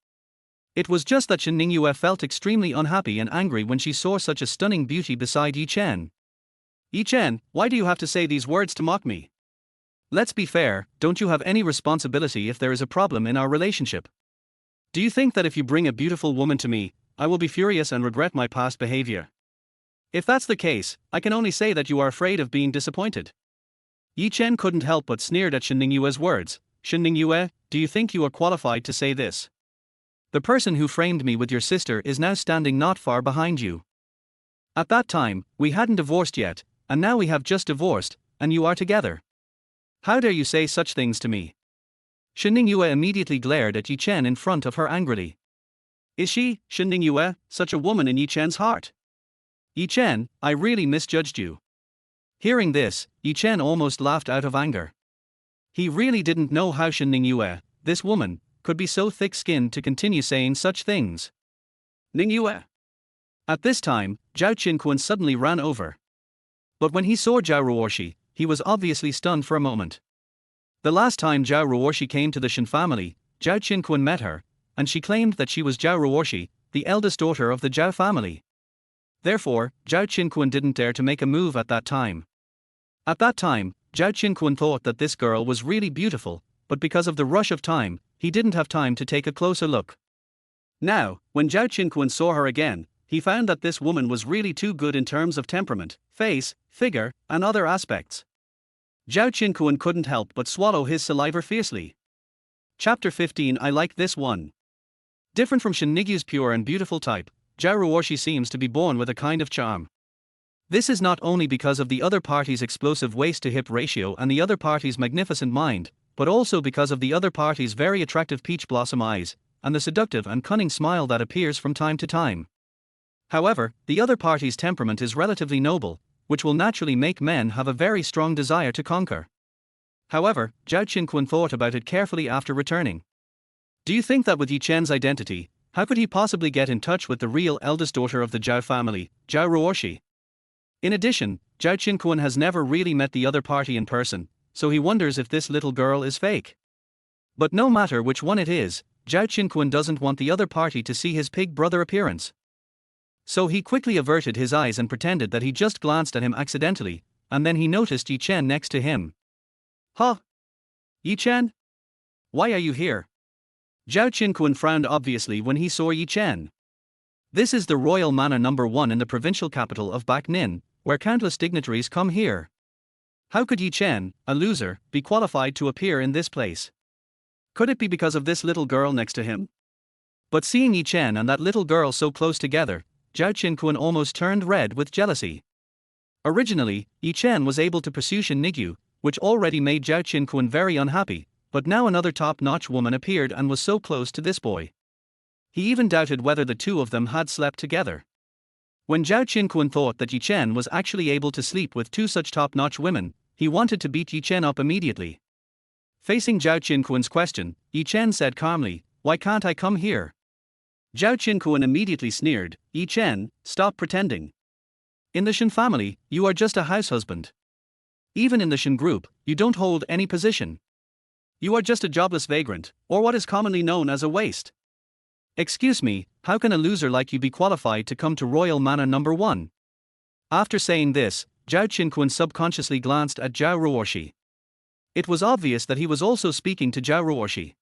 It was just that Shen Ningyue felt extremely unhappy and angry when she saw such a stunning beauty beside Yi Chen. "Yi Chen, why do you have to say these words to mock me? Let's be fair, don't you have any responsibility if there is a problem in our relationship? Do you think that if you bring a beautiful woman to me, I will be furious and regret my past behavior? If that's the case, I can only say that you are afraid of being disappointed." Yi Chen couldn't help but sneered at Shen Ningyue's words. "Shen Ningyue, do you think you are qualified to say this? The person who framed me with your sister is now standing not far behind you. At that time, we hadn't divorced yet, and now we have just divorced, and you are together. How dare you say such things to me?" Shen Ningyue immediately glared at Yi Chen in front of her angrily. "Is she, Shen Ningyue, such a woman in Yi Chen's heart? Yi Chen, I really misjudged you." Hearing this, Yi Chen almost laughed out of anger. He really didn't know how Shen Ningyue, this woman, could be so thick-skinned to continue saying such things. "Ningyue." At this time, Zhao Qinquan suddenly ran over. But when he saw Zhao Ruoshi, he was obviously stunned for a moment. The last time Zhao Ruoshi came to the Shen family, Zhao Qinquan met her, and she claimed that she was Zhao Ruoshi, the eldest daughter of the Zhao family. Therefore, Zhao Qinquan didn't dare to make a move at that time. At that time, Zhao Qinquan thought that this girl was really beautiful, but because of the rush of time, he didn't have time to take a closer look. Now, when Zhao Qinquan saw her again, he found that this woman was really too good in terms of temperament, face, figure, and other aspects. Zhao Qinquan couldn't help but swallow his saliva fiercely. Chapter 15. I like this one. Different from Shen Ningyue's pure and beautiful type, Zhao Ruoshi seems to be born with a kind of charm. This is not only because of the other party's explosive waist-to-hip ratio and the other party's magnificent mind, but also because of the other party's very attractive peach blossom eyes, and the seductive and cunning smile that appears from time to time. However, the other party's temperament is relatively noble, which will naturally make men have a very strong desire to conquer. However, Zhao Qinquan thought about it carefully after returning. Do you think that with Yi Chen's identity, how could he possibly get in touch with the real eldest daughter of the Zhao family, Zhao Ruoshi? In addition, Zhao Qinquan has never really met the other party in person, so he wonders if this little girl is fake. But no matter which one it is, Zhao Qinquan doesn't want the other party to see his pig brother appearance. So he quickly averted his eyes and pretended that he just glanced at him accidentally, and then he noticed Yi Chen next to him. "Huh? Yi Chen? Why are you here?" Zhao Qinquan frowned obviously when he saw Yi Chen. This is the royal manor number 1 in the provincial capital of Backnin, where countless dignitaries come here. How could Yi Chen, a loser, be qualified to appear in this place? Could it be because of this little girl next to him? But seeing Yi Chen and that little girl so close together, Zhao Qinquan almost turned red with jealousy. Originally, Yi Chen was able to pursue Shen Ningyue, which already made Zhao Qinquan very unhappy, but now another top-notch woman appeared and was so close to this boy. He even doubted whether the two of them had slept together. When Zhao Qinquan thought that Yi Chen was actually able to sleep with two such top-notch women, he wanted to beat Yi Chen up immediately. Facing Zhao Qinquan's question, Yi Chen said calmly, "Why can't I come here?" Zhao Qinquan immediately sneered, "Yi Chen, stop pretending. In the Shen family, you are just a house husband. Even in the Shen group, you don't hold any position. You are just a jobless vagrant, or what is commonly known as a waste. Excuse me, how can a loser like you be qualified to come to Royal Manor number 1? After saying this, Zhao Qinquan subconsciously glanced at Zhao Ruoshi. It was obvious that he was also speaking to Zhao Ruoshi.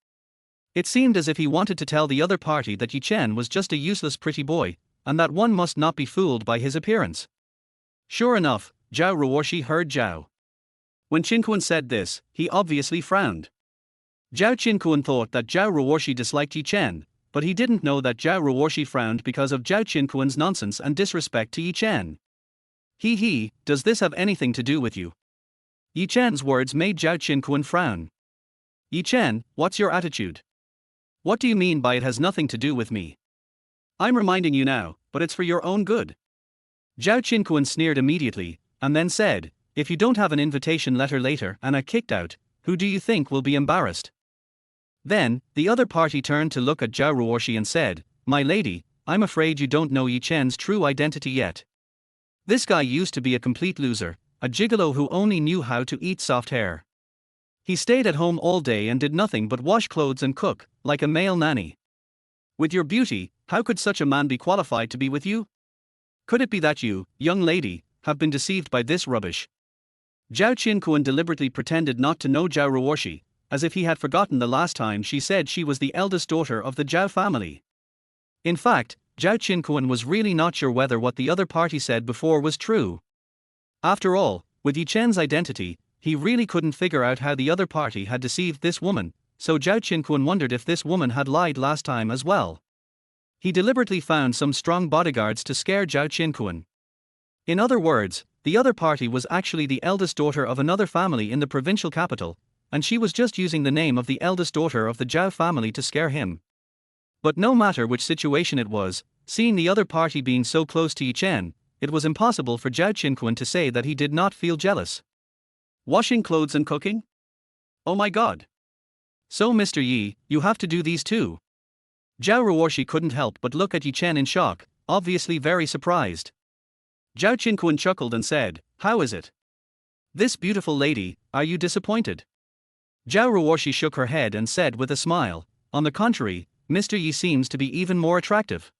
It seemed as if he wanted to tell the other party that Yi Chen was just a useless pretty boy, and that one must not be fooled by his appearance. Sure enough, Zhao Ruoshi heard Zhao. When Qinquan said this, he obviously frowned. Zhao Qinquan thought that Zhao Ruoshi disliked Yi Chen, but he didn't know that Zhao Ruoshi frowned because of Zhao Qinquan's nonsense and disrespect to Yi Chen. He, does this have anything to do with you? Yi Chen's words made Zhao Qinquan frown. Yi Chen, what's your attitude? What do you mean by it has nothing to do with me? I'm reminding you now, but it's for your own good. Zhao Qinquan sneered immediately, and then said, if you don't have an invitation letter later and are kicked out, who do you think will be embarrassed? Then, the other party turned to look at Zhao Ruoshi and said, my lady, I'm afraid you don't know Yi Chen's true identity yet. This guy used to be a complete loser, a gigolo who only knew how to eat soft hair. He stayed at home all day and did nothing but wash clothes and cook, like a male nanny. With your beauty, how could such a man be qualified to be with you? Could it be that you, young lady, have been deceived by this rubbish? Zhao Qinquan deliberately pretended not to know Zhao Ruoshi, as if he had forgotten the last time she said she was the eldest daughter of the Zhao family. In fact, Zhao Qinquan was really not sure whether what the other party said before was true. After all, with Yi Chen's identity, he really couldn't figure out how the other party had deceived this woman, so Zhao Qinquan wondered if this woman had lied last time as well. He deliberately found some strong bodyguards to scare Zhao Qinquan. In other words, the other party was actually the eldest daughter of another family in the provincial capital, and she was just using the name of the eldest daughter of the Zhao family to scare him. But no matter which situation it was, seeing the other party being so close to Yi Chen, it was impossible for Zhao Qinquan to say that he did not feel jealous. Washing clothes and cooking? Oh my god. So Mr. Yi, you have to do these too. Zhao Ruoshi couldn't help but look at Yi Chen in shock, obviously very surprised. Zhao Qinquan chuckled and said, how is it? This beautiful lady, are you disappointed? Zhao Ruoshi shook her head and said with a smile, on the contrary, Mr. Yi seems to be even more attractive.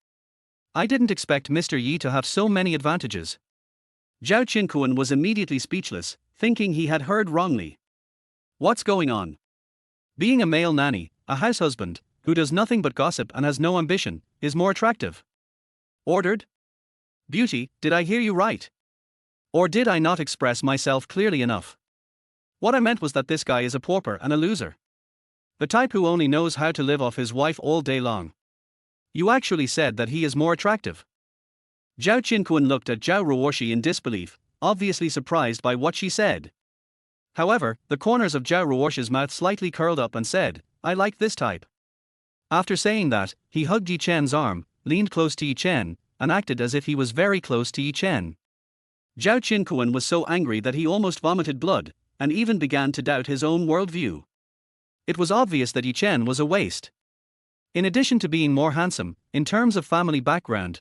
I didn't expect Mr. Yi to have so many advantages. Zhao Qinquan was immediately speechless, thinking he had heard wrongly. What's going on? Being a male nanny, a house husband, who does nothing but gossip and has no ambition, is more attractive. Ordered? Beauty, did I hear you right? Or did I not express myself clearly enough? What I meant was that this guy is a pauper and a loser. The type who only knows how to live off his wife all day long. You actually said that he is more attractive. Zhao Qinquan looked at Zhao Ruoshi in disbelief, obviously surprised by what she said. However, the corners of Zhao Ruoshi's mouth slightly curled up and said, I like this type. After saying that, he hugged Yi Chen's arm, leaned close to Yi Chen, and acted as if he was very close to Yi Chen. Zhao Qinquan was so angry that he almost vomited blood, and even began to doubt his own worldview. It was obvious that Yi Chen was a waste. In addition to being more handsome, in terms of family background,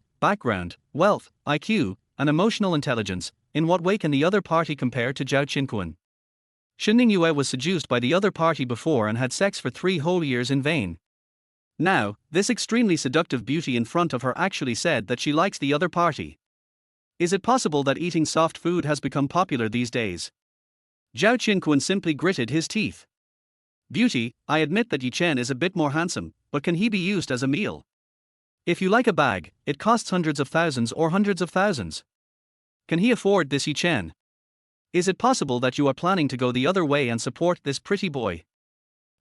wealth, IQ, and emotional intelligence, in what way can the other party compare to Zhao Qinquan? Shen Ningyue was seduced by the other party before and had sex for 3 whole years in vain. Now, this extremely seductive beauty in front of her actually said that she likes the other party. Is it possible that eating soft food has become popular these days? Zhao Qinquan simply gritted his teeth. Beauty, I admit that Yi Chen is a bit more handsome, but can he be used as a meal? If you like a bag, it costs hundreds of thousands or hundreds of thousands. Can he afford this Yi Chen? Is it possible that you are planning to go the other way and support this pretty boy?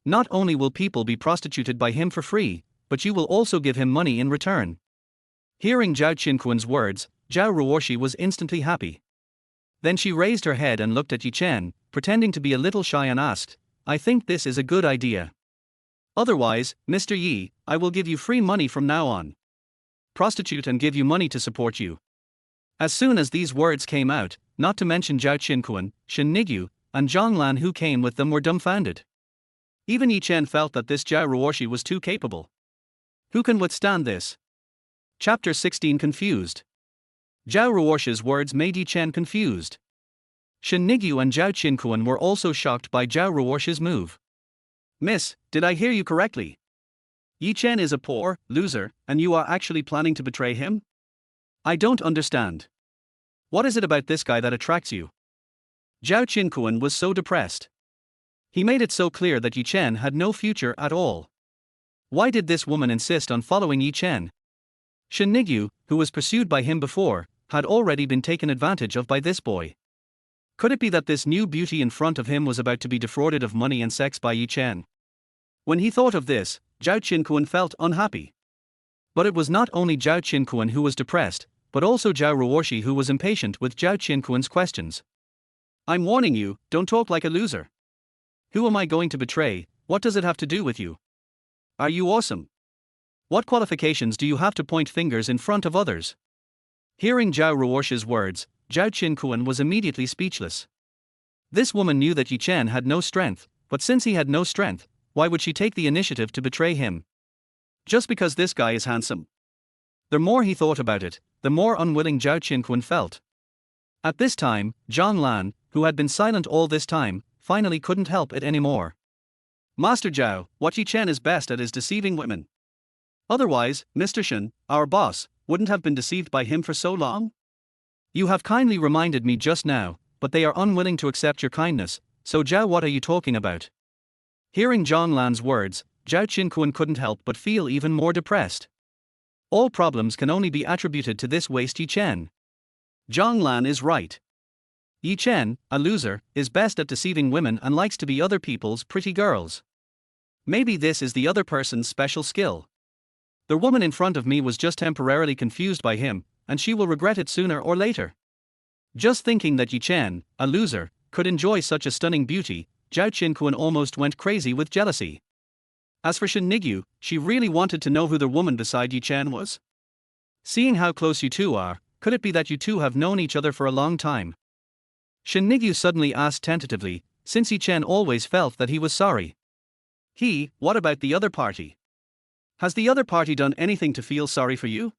Not only will people be prostituted by him for free, but you will also give him money in return. Hearing Zhao Qinquan's words, Zhao Ruoshi was instantly happy. Then she raised her head and looked at Yi Chen, pretending to be a little shy and asked, I think this is a good idea. Otherwise, Mr. Yi, I will give you free money from now on. Prostitute and give you money to support you. As soon as these words came out, not to mention Zhao Qinquan, Shen Ningyue, and Zhang Lan who came with them were dumbfounded. Even Yi Chen felt that this Zhao Ruoshi was too capable. Who can withstand this? Chapter 16 Confused. Zhao Ruoshi's words made Yi Chen confused. Shen Ningyue and Zhao Qinquan were also shocked by Zhao Ruoshi's move. Miss, did I hear you correctly? Yi Chen is a poor loser, and you are actually planning to betray him? I don't understand. What is it about this guy that attracts you? Zhao Qinquan was so depressed. He made it so clear that Yi Chen had no future at all. Why did this woman insist on following Yi Chen? Shen Ningyue, who was pursued by him before, had already been taken advantage of by this boy. Could it be that this new beauty in front of him was about to be defrauded of money and sex by Yi Chen? When he thought of this, Zhao Qinquan felt unhappy. But it was not only Zhao Qinquan who was depressed, but also Zhao Ruoshi who was impatient with Zhao Qinquan's questions. I'm warning you, don't talk like a loser. Who am I going to betray? What does it have to do with you? Are you awesome? What qualifications do you have to point fingers in front of others? Hearing Zhao Ruoshi's words, Zhao Qinquan was immediately speechless. This woman knew that Yi Chen had no strength, but since he had no strength, why would she take the initiative to betray him? Just because this guy is handsome. The more he thought about it, the more unwilling Zhao Qinquan felt. At this time, Zhang Lan, who had been silent all this time, finally couldn't help it anymore. Master Zhao, what Yi Chen is best at is deceiving women. Otherwise, Mr. Shen, our boss, wouldn't have been deceived by him for so long? You have kindly reminded me just now, but they are unwilling to accept your kindness, so Zhao, what are you talking about? Hearing Zhang Lan's words, Zhao Qinquan couldn't help but feel even more depressed. All problems can only be attributed to this waste Yi Chen. Zhang Lan is right. Yi Chen, a loser, is best at deceiving women and likes to be other people's pretty girls. Maybe this is the other person's special skill. The woman in front of me was just temporarily confused by him, and she will regret it sooner or later. Just thinking that Yi Chen, a loser, could enjoy such a stunning beauty, Zhao Qinquan almost went crazy with jealousy. As for Shen Ningyue, she really wanted to know who the woman beside Yi Chen was. Seeing how close you two are, could it be that you two have known each other for a long time? Shen Ningyue suddenly asked tentatively, since Yi Chen always felt that he was sorry. What about the other party? Has the other party done anything to feel sorry for you?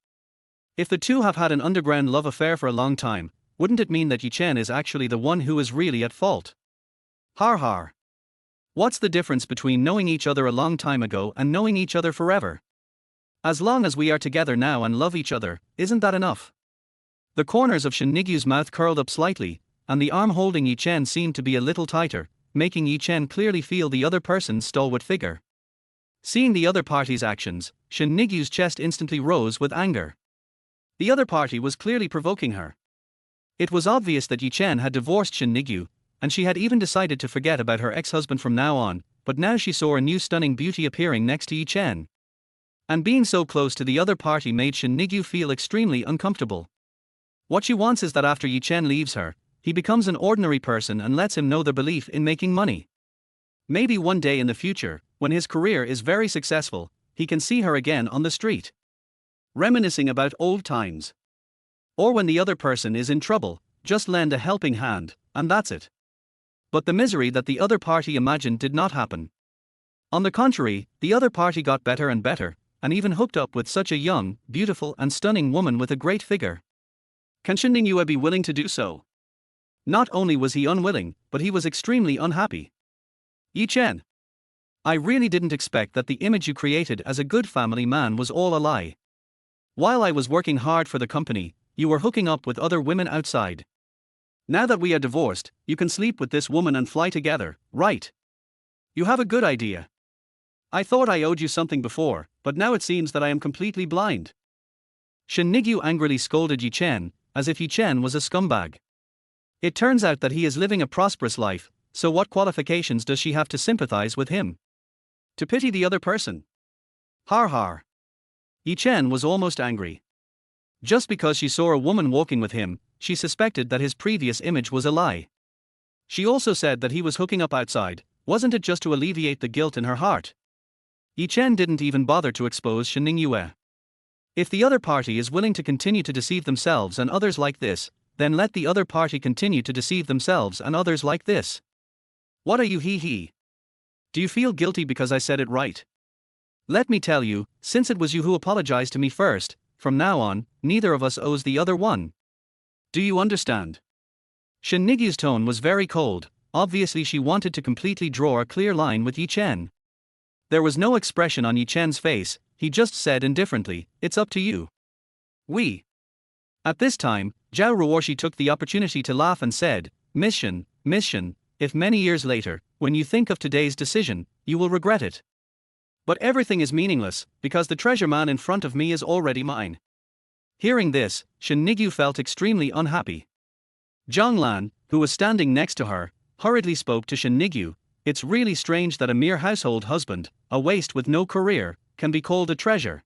If the two have had an underground love affair for a long time, wouldn't it mean that Yi Chen is actually the one who is really at fault? Har har. What's the difference between knowing each other a long time ago and knowing each other forever? As long as we are together now and love each other, isn't that enough? The corners of Shen Ningyue's mouth curled up slightly, and the arm holding Yi Chen seemed to be a little tighter, making Yi Chen clearly feel the other person's stalwart figure. Seeing the other party's actions, Shen Ningyue's chest instantly rose with anger. The other party was clearly provoking her. It was obvious that Yi Chen had divorced Shen Ningyue, and she had even decided to forget about her ex-husband from now on, but now she saw a new stunning beauty appearing next to Yi Chen. And being so close to the other party made Shen Ningyue feel extremely uncomfortable. What she wants is that after Yi Chen leaves her, he becomes an ordinary person and lets him know their belief in making money. Maybe one day in the future, when his career is very successful, he can see her again on the street, reminiscing about old times. Or when the other person is in trouble, just lend a helping hand, and that's it. But the misery that the other party imagined did not happen. On the contrary, the other party got better and better, and even hooked up with such a young, beautiful and stunning woman with a great figure. Can Shen Ningyue be willing to do so? Not only was he unwilling, but he was extremely unhappy. Yi Chen, I really didn't expect that the image you created as a good family man was all a lie. While I was working hard for the company, you were hooking up with other women outside. Now that we are divorced, you can sleep with this woman and fly together, right? You have a good idea. I thought I owed you something before, but now it seems that I am completely blind. Shen Ningyue angrily scolded Yi Chen, as if Yi Chen was a scumbag. It turns out that he is living a prosperous life, so what qualifications does she have to sympathize with him? To pity the other person? Har har. Yi Chen was almost angry. Just because she saw a woman walking with him, she suspected that his previous image was a lie. She also said that he was hooking up outside, wasn't it just to alleviate the guilt in her heart? Yi Chen didn't even bother to expose Shen Ningyue. If the other party is willing to continue to deceive themselves and others like this, then let the other party continue to deceive themselves and others like this. What are you he? Do you feel guilty because I said it right? Let me tell you, since it was you who apologized to me first, from now on, neither of us owes the other one. Do you understand? Shen Ningyue's tone was very cold, obviously she wanted to completely draw a clear line with Yi Chen. There was no expression on Yi Chen's face, he just said indifferently, it's up to you. At this time, Zhao Ruoshi took the opportunity to laugh and said, Miss Shen, if many years later, when you think of today's decision, you will regret it. But everything is meaningless, because the treasure man in front of me is already mine. Hearing this, Shen Ningyue felt extremely unhappy. Zhang Lan, who was standing next to her, hurriedly spoke to Shen Ningyue. It's really strange that a mere household husband, a waste with no career, can be called a treasure.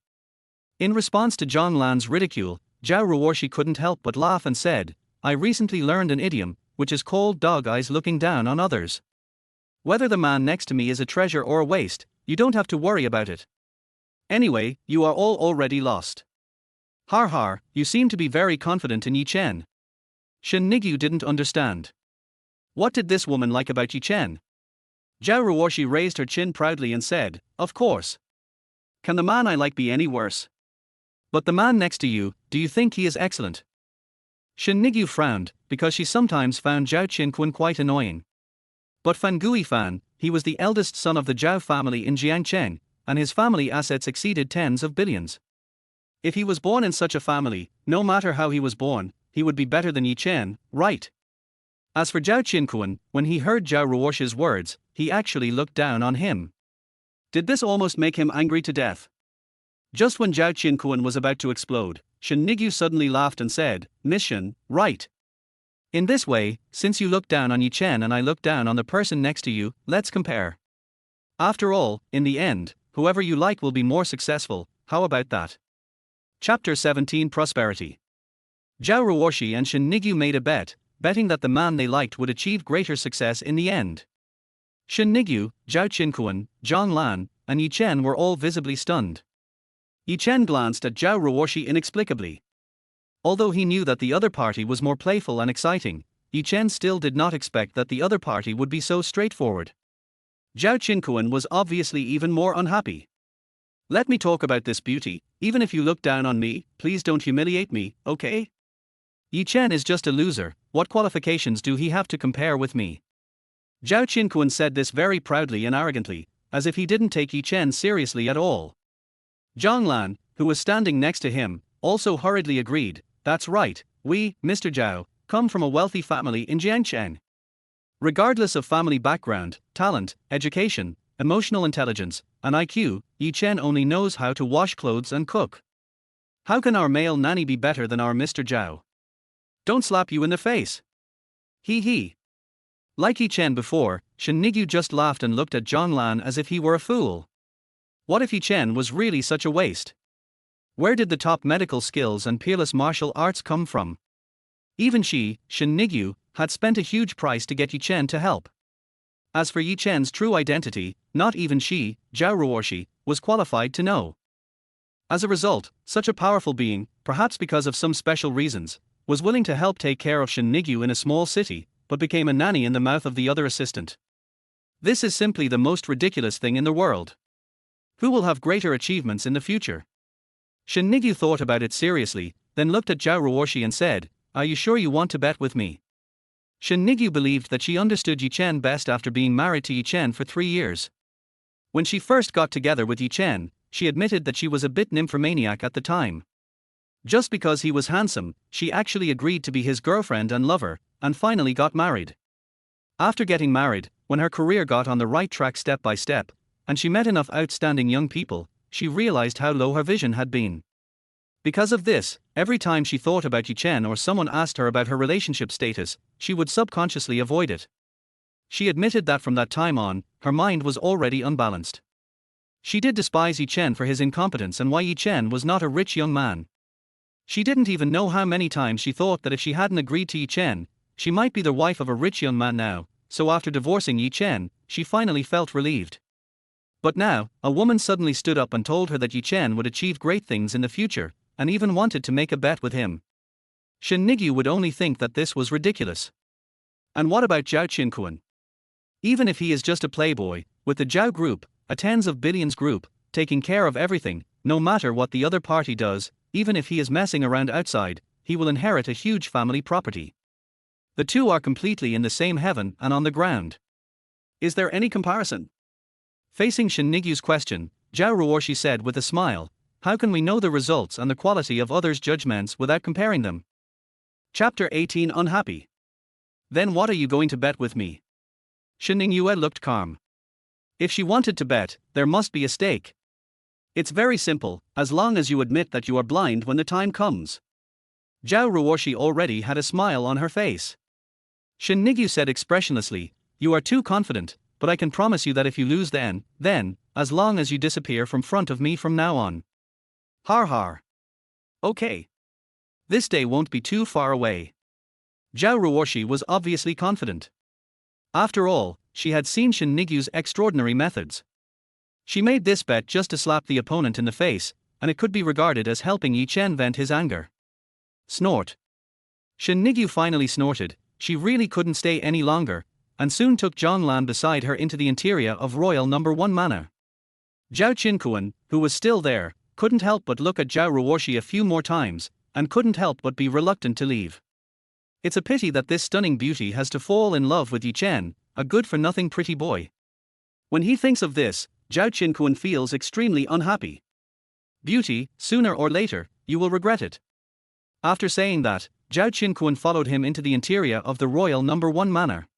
In response to Zhang Lan's ridicule, Zhao Ruoshi couldn't help but laugh and said, I recently learned an idiom, which is called dog eyes looking down on others. Whether the man next to me is a treasure or a waste, you don't have to worry about it. Anyway, you are all already lost. Har har, you seem to be very confident in Yi Chen. Shen Ningyue didn't understand. What did this woman like about Yi Chen? Zhao Ruoshi raised her chin proudly and said, Of course. Can the man I like be any worse? But the man next to you, do you think he is excellent? Shen Ningyue frowned, because she sometimes found Zhao Qinquan quite annoying. But Fan Gui Fan, he was the eldest son of the Zhao family in Jiangcheng, and his family assets exceeded tens of billions. If he was born in such a family, no matter how he was born, he would be better than Yi Chen, right? As for Zhao Qinquan, when he heard Zhao Ruoshi's words, he actually looked down on him. Did this almost make him angry to death? Just when Zhao Qinquan was about to explode, Shen Ningyue suddenly laughed and said, Miss Shen, right. In this way, since you look down on Yi Chen and I look down on the person next to you, let's compare. After all, in the end, whoever you like will be more successful, how about that? Chapter 17 Prosperity. Zhao Ruoshi and Shen Ningyue made a bet, betting that the man they liked would achieve greater success in the end. Shen Ningyue, Zhao Qinquan, Zhang Lan, and Yi Chen were all visibly stunned. Yi Chen glanced at Zhao Ruoshi inexplicably. Although he knew that the other party was more playful and exciting, Yi Chen still did not expect that the other party would be so straightforward. Zhao Qinquan was obviously even more unhappy. Let me talk about this beauty, even if you look down on me, please don't humiliate me, okay? Yi Chen is just a loser, what qualifications do he have to compare with me? Zhao Qinquan said this very proudly and arrogantly, as if he didn't take Yi Chen seriously at all. Zhang Lan, who was standing next to him, also hurriedly agreed, that's right, we, Mr. Zhao, come from a wealthy family in Jiangcheng. Regardless of family background, talent, education, emotional intelligence, and IQ, Yi Chen only knows how to wash clothes and cook. How can our male nanny be better than our Mr. Zhao? Don't slap you in the face. He. Like Yi Chen before, Shen Ningyue just laughed and looked at Zhang Lan as if he were a fool. What if Yi Chen was really such a waste? Where did the top medical skills and peerless martial arts come from? Even she, Shen Ningyue, had spent a huge price to get Yi Chen to help. As for Yi Chen's true identity, not even she, Zhao Ruoshi, was qualified to know. As a result, such a powerful being, perhaps because of some special reasons, was willing to help take care of Shen Ningyue in a small city, but became a nanny in the mouth of the other assistant. This is simply the most ridiculous thing in the world. Who will have greater achievements in the future? Shen Ningyue thought about it seriously, then looked at Zhao Ruoshi and said, Are you sure you want to bet with me? Shen Ningyue believed that she understood Yi Chen best after being married to Yi Chen for 3 years. When she first got together with Yi Chen, she admitted that she was a bit nymphomaniac at the time. Just because he was handsome, she actually agreed to be his girlfriend and lover, and finally got married. After getting married, when her career got on the right track step by step, and she met enough outstanding young people, she realized how low her vision had been. Because of this, every time she thought about Yi Chen or someone asked her about her relationship status, she would subconsciously avoid it. She admitted that from that time on, her mind was already unbalanced. She did despise Yi Chen for his incompetence and why Yi Chen was not a rich young man. She didn't even know how many times she thought that if she hadn't agreed to Yi Chen, she might be the wife of a rich young man now, so after divorcing Yi Chen, she finally felt relieved. But now, a woman suddenly stood up and told her that Yi Chen would achieve great things in the future, and even wanted to make a bet with him. Shen Ningyue would only think that this was ridiculous. And what about Zhao Qinquan? Even if he is just a playboy, with the Zhao group, a tens of billions group, taking care of everything, no matter what the other party does, even if he is messing around outside, he will inherit a huge family property. The two are completely in the same heaven and on the ground. Is there any comparison? Facing Shen Ningyue's question, Zhao Ruoshi said with a smile, How can we know the results and the quality of others' judgments without comparing them? Chapter 18 Unhappy. Then what are you going to bet with me? Shen Ningyue looked calm. If she wanted to bet, there must be a stake. It's very simple, as long as you admit that you are blind when the time comes. Zhao Ruoshi already had a smile on her face. Shen Ningyue said expressionlessly, "You are too confident, but I can promise you that if you lose then, as long as you disappear from front of me from now on." Har har. Okay. This day won't be too far away. Zhao Ruoshi was obviously confident. After all, she had seen Shen Ningyue's extraordinary methods. She made this bet just to slap the opponent in the face, and it could be regarded as helping Yi Chen vent his anger. Snort. Shen Ningyue finally snorted. She really couldn't stay any longer, and soon took Zhonglan beside her into the interior of Royal No. 1 Manor. Zhao Qinkuan, who was still there, couldn't help but look at Zhao Ruoshi a few more times, and couldn't help but be reluctant to leave. It's a pity that this stunning beauty has to fall in love with Yi Chen, a good-for-nothing pretty boy. When he thinks of this, Zhao Qinkuan feels extremely unhappy. Beauty, sooner or later, you will regret it. After saying that, Zhao Qinkuan followed him into the interior of the Royal No. 1 Manor.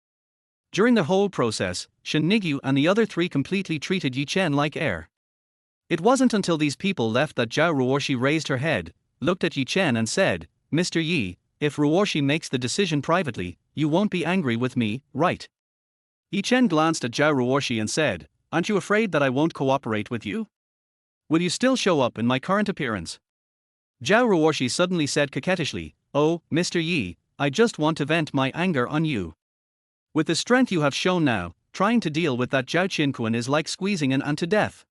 During the whole process, Shen Ningyue and the other three completely treated Yi Chen like air. It wasn't until these people left that Zhao Ruoshi raised her head, looked at Yi Chen and said, "Mr. Yi, if Ruoshi makes the decision privately, you won't be angry with me, right?" Yi Chen glanced at Zhao Ruoshi and said, "Aren't you afraid that I won't cooperate with you? Will you still show up in my current appearance?" Zhao Ruoshi suddenly said coquettishly, "Oh, Mr. Yi, I just want to vent my anger on you. With the strength you have shown now, trying to deal with that Zhao Qinkuan is like squeezing an ant to death.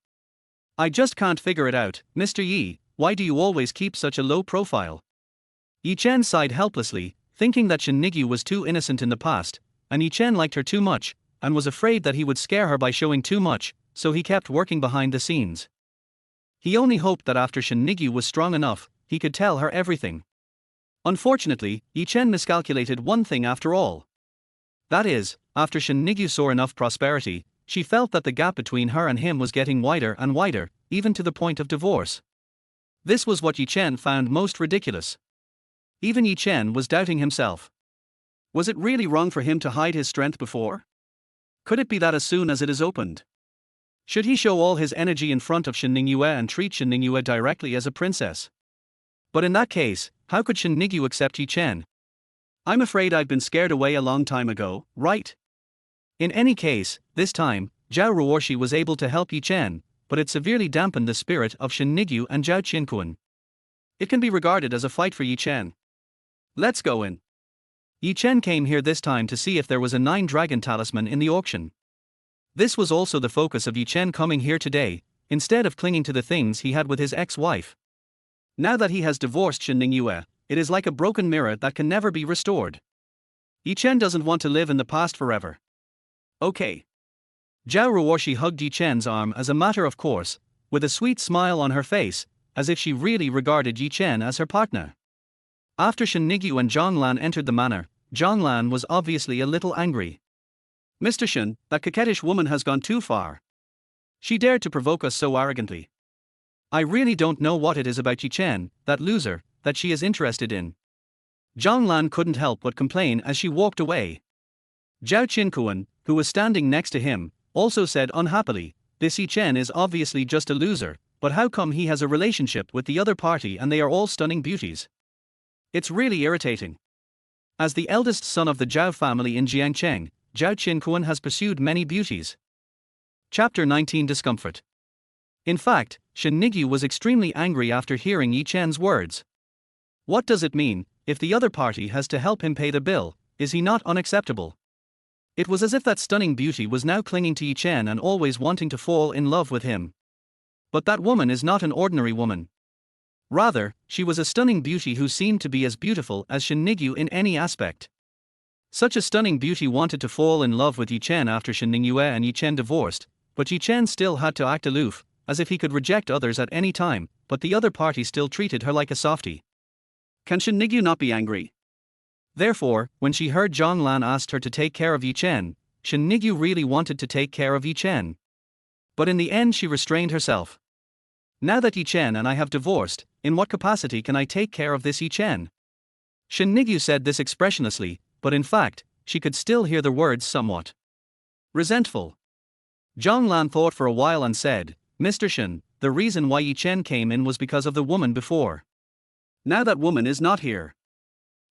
I just can't figure it out, Mr. Yi, why do you always keep such a low profile?" Yi Chen sighed helplessly, thinking that Shen Ningyue was too innocent in the past, and Yi Chen liked her too much, and was afraid that he would scare her by showing too much, so he kept working behind the scenes. He only hoped that after Shen Ningyue was strong enough, he could tell her everything. Unfortunately, Yi Chen miscalculated one thing after all. That is, after Shen Ningyue saw enough prosperity, she felt that the gap between her and him was getting wider and wider, even to the point of divorce. This was what Yi Chen found most ridiculous. Even Yi Chen was doubting himself. Was it really wrong for him to hide his strength before? Could it be that as soon as it is opened, should he show all his energy in front of Shen Ningyue and treat Shen Ningyue directly as a princess? But in that case, how could Shen Ningyue accept Yi Chen? I'm afraid I've been scared away a long time ago, right? In any case, this time, Zhao Ruoshi was able to help Yi Chen, but it severely dampened the spirit of Shen Ningyue and Zhao Qinkuan. It can be regarded as a fight for Yi Chen. Let's go in. Yi Chen came here this time to see if there was a 9-dragon talisman in the auction. This was also the focus of Yi Chen coming here today, instead of clinging to the things he had with his ex-wife. Now that he has divorced Shen Ningyue, it is like a broken mirror that can never be restored. Yi Chen doesn't want to live in the past forever. Okay. Zhao Ruoshi hugged Yi Chen's arm as a matter of course, with a sweet smile on her face, as if she really regarded Yi Chen as her partner. After Shen Ningyue and Zhonglan entered the manor, Zhonglan was obviously a little angry. "Mr. Shen, that coquettish woman has gone too far. She dared to provoke us so arrogantly. I really don't know what it is about Yi Chen, that loser, that she is interested in." Zhonglan couldn't help but complain as she walked away. Zhao Qinkuan, who was standing next to him, also said unhappily, "This Yi Chen is obviously just a loser, but how come he has a relationship with the other party and they are all stunning beauties? It's really irritating." As the eldest son of the Zhao family in Jiangcheng, Zhao Qinkuan has pursued many beauties. Chapter 19 Discomfort. In fact, Shen Ningyue was extremely angry after hearing Yi Chen's words. What does it mean, if the other party has to help him pay the bill, is he not unacceptable? It was as if that stunning beauty was now clinging to Yi Chen and always wanting to fall in love with him. But that woman is not an ordinary woman. Rather, she was a stunning beauty who seemed to be as beautiful as Shen Ningyue in any aspect. Such a stunning beauty wanted to fall in love with Yi Chen after Shen Ningyue and Yi Chen divorced, but Yi Chen still had to act aloof, as if he could reject others at any time, but the other party still treated her like a softie. Can Shen Ningyue not be angry? Therefore, when she heard Zhonglan asked her to take care of Yi Chen, Shen Ningyue really wanted to take care of Yi Chen. But in the end she restrained herself. Now that Yi Chen and I have divorced, in what capacity can I take care of this Yi Chen? Shen Ningyue said this expressionlessly, but in fact, she could still hear the words somewhat resentful. Zhang Lan thought for a while and said, Mr. Shen, the reason why Yi Chen came in was because of the woman before. Now that woman is not here.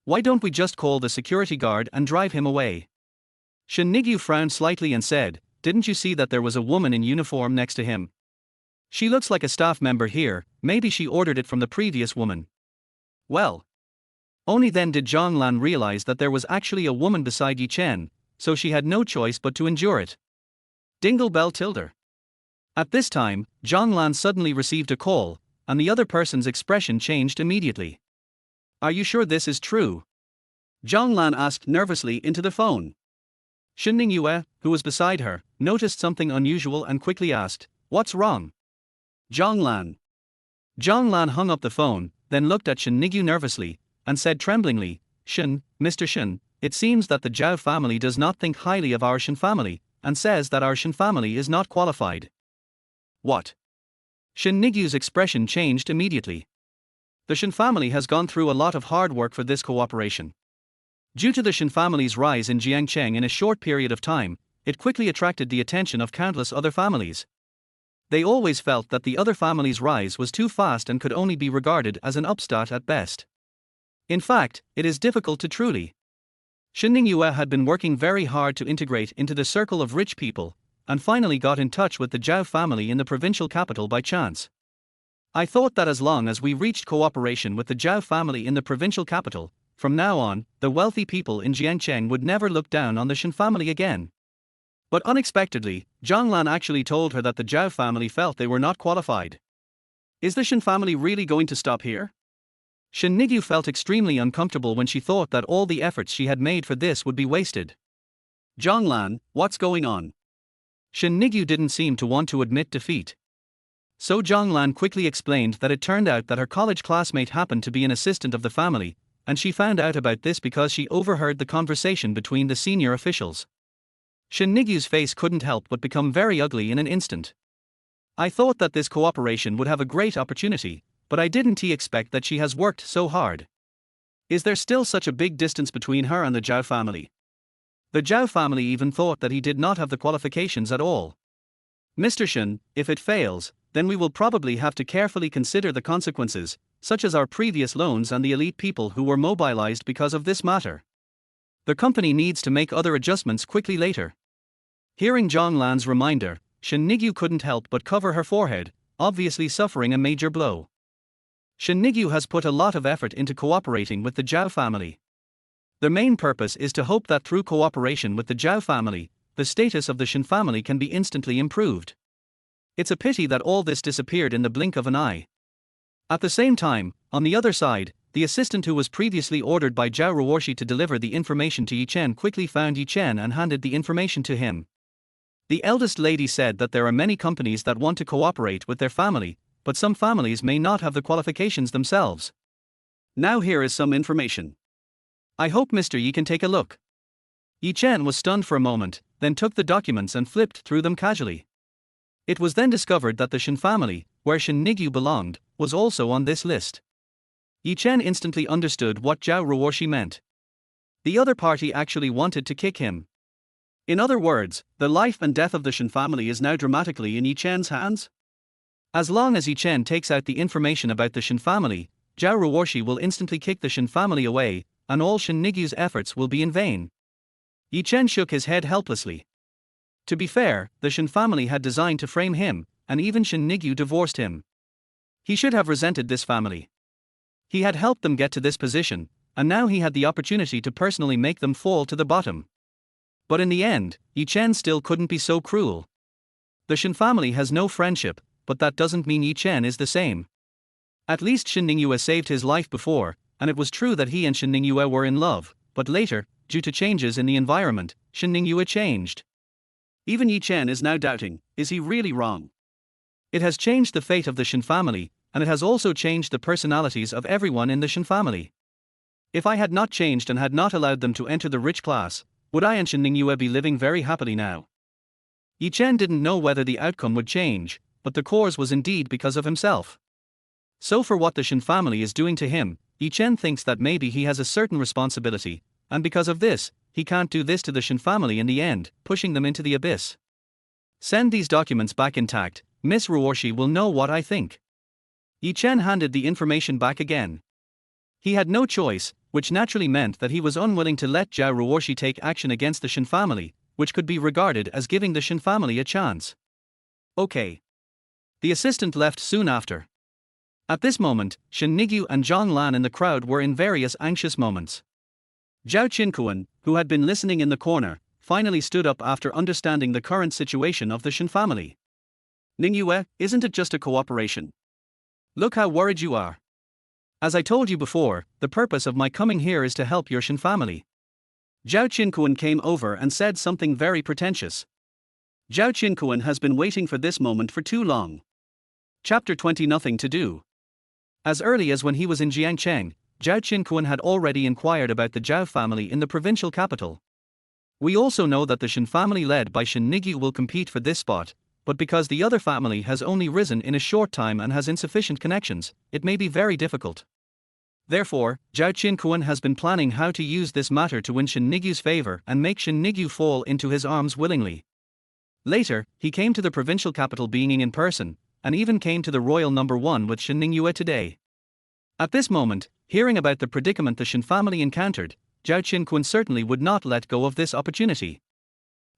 Why don't we just call the security guard and drive him away? Shen Ningyue frowned slightly and said, didn't you see that there was a woman in uniform next to him? She looks like a staff member here, maybe she ordered it from the previous woman. Well. Only then did Zhang Lan realize that there was actually a woman beside Yi Chen, so she had no choice but to endure it. Dingle bell tilder. At this time, Zhang Lan suddenly received a call, and the other person's expression changed immediately. Are you sure this is true? Zhang Lan asked nervously into the phone. Shen Ningyue, who was beside her, noticed something unusual and quickly asked, what's wrong? Zhang Lan. Zhang Lan hung up the phone, then looked at Shen Ningyue nervously, and said tremblingly, Shen, Mr. Shen, it seems that the Zhao family does not think highly of our Shen family, and says that our Shen family is not qualified. What? Shen Ningyue's expression changed immediately. The Shen family has gone through a lot of hard work for this cooperation. Due to the Shen family's rise in Jiangcheng in a short period of time, it quickly attracted the attention of countless other families. They always felt that the other family's rise was too fast and could only be regarded as an upstart at best. In fact, it is difficult to truly. Shen Ningyue had been working very hard to integrate into the circle of rich people, and finally got in touch with the Zhao family in the provincial capital by chance. I thought that as long as we reached cooperation with the Zhao family in the provincial capital, from now on, the wealthy people in Jiangcheng would never look down on the Shen family again. But unexpectedly, Zhang Lan actually told her that the Zhao family felt they were not qualified. Is the Shen family really going to stop here? Shen Ningyue felt extremely uncomfortable when she thought that all the efforts she had made for this would be wasted. Zhang Lan, what's going on? Shen Ningyue didn't seem to want to admit defeat. So Zhang Lan quickly explained that it turned out that her college classmate happened to be an assistant of the family, and she found out about this because she overheard the conversation between the senior officials. Shen Ningyue's face couldn't help but become very ugly in an instant. I thought that this cooperation would have a great opportunity, but I didn't expect that she has worked so hard. Is there still such a big distance between her and the Zhao family? The Zhao family even thought that he did not have the qualifications at all. Mr. Shen, if it fails, then we will probably have to carefully consider the consequences, such as our previous loans and the elite people who were mobilized because of this matter. The company needs to make other adjustments quickly later. Hearing Zhang Lan's reminder, Shen Ningyue couldn't help but cover her forehead, obviously suffering a major blow. Shen Ningyue has put a lot of effort into cooperating with the Zhao family. The main purpose is to hope that through cooperation with the Zhao family, the status of the Shen family can be instantly improved. It's a pity that all this disappeared in the blink of an eye. At the same time, on the other side, the assistant who was previously ordered by Zhao Ruoshi to deliver the information to Yi Chen quickly found Yi Chen and handed the information to him. The eldest lady said that there are many companies that want to cooperate with their family, but some families may not have the qualifications themselves. Now here is some information. I hope Mr. Yi can take a look. Yi Chen was stunned for a moment, then took the documents and flipped through them casually. It was then discovered that the Shen family, where Shen Ningyue belonged, was also on this list. Yi Chen instantly understood what Zhao Ruoshi meant. The other party actually wanted to kick him. In other words, the life and death of the Shen family is now dramatically in Yi Chen's hands? As long as Yi Chen takes out the information about the Shen family, Zhao Ruoshi will instantly kick the Shen family away, and all Shen Ningyue's efforts will be in vain. Yi Chen shook his head helplessly. To be fair, the Shen family had designed to frame him, and even Shen Ningyue divorced him. He should have resented this family. He had helped them get to this position, and now he had the opportunity to personally make them fall to the bottom. But in the end, Yi Chen still couldn't be so cruel. The Shen family has no friendship, but that doesn't mean Yi Chen is the same. At least Shen Ningyue saved his life before, and it was true that he and Shen Ningyue were in love, but later, due to changes in the environment, Shen Ningyue changed. Even Yi Chen is now doubting, is he really wrong? It has changed the fate of the Shen family, and it has also changed the personalities of everyone in the Shen family. If I had not changed and had not allowed them to enter the rich class, would I and Shen Ningyue be living very happily now? Yi Chen didn't know whether the outcome would change, but the cause was indeed because of himself. So for what the Shen family is doing to him, Chen thinks that maybe he has a certain responsibility, and because of this, he can't do this to the Shen family in the end, pushing them into the abyss. Send these documents back intact, Miss Ruorshi will know what I think. Chen handed the information back again. He had no choice, which naturally meant that he was unwilling to let Zhao Ruorshi take action against the Shen family, which could be regarded as giving the Shen family a chance. Okay. The assistant left soon after. At this moment, Shen Ningyue and Zhang Lan in the crowd were in various anxious moments. Zhao Qinkuan, who had been listening in the corner, finally stood up after understanding the current situation of the Shen family. Ningyue, isn't it just a cooperation? Look how worried you are. As I told you before, the purpose of my coming here is to help your Shen family. Zhao Qinkuan came over and said something very pretentious. Zhao Qinkuan has been waiting for this moment for too long. Chapter 20. Nothing to do. As early as when he was in Jiangcheng, Zhao Qinkuan had already inquired about the Zhao family in the provincial capital. We also know that the Shen family led by Shen Ningyue will compete for this spot, but because the other family has only risen in a short time and has insufficient connections, it may be very difficult. Therefore, Zhao Qinkuan has been planning how to use this matter to win Shen Ningyue's favor and make Shen Ningyue fall into his arms willingly. Later, he came to the provincial capital being in person, and even came to the royal number 1 with Shen Ningyue today. At this moment, hearing about the predicament the Shen family encountered, Zhao Qinkuan certainly would not let go of this opportunity.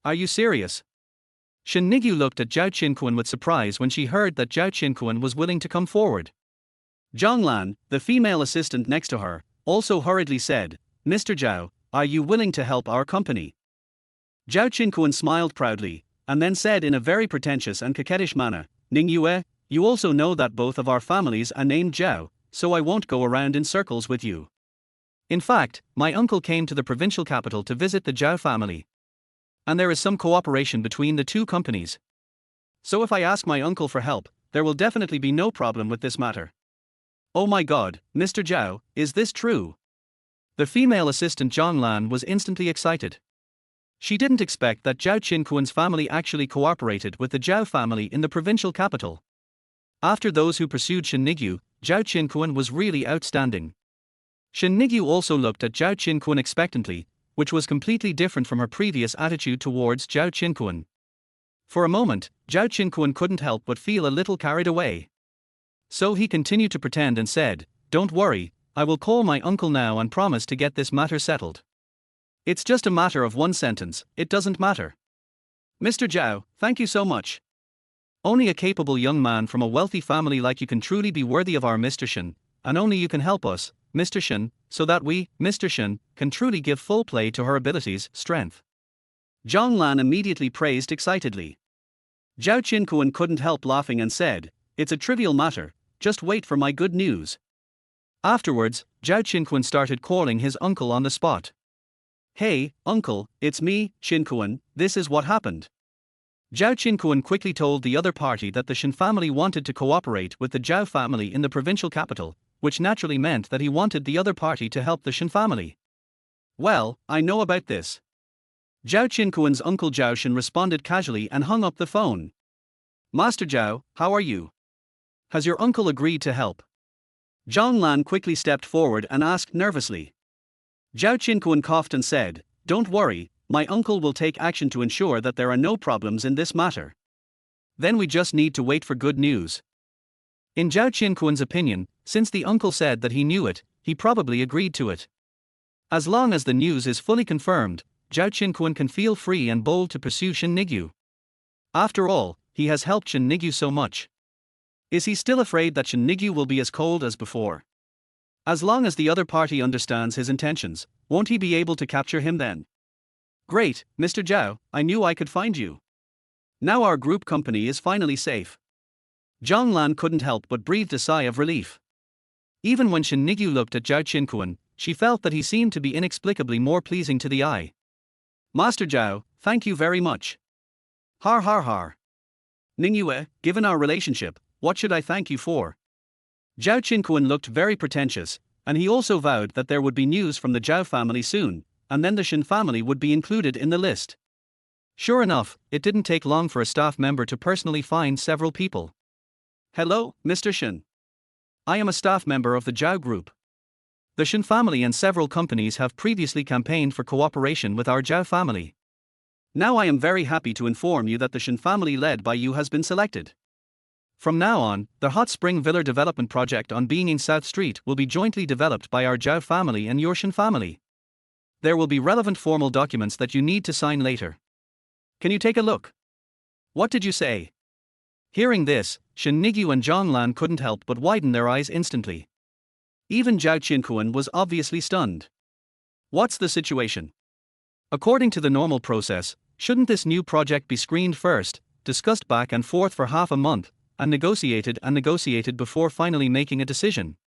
Are you serious? Shen Ningyue looked at Zhao Qinkuan with surprise when she heard that Zhao Qinkuan was willing to come forward. Zhang Lan, the female assistant next to her, also hurriedly said, Mr. Zhao, are you willing to help our company? Zhao Qinkuan smiled proudly, and then said in a very pretentious and coquettish manner, Ningyue, you also know that both of our families are named Zhao, so I won't go around in circles with you. In fact, my uncle came to the provincial capital to visit the Zhao family. And there is some cooperation between the two companies. So if I ask my uncle for help, there will definitely be no problem with this matter. Oh my god, Mr. Zhao, is this true? The female assistant Zhang Lan was instantly excited. She didn't expect that Zhao Qinkuan's family actually cooperated with the Zhao family in the provincial capital. After those who pursued Shen Ningyue, Zhao Qinkuan was really outstanding. Shen Ningyue also looked at Zhao Qinkuan expectantly, which was completely different from her previous attitude towards Zhao Qinkuan. For a moment, Zhao Qinkuan couldn't help but feel a little carried away. So he continued to pretend and said, Don't worry, I will call my uncle now and promise to get this matter settled. It's just a matter of one sentence, it doesn't matter. Mr. Zhao, thank you so much. Only a capable young man from a wealthy family like you can truly be worthy of our Mr. Shen, and only you can help us, Mr. Shen, so that we, Mr. Shen, can truly give full play to her abilities, strength. Zhang Lan immediately praised excitedly. Zhao Qinkuan couldn't help laughing and said, It's a trivial matter, just wait for my good news. Afterwards, Zhao Qinkuan started calling his uncle on the spot. Hey, uncle, it's me, Qinkuan, this is what happened. Zhao Qinkuan quickly told the other party that the Shen family wanted to cooperate with the Zhao family in the provincial capital, which naturally meant that he wanted the other party to help the Shen family. Well, I know about this. Zhao Qinkuan's uncle Zhao Shen responded casually and hung up the phone. Master Zhao, how are you? Has your uncle agreed to help? Zhang Lan quickly stepped forward and asked nervously. Zhao Qinkuan coughed and said, Don't worry, my uncle will take action to ensure that there are no problems in this matter. Then we just need to wait for good news. In Zhao Qinkuan's opinion, since the uncle said that he knew it, he probably agreed to it. As long as the news is fully confirmed, Zhao Qinkuan can feel free and bold to pursue Shen Ningyue. After all, he has helped Shen Ningyue so much. Is he still afraid that Shen Ningyue will be as cold as before? As long as the other party understands his intentions, won't he be able to capture him then? Great, Mr. Zhao, I knew I could find you. Now our group company is finally safe. Zhang Lan couldn't help but breathed a sigh of relief. Even when Shen Ningyue looked at Zhao Qinkuan, she felt that he seemed to be inexplicably more pleasing to the eye. Master Zhao, thank you very much. Har har har. Ningyue, given our relationship, what should I thank you for? Zhao Qinkuan looked very pretentious, and he also vowed that there would be news from the Zhao family soon, and then the Shen family would be included in the list. Sure enough, it didn't take long for a staff member to personally find several people. Hello, Mr. Shen. I am a staff member of the Zhao group. The Shen family and several companies have previously campaigned for cooperation with our Zhao family. Now I am very happy to inform you that the Shen family led by you has been selected. From now on, the Hot Spring Villa development project on Beijing South Street will be jointly developed by our Zhao family and your Shen family. There will be relevant formal documents that you need to sign later. Can you take a look? What did you say? Hearing this, Shen Ningyue and Zhonglan couldn't help but widen their eyes instantly. Even Zhao Qinkuan was obviously stunned. What's the situation? According to the normal process, shouldn't this new project be screened first, discussed back and forth for half a month, and negotiated before finally making a decision?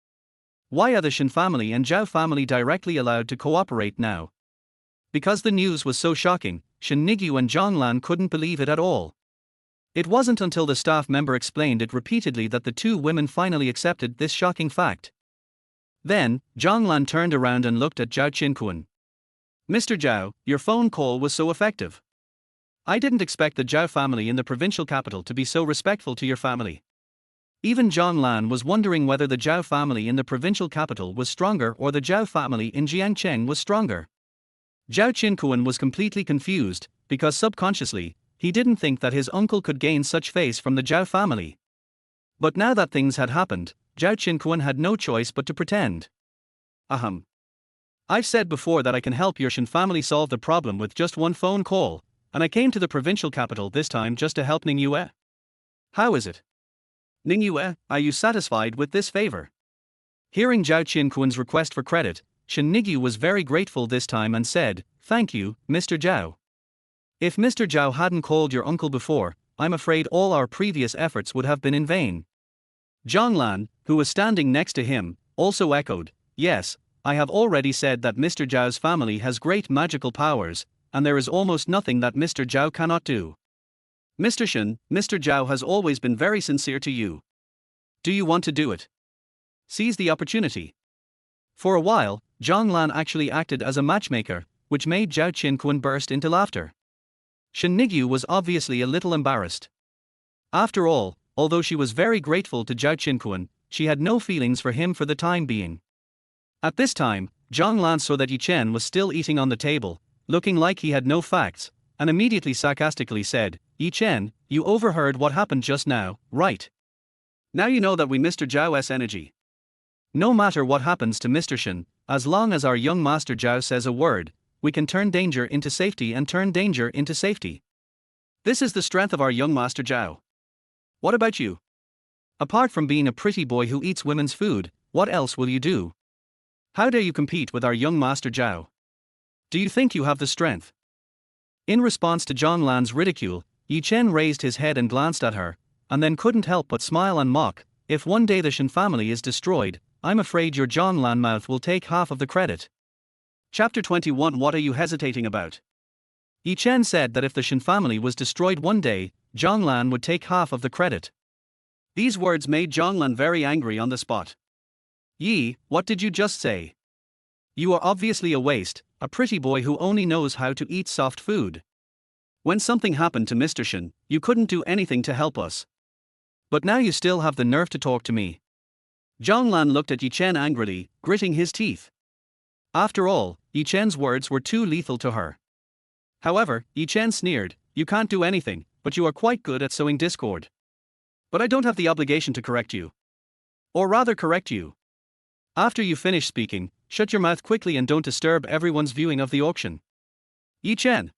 Why are the Shen family and Zhao family directly allowed to cooperate now? Because the news was so shocking, Shen Ningyue and Zhonglan couldn't believe it at all. It wasn't until the staff member explained it repeatedly that the two women finally accepted this shocking fact. Then, Zhonglan turned around and looked at Zhao Qinkuan. Mr. Zhao, your phone call was so effective. I didn't expect the Zhao family in the provincial capital to be so respectful to your family. Even Zhonglan was wondering whether the Zhao family in the provincial capital was stronger or the Zhao family in Jiangcheng was stronger. Zhao Qinkuan was completely confused, because subconsciously, he didn't think that his uncle could gain such face from the Zhao family. But now that things had happened, Zhao Qinkuan had no choice but to pretend. I've said before that I can help your Shen family solve the problem with just one phone call, and I came to the provincial capital this time just to help Ningyue. How is it? Ningyue, are you satisfied with this favor? Hearing Zhao Qinkuan's request for credit, Shen Ningyue was very grateful this time and said, "Thank you, Mr. Zhao. If Mr. Zhao hadn't called your uncle before, I'm afraid all our previous efforts would have been in vain." Zhonglan, who was standing next to him, also echoed, "Yes, I have already said that Mr. Zhao's family has great magical powers, and there is almost nothing that Mr. Zhao cannot do. Mr. Shen, Mr. Zhao has always been very sincere to you. Do you want to do it? Seize the opportunity." For a while, Zhonglan actually acted as a matchmaker, which made Zhao Qinkuan burst into laughter. Shen Ningyue was obviously a little embarrassed. After all, although she was very grateful to Zhao Qinkuan, she had no feelings for him for the time being. At this time, Zhonglan saw that Chen was still eating on the table, looking like he had no facts, and immediately sarcastically said, "Chen, you overheard what happened just now, right? Now you know that we Mr. Zhao's energy. No matter what happens to Mr. Shen, as long as our young Master Zhao says a word, we can turn danger into safety and turn danger into safety. This is the strength of our young Master Zhao. What about you? Apart from being a pretty boy who eats women's food, what else will you do? How dare you compete with our young Master Zhao? Do you think you have the strength?" In response to Zhonglan's ridicule, Chen raised his head and glanced at her, and then couldn't help but smile and mock. "If one day the Shen family is destroyed, I'm afraid your Zhonglan mouth will take half of the credit." Chapter 21. What are you hesitating about? Chen said that if the Shen family was destroyed one day, Zhonglan would take half of the credit. These words made Zhonglan very angry on the spot. What did you just say? You are obviously a waste, a pretty boy who only knows how to eat soft food. When something happened to Mr. Shen, you couldn't do anything to help us. But now you still have the nerve to talk to me. Zhonglan looked at Chen angrily, gritting his teeth. After all, Chen's words were too lethal to her. However, Chen sneered, "You can't do anything, but you are quite good at sowing discord. But I don't have the obligation to correct you. Or rather correct you. After you finish speaking, shut your mouth quickly and don't disturb everyone's viewing of the auction." Chen.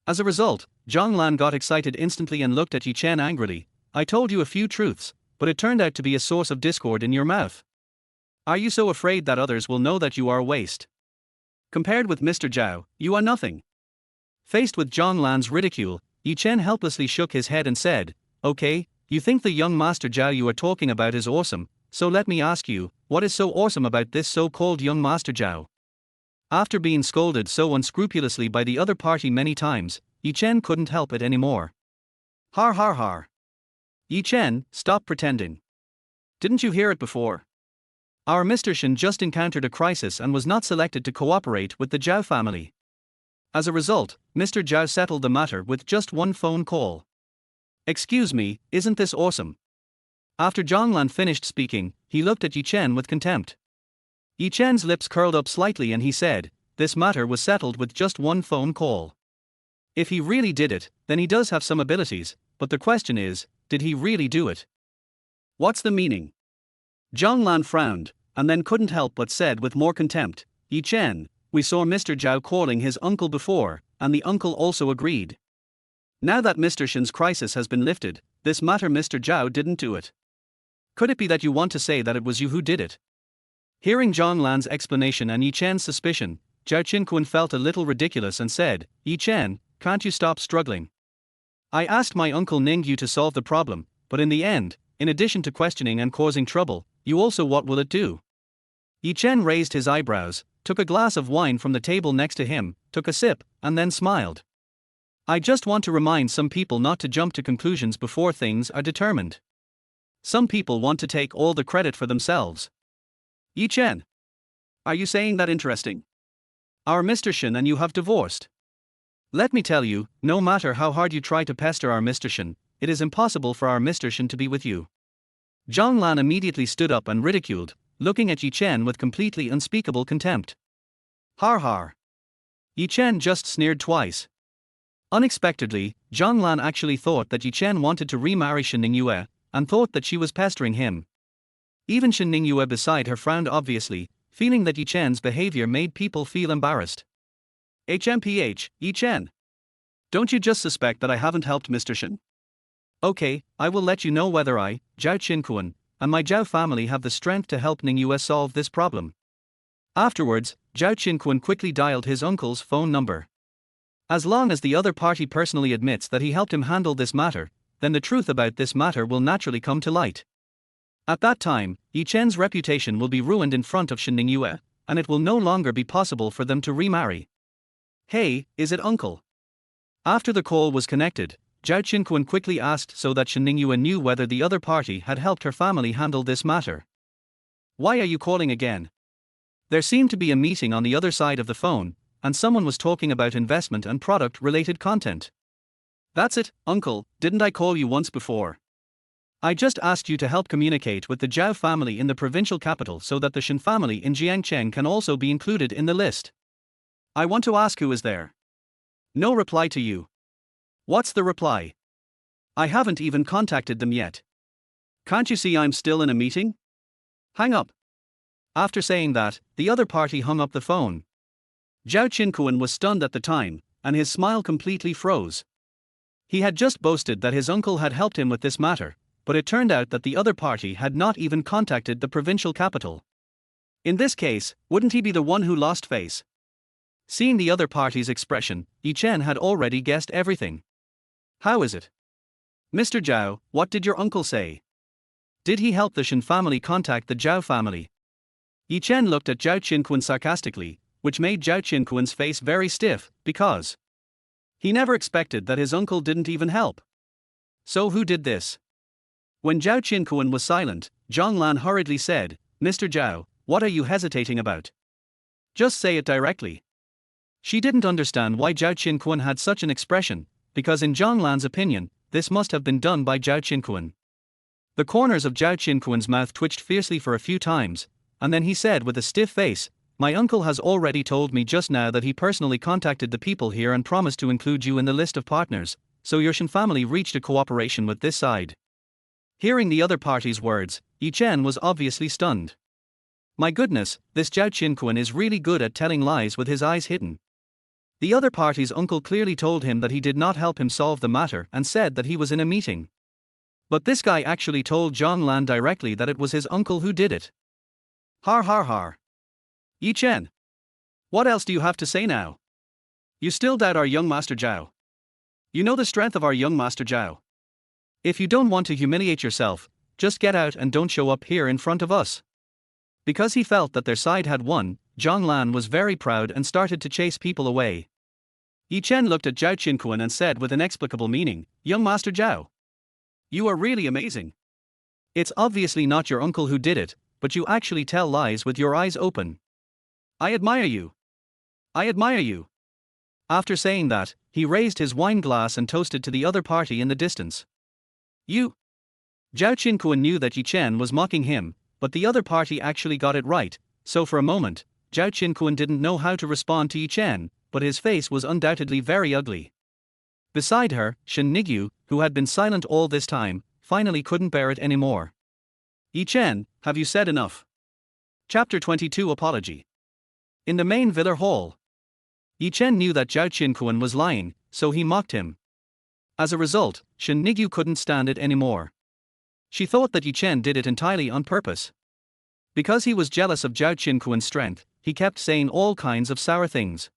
As a result, Zhonglan got excited instantly and looked at Chen angrily. "I told you a few truths, but it turned out to be a source of discord in your mouth. Are you so afraid that others will know that you are a waste? Compared with Mr. Zhao, you are nothing." Faced with Zhonglan's ridicule, Chen helplessly shook his head and said, "Okay, you think the young Master Zhao you are talking about is awesome, so let me ask you, what is so awesome about this so-called young Master Zhao?" After being scolded so unscrupulously by the other party many times, Chen couldn't help it anymore. Har har har. Chen, stop pretending. Didn't you hear it before? Our Mr. Shen just encountered a crisis and was not selected to cooperate with the Zhao family. As a result, Mr. Zhao settled the matter with just one phone call. Excuse me, isn't this awesome? After Zhonglan finished speaking, he looked at Chen with contempt. Yi Chen's lips curled up slightly and he said, this matter was settled with just one phone call. If he really did it, then he does have some abilities, but the question is, did he really do it? What's the meaning? Zhang Lan frowned, and then couldn't help but said with more contempt, Yi Chen, we saw Mr. Zhao calling his uncle before, and the uncle also agreed. Now that Mr. Shen's crisis has been lifted, this matter Mr. Zhao didn't do it. Could it be that you want to say that it was you who did it? Hearing Zhang Lan's explanation and Yi Chen's suspicion, Zhao Qinquan felt a little ridiculous and said, Yi Chen, can't you stop struggling? I asked my uncle Ningyue to solve the problem, but in the end, in addition to questioning and causing trouble, you also what will it do? Yi Chen raised his eyebrows, took a glass of wine from the table next to him, took a sip, and then smiled. I just want to remind some people not to jump to conclusions before things are determined. Some people want to take all the credit for themselves. Yi Chen, are you saying that interesting? Our Mr. Shen and you have divorced. Let me tell you, no matter how hard you try to pester our Mr. Shen, it is impossible for our Mr. Shen to be with you. Zhang Lan immediately stood up and ridiculed, looking at Yi Chen with completely unspeakable contempt. Har har. Yi Chen just sneered twice. Unexpectedly, Zhang Lan actually thought that Yi Chen wanted to remarry Shen Ningyue, and thought that she was pestering him. Even Shen Ningyue beside her frowned obviously, feeling that Yi Chen's behavior made people feel embarrassed. HMPH, Yi Chen. Don't you just suspect that I haven't helped Mr. Shen? Okay, I will let you know whether I, Zhao Qinquan, and my Zhao family have the strength to help Ningyue solve this problem. Afterwards, Zhao Qinquan quickly dialed his uncle's phone number. As long as the other party personally admits that he helped him handle this matter, then the truth about this matter will naturally come to light. At that time, Yi Chen's reputation will be ruined in front of Shen Ningyue, and it will no longer be possible for them to remarry. Hey, is it uncle? After the call was connected, Zhao Qinquan quickly asked so that Shen Ningyue knew whether the other party had helped her family handle this matter. Why are you calling again? There seemed to be a meeting on the other side of the phone, and someone was talking about investment and product-related content. That's it, uncle, didn't I call you once before? I just asked you to help communicate with the Zhao family in the provincial capital so that the Shen family in Jiangcheng can also be included in the list. I want to ask who is there. No reply to you. What's the reply? I haven't even contacted them yet. Can't you see I'm still in a meeting? Hang up. After saying that, the other party hung up the phone. Zhao Qinquan was stunned at the time, and his smile completely froze. He had just boasted that his uncle had helped him with this matter, but it turned out that the other party had not even contacted the provincial capital. In this case, wouldn't he be the one who lost face? Seeing the other party's expression, Yi Chen had already guessed everything. How is it? Mr. Zhao, what did your uncle say? Did he help the Shen family contact the Zhao family? Yi Chen looked at Zhao Qinquan sarcastically, which made Zhao Qinquan's face very stiff, because he never expected that his uncle didn't even help. So who did this? When Zhao Qinquan was silent, Zhang Lan hurriedly said, Mr. Zhao, what are you hesitating about? Just say it directly. She didn't understand why Zhao Qinquan had such an expression, because in Zhang Lan's opinion, this must have been done by Zhao Qinquan. The corners of Zhao Qinquan's mouth twitched fiercely for a few times, and then he said with a stiff face, my uncle has already told me just now that he personally contacted the people here and promised to include you in the list of partners, so your Shen family reached a cooperation with this side. Hearing the other party's words, Yi Chen was obviously stunned. My goodness, this Zhao Qinquan is really good at telling lies with his eyes hidden. The other party's uncle clearly told him that he did not help him solve the matter and said that he was in a meeting. But this guy actually told Zhang Lan directly that it was his uncle who did it. Har har har. Yi Chen. What else do you have to say now? You still doubt our young Master Zhao. You know the strength of our young Master Zhao. If you don't want to humiliate yourself, just get out and don't show up here in front of us. Because he felt that their side had won, Zhang Lan was very proud and started to chase people away. Yi Chen looked at Zhao Qinquan and said with inexplicable meaning, Young Master Zhao. You are really amazing. It's obviously not your uncle who did it, but you actually tell lies with your eyes open. I admire you. I admire you. After saying that, he raised his wine glass and toasted to the other party in the distance. You. Zhao Qinquan knew that Yi Chen was mocking him, but the other party actually got it right, So for a moment, Zhao Qinquan didn't know how to respond to Yi Chen, but his face was undoubtedly very ugly. Beside her, Shen Ningyue, who had been silent all this time, finally couldn't bear it anymore. Yi Chen, have you said enough? Chapter 22 Apology. In the main villa hall, Yi Chen knew that Zhao Qinquan was lying, so he mocked him. As a result, Shen Ningyue couldn't stand it anymore. She thought that Yi Chen did it entirely on purpose. Because he was jealous of Zhao Qinquan's strength, he kept saying all kinds of sour things.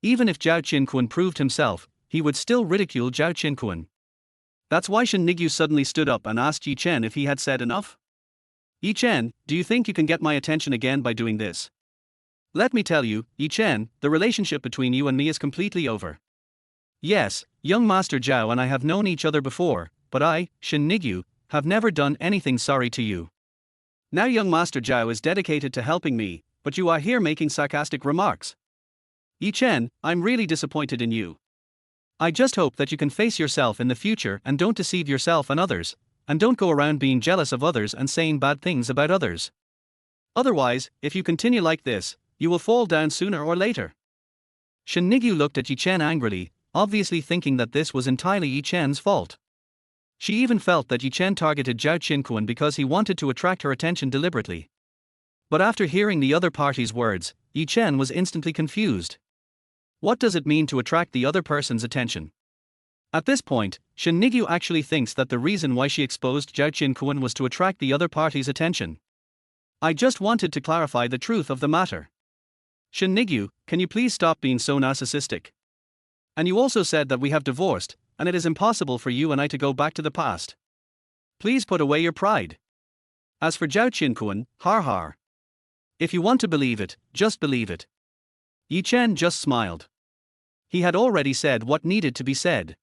Even if Zhao Qinquan proved himself, he would still ridicule Zhao Qinquan. That's why Shen Ningyue suddenly stood up and asked Yi Chen if he had said enough. Yi Chen, do you think you can get my attention again by doing this? Let me tell you, Yi Chen, the relationship between you and me is completely over. Yes, young Master Zhao and I have known each other before, but I, Shen Ningyue, have never done anything sorry to you. Now young Master Zhao is dedicated to helping me, but you are here making sarcastic remarks. Yi Chen, I'm really disappointed in you. I just hope that you can face yourself in the future and don't deceive yourself and others, and don't go around being jealous of others and saying bad things about others. Otherwise, if you continue like this, you will fall down sooner or later. Shen Ningyue looked at Yi Chen angrily, obviously thinking that this was entirely Yi Chen's fault. She even felt that Yi Chen targeted Zhao Qinquan because he wanted to attract her attention deliberately. But after hearing the other party's words, Yi Chen was instantly confused. What does it mean to attract the other person's attention? At this point, Shen Ningyue actually thinks that the reason why she exposed Zhao Qinquan was to attract the other party's attention. I just wanted to clarify the truth of the matter. Shen Ningyue, can you please stop being so narcissistic? And you also said that we have divorced, and it is impossible for you and I to go back to the past. Please put away your pride. As for Zhao Qinquan, har har. If you want to believe it, just believe it. Yi Chen just smiled. He had already said what needed to be said.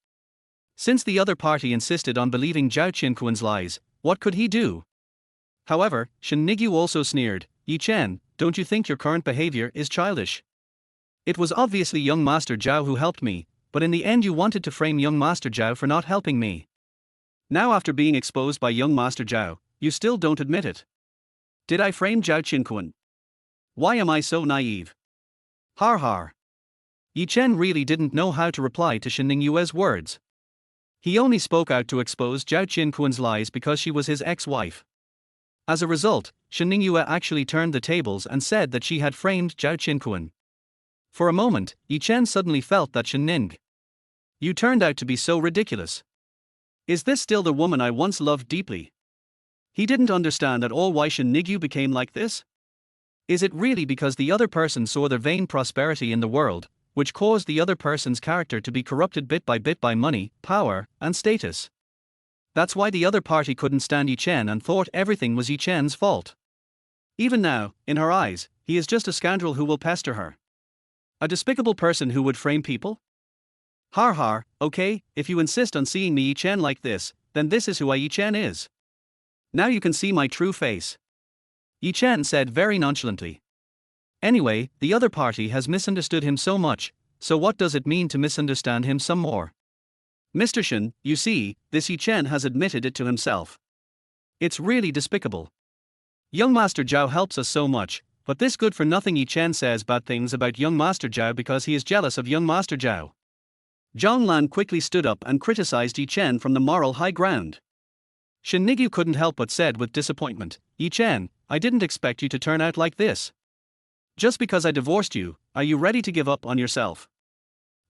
Since the other party insisted on believing Zhao Qinquan's lies, what could he do? However, Shen Ningyue also sneered, Yi Chen, don't you think your current behavior is childish? It was obviously young Master Zhao who helped me, but in the end you wanted to frame young Master Zhao for not helping me. Now after being exposed by young Master Zhao, you still don't admit it. Did I frame Zhao Qinquan? Why am I so naive? Har har. Yi Chen really didn't know how to reply to Shen Ningyue's words. He only spoke out to expose Zhao Qinquan's lies because she was his ex-wife. As a result, Shen Ningyue actually turned the tables and said that she had framed Zhao Qinquan. For a moment, Yi Chen suddenly felt that Shen Ningyue turned out to be so ridiculous. Is this still the woman I once loved deeply? He didn't understand at all why Shen Ningyue became like this. Is it really because the other person saw their vain prosperity in the world, which caused the other person's character to be corrupted bit by money, power, and status? That's why the other party couldn't stand Yi Chen and thought everything was Yi Chen's fault. Even now, in her eyes, he is just a scoundrel who will pester her. A despicable person who would frame people? Har har, okay, if you insist on seeing me Yi Chen like this, then this is who Yi Chen is. Now you can see my true face. Yi Chen said very nonchalantly. Anyway, the other party has misunderstood him so much, so what does it mean to misunderstand him some more? Mr. Shen, you see, this Yi Chen has admitted it to himself. It's really despicable. Young Master Zhao helps us so much, but this good-for-nothing Yi Chen says bad things about young Master Zhao because he is jealous of young Master Zhao. Zhang Lan quickly stood up and criticized Yi Chen from the moral high ground. Shen Ningyue couldn't help but said with disappointment, Yi Chen, I didn't expect you to turn out like this. Just because I divorced you, are you ready to give up on yourself?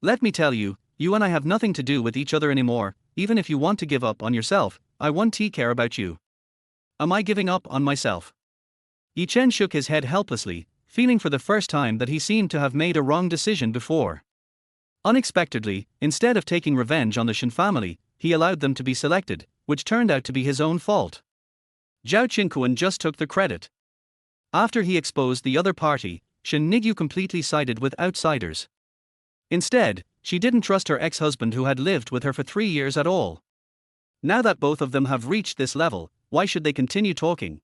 Let me tell you, you and I have nothing to do with each other anymore. Even if you want to give up on yourself, I won't care about you. Am I giving up on myself? Yi Chen shook his head helplessly, feeling for the first time that he seemed to have made a wrong decision before. Unexpectedly, instead of taking revenge on the Shen family, he allowed them to be selected, which turned out to be his own fault. Zhao Qinquan just took the credit. After he exposed the other party, Shen Ningyue completely sided with outsiders. Instead, she didn't trust her ex-husband who had lived with her for 3 years at all. Now that both of them have reached this level, why should they continue talking?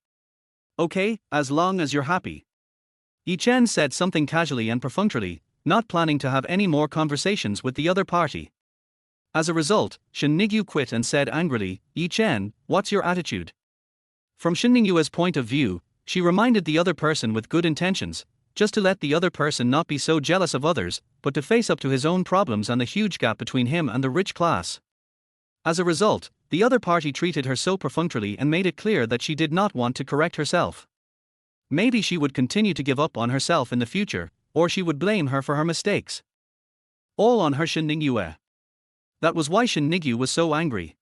Okay, as long as you're happy. Yi Chen said something casually and perfunctorily, not planning to have any more conversations with the other party. As a result, Shen Ningyue quit and said angrily, Yi Chen, what's your attitude? From Shen Ningyue's point of view, She reminded the other person with good intentions, just to let the other person not be so jealous of others, but to face up to his own problems and the huge gap between him and the rich class. As a result, the other party treated her so perfunctorily and made it clear that she did not want to correct herself. Maybe she would continue to give up on herself in the future, or she would blame her for her mistakes. All on her Shen Ningyue. That was why Shen Ningyue was so angry.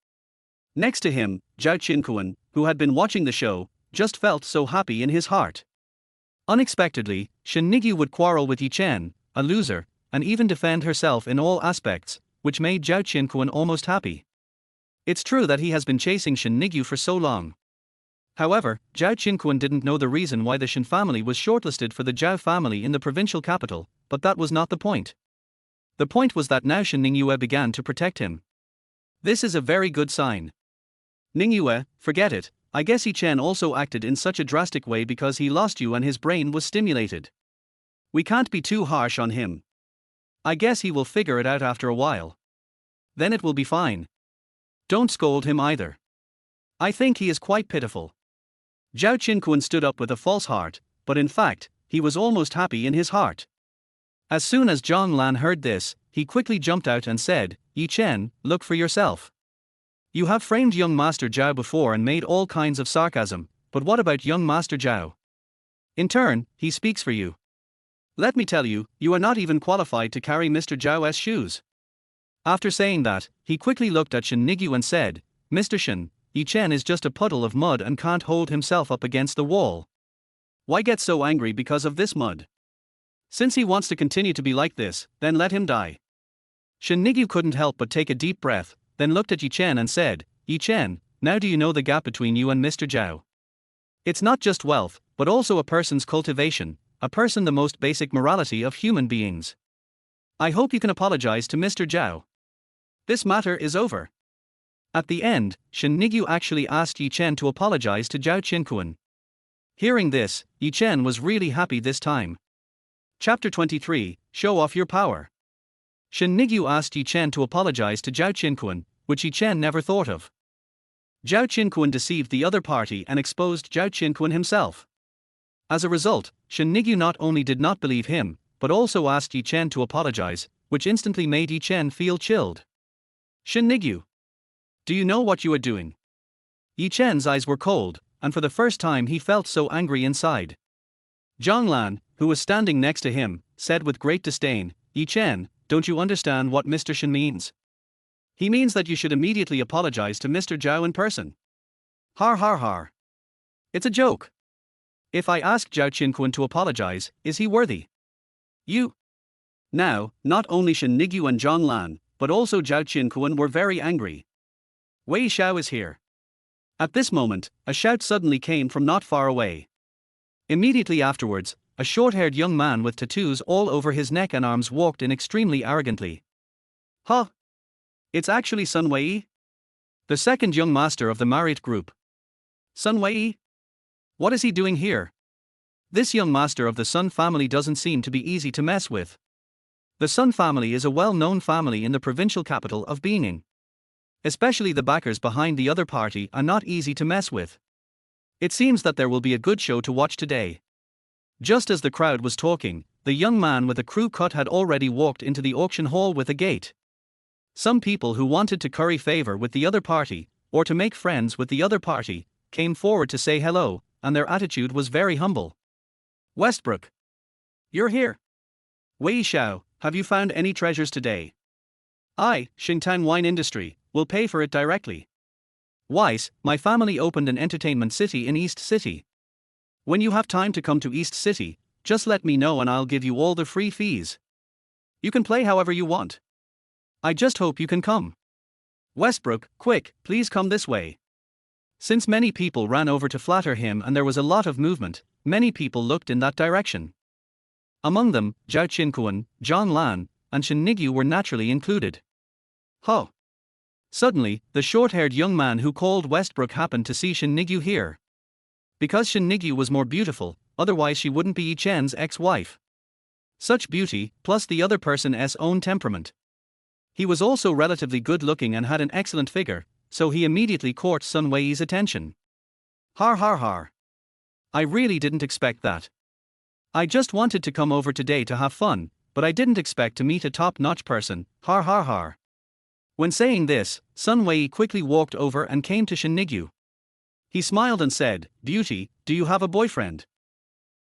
Next to him, Zhao Qinquan, who had been watching the show, just felt so happy in his heart. Unexpectedly, Shen Ningyue would quarrel with Yi Chen, a loser, and even defend herself in all aspects, which made Zhao Qinquan almost happy. It's true that he has been chasing Shen Ningyue for so long. However, Zhao Qinquan didn't know the reason why the Shen family was shortlisted for the Zhao family in the provincial capital, but that was not the point. The point was that now Shen Ningyue began to protect him. This is a very good sign. Ningyue, forget it, I guess Yi Chen also acted in such a drastic way because he lost you and his brain was stimulated. We can't be too harsh on him. I guess he will figure it out after a while. Then it will be fine. Don't scold him either. I think he is quite pitiful. Zhao Qinquan stood up with a false heart, but in fact, he was almost happy in his heart. As soon as Zhang Lan heard this, he quickly jumped out and said, Yi Chen, look for yourself. You have framed young Master Zhao before and made all kinds of sarcasm, but what about young Master Zhao? In turn, he speaks for you. Let me tell you, you are not even qualified to carry Mr. Zhao's shoes. After saying that, he quickly looked at Shen Ningyue and said, Mr. Shen, Yi Chen is just a puddle of mud and can't hold himself up against the wall. Why get so angry because of this mud? Since he wants to continue to be like this, then let him die. Shen Ningyue couldn't help but take a deep breath, then looked at Yi Chen and said, Yi Chen, now do you know the gap between you and Mr. Zhao? It's not just wealth, but also a person's cultivation, a person the most basic morality of human beings. I hope you can apologize to Mr. Zhao. This matter is over. At the end, Shen Ningyue actually asked Yi Chen to apologize to Zhao Qinquan. Hearing this, Yi Chen was really happy this time. Chapter 23, Show Off Your Power. Shen Ningyue asked Yi Chen to apologize to Zhao Qinquan, which Yi Chen never thought of. Zhao Qinquan deceived the other party and exposed Zhao Qinquan himself. As a result, Shen Ningyue not only did not believe him, but also asked Yi Chen to apologize, which instantly made Yi Chen feel chilled. Shen Ningyue, do you know what you are doing? Yi Chen's eyes were cold, and for the first time he felt so angry inside. Zhang Lan, who was standing next to him, said with great disdain, Yi Chen, don't you understand what Mr. Shen means? He means that you should immediately apologize to Mr. Zhao in person. Har har har. It's a joke. If I ask Zhao Qinquan to apologize, is he worthy? You. Now, not only Shen Ningyue and Zhang Lan, but also Zhao Qinquan were very angry. Wei Xiao is here. At this moment, a shout suddenly came from not far away. Immediately afterwards, a short-haired young man with tattoos all over his neck and arms walked in extremely arrogantly. Huh? It's actually Sun Wei, the second young master of the Marriott group. Sun Wei? What is he doing here? This young master of the Sun family doesn't seem to be easy to mess with. The Sun family is a well-known family in the provincial capital of Beijing. Especially the backers behind the other party are not easy to mess with. It seems that there will be a good show to watch today. Just as the crowd was talking, the young man with the crew cut had already walked into the auction hall with a gate. Some people who wanted to curry favor with the other party, or to make friends with the other party, came forward to say hello, and their attitude was very humble. Westbrook. You're here. Wei Xiao, have you found any treasures today? I, Xingtan Wine Industry, will pay for it directly. Weiss, my family opened an entertainment city in East City. When you have time to come to East City, just let me know and I'll give you all the free fees. You can play however you want. I just hope you can come. Westbrook, quick, please come this way. Since many people ran over to flatter him and there was a lot of movement, many people looked in that direction. Among them, Zhao Qinquan, Zhang Lan, and Shen Ningyue were naturally included. Huh. Suddenly, the short-haired young man who called Westbrook happened to see Shen Ningyue here. Because Shen Ningyue was more beautiful, otherwise she wouldn't be Yi Chen's ex-wife. Such beauty, plus the other person's own temperament. He was also relatively good-looking and had an excellent figure, so he immediately caught Sun Wei's attention. Har har har. I really didn't expect that. I just wanted to come over today to have fun, but I didn't expect to meet a top-notch person, har har har. When saying this, Sun Wei quickly walked over and came to Shen Ningyue. He smiled and said, "Beauty, do you have a boyfriend?"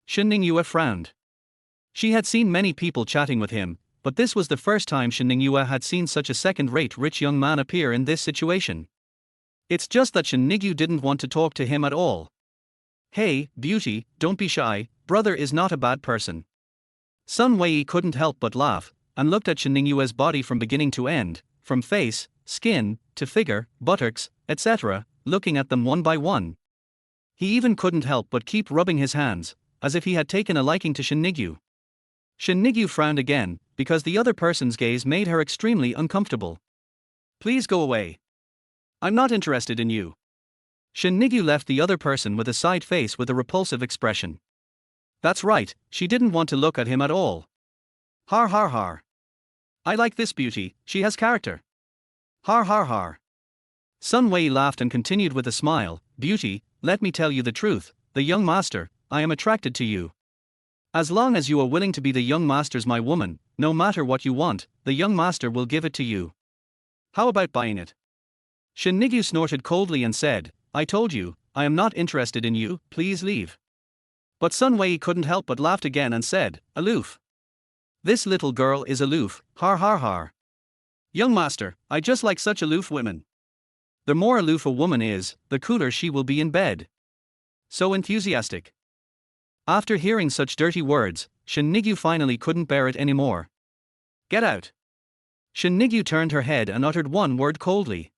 Shen Ningyue frowned. She had seen many people chatting with him, but this was the first time Shen Ningyue had seen such a second-rate rich young man appear in this situation. It's just that Shen Ningyue didn't want to talk to him at all. "Hey, beauty, don't be shy, brother is not a bad person." Sun Wei couldn't help but laugh, and looked at Shen Ningyue's body from beginning to end, from face, skin, to figure, buttocks, etc., looking at them one by one. He even couldn't help but keep rubbing his hands, as if he had taken a liking to Shen Ningyue. Shen Ningyue frowned again, because the other person's gaze made her extremely uncomfortable. "Please go away. I'm not interested in you." Shen Ningyue left the other person with a side face with a repulsive expression. That's right, she didn't want to look at him at all. Har har har. "I like this beauty, she has character." Har har har. Sun Wei laughed and continued with a smile, "Beauty, let me tell you the truth, the young master, I am attracted to you. As long as you are willing to be the young master's my woman, no matter what you want, the young master will give it to you. How about buying it?" Shen Ningyue snorted coldly and said, "I told you, I am not interested in you, please leave." But Sun Wei couldn't help but laughed again and said, "Aloof. This little girl is aloof, har har har. Young master, I just like such aloof women. The more aloof a woman is, the cooler she will be in bed." So enthusiastic. After hearing such dirty words, Shen Ningyue finally couldn't bear it anymore. "Get out." Shen Ningyue turned her head and uttered one word coldly.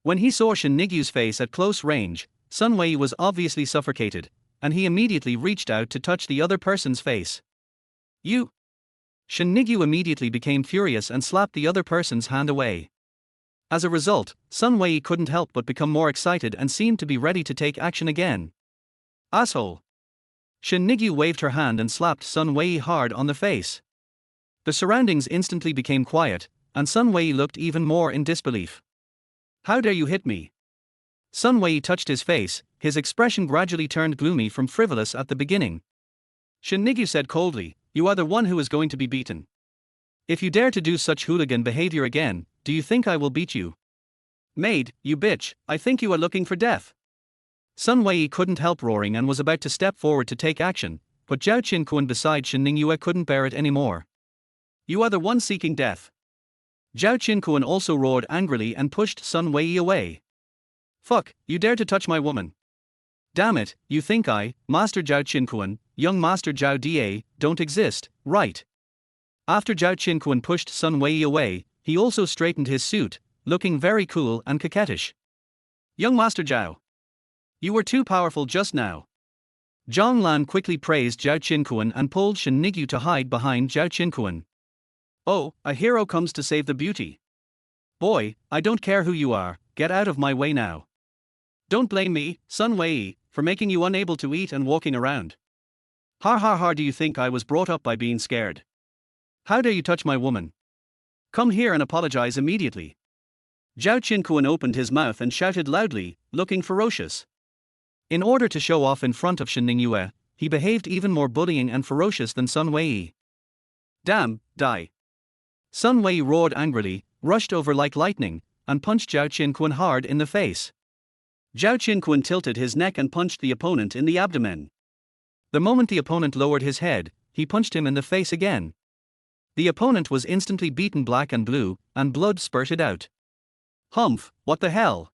When he saw Shen Ningyue's face at close range, Sun Wei was obviously suffocated, and he immediately reached out to touch the other person's face. "You!" Shen Ningyue immediately became furious and slapped the other person's hand away. As a result, Sun Wei couldn't help but become more excited and seemed to be ready to take action again. "Asshole!" Shen Ningyue waved her hand and slapped Sun Wei hard on the face. The surroundings instantly became quiet, and Sun Wei looked even more in disbelief. "How dare you hit me?" Sun Wei touched his face, his expression gradually turned gloomy from frivolous at the beginning. Shen Ningyue said coldly, "You are the one who is going to be beaten. If you dare to do such hooligan behavior again, do you think I will beat you?" "Maid, you bitch, I think you are looking for death." Sun Wei couldn't help roaring and was about to step forward to take action, but Zhao Qinquan beside Shen Ningyue couldn't bear it anymore. "You are the one seeking death." Zhao Qinquan also roared angrily and pushed Sun Wei away. "Fuck, you dare to touch my woman. Damn it, you think I, Master Zhao Qinquan, young Master Zhao Da, don't exist, right?" After Zhao Qinquan pushed Sun Wei away, he also straightened his suit, looking very cool and coquettish. "Young Master Zhao. You were too powerful just now." Zhang Lan quickly praised Zhao Qinquan and pulled Shen Ningyue to hide behind Zhao Qinquan. "Oh, a hero comes to save the beauty. Boy, I don't care who you are, get out of my way now. Don't blame me, Sun Wei, for making you unable to eat and walking around. Har har har, do you think I was brought up by being scared? How dare you touch my woman? Come here and apologize immediately." Zhao Qinquan opened his mouth and shouted loudly, looking ferocious. In order to show off in front of Shen Ningyue, he behaved even more bullying and ferocious than Sun Wei. "Damn, die." Sun Wei roared angrily, rushed over like lightning, and punched Zhao Qinquan hard in the face. Zhao Qinquan tilted his neck and punched the opponent in the abdomen. The moment the opponent lowered his head, he punched him in the face again. The opponent was instantly beaten black and blue, and blood spurted out. "Humph, what the hell?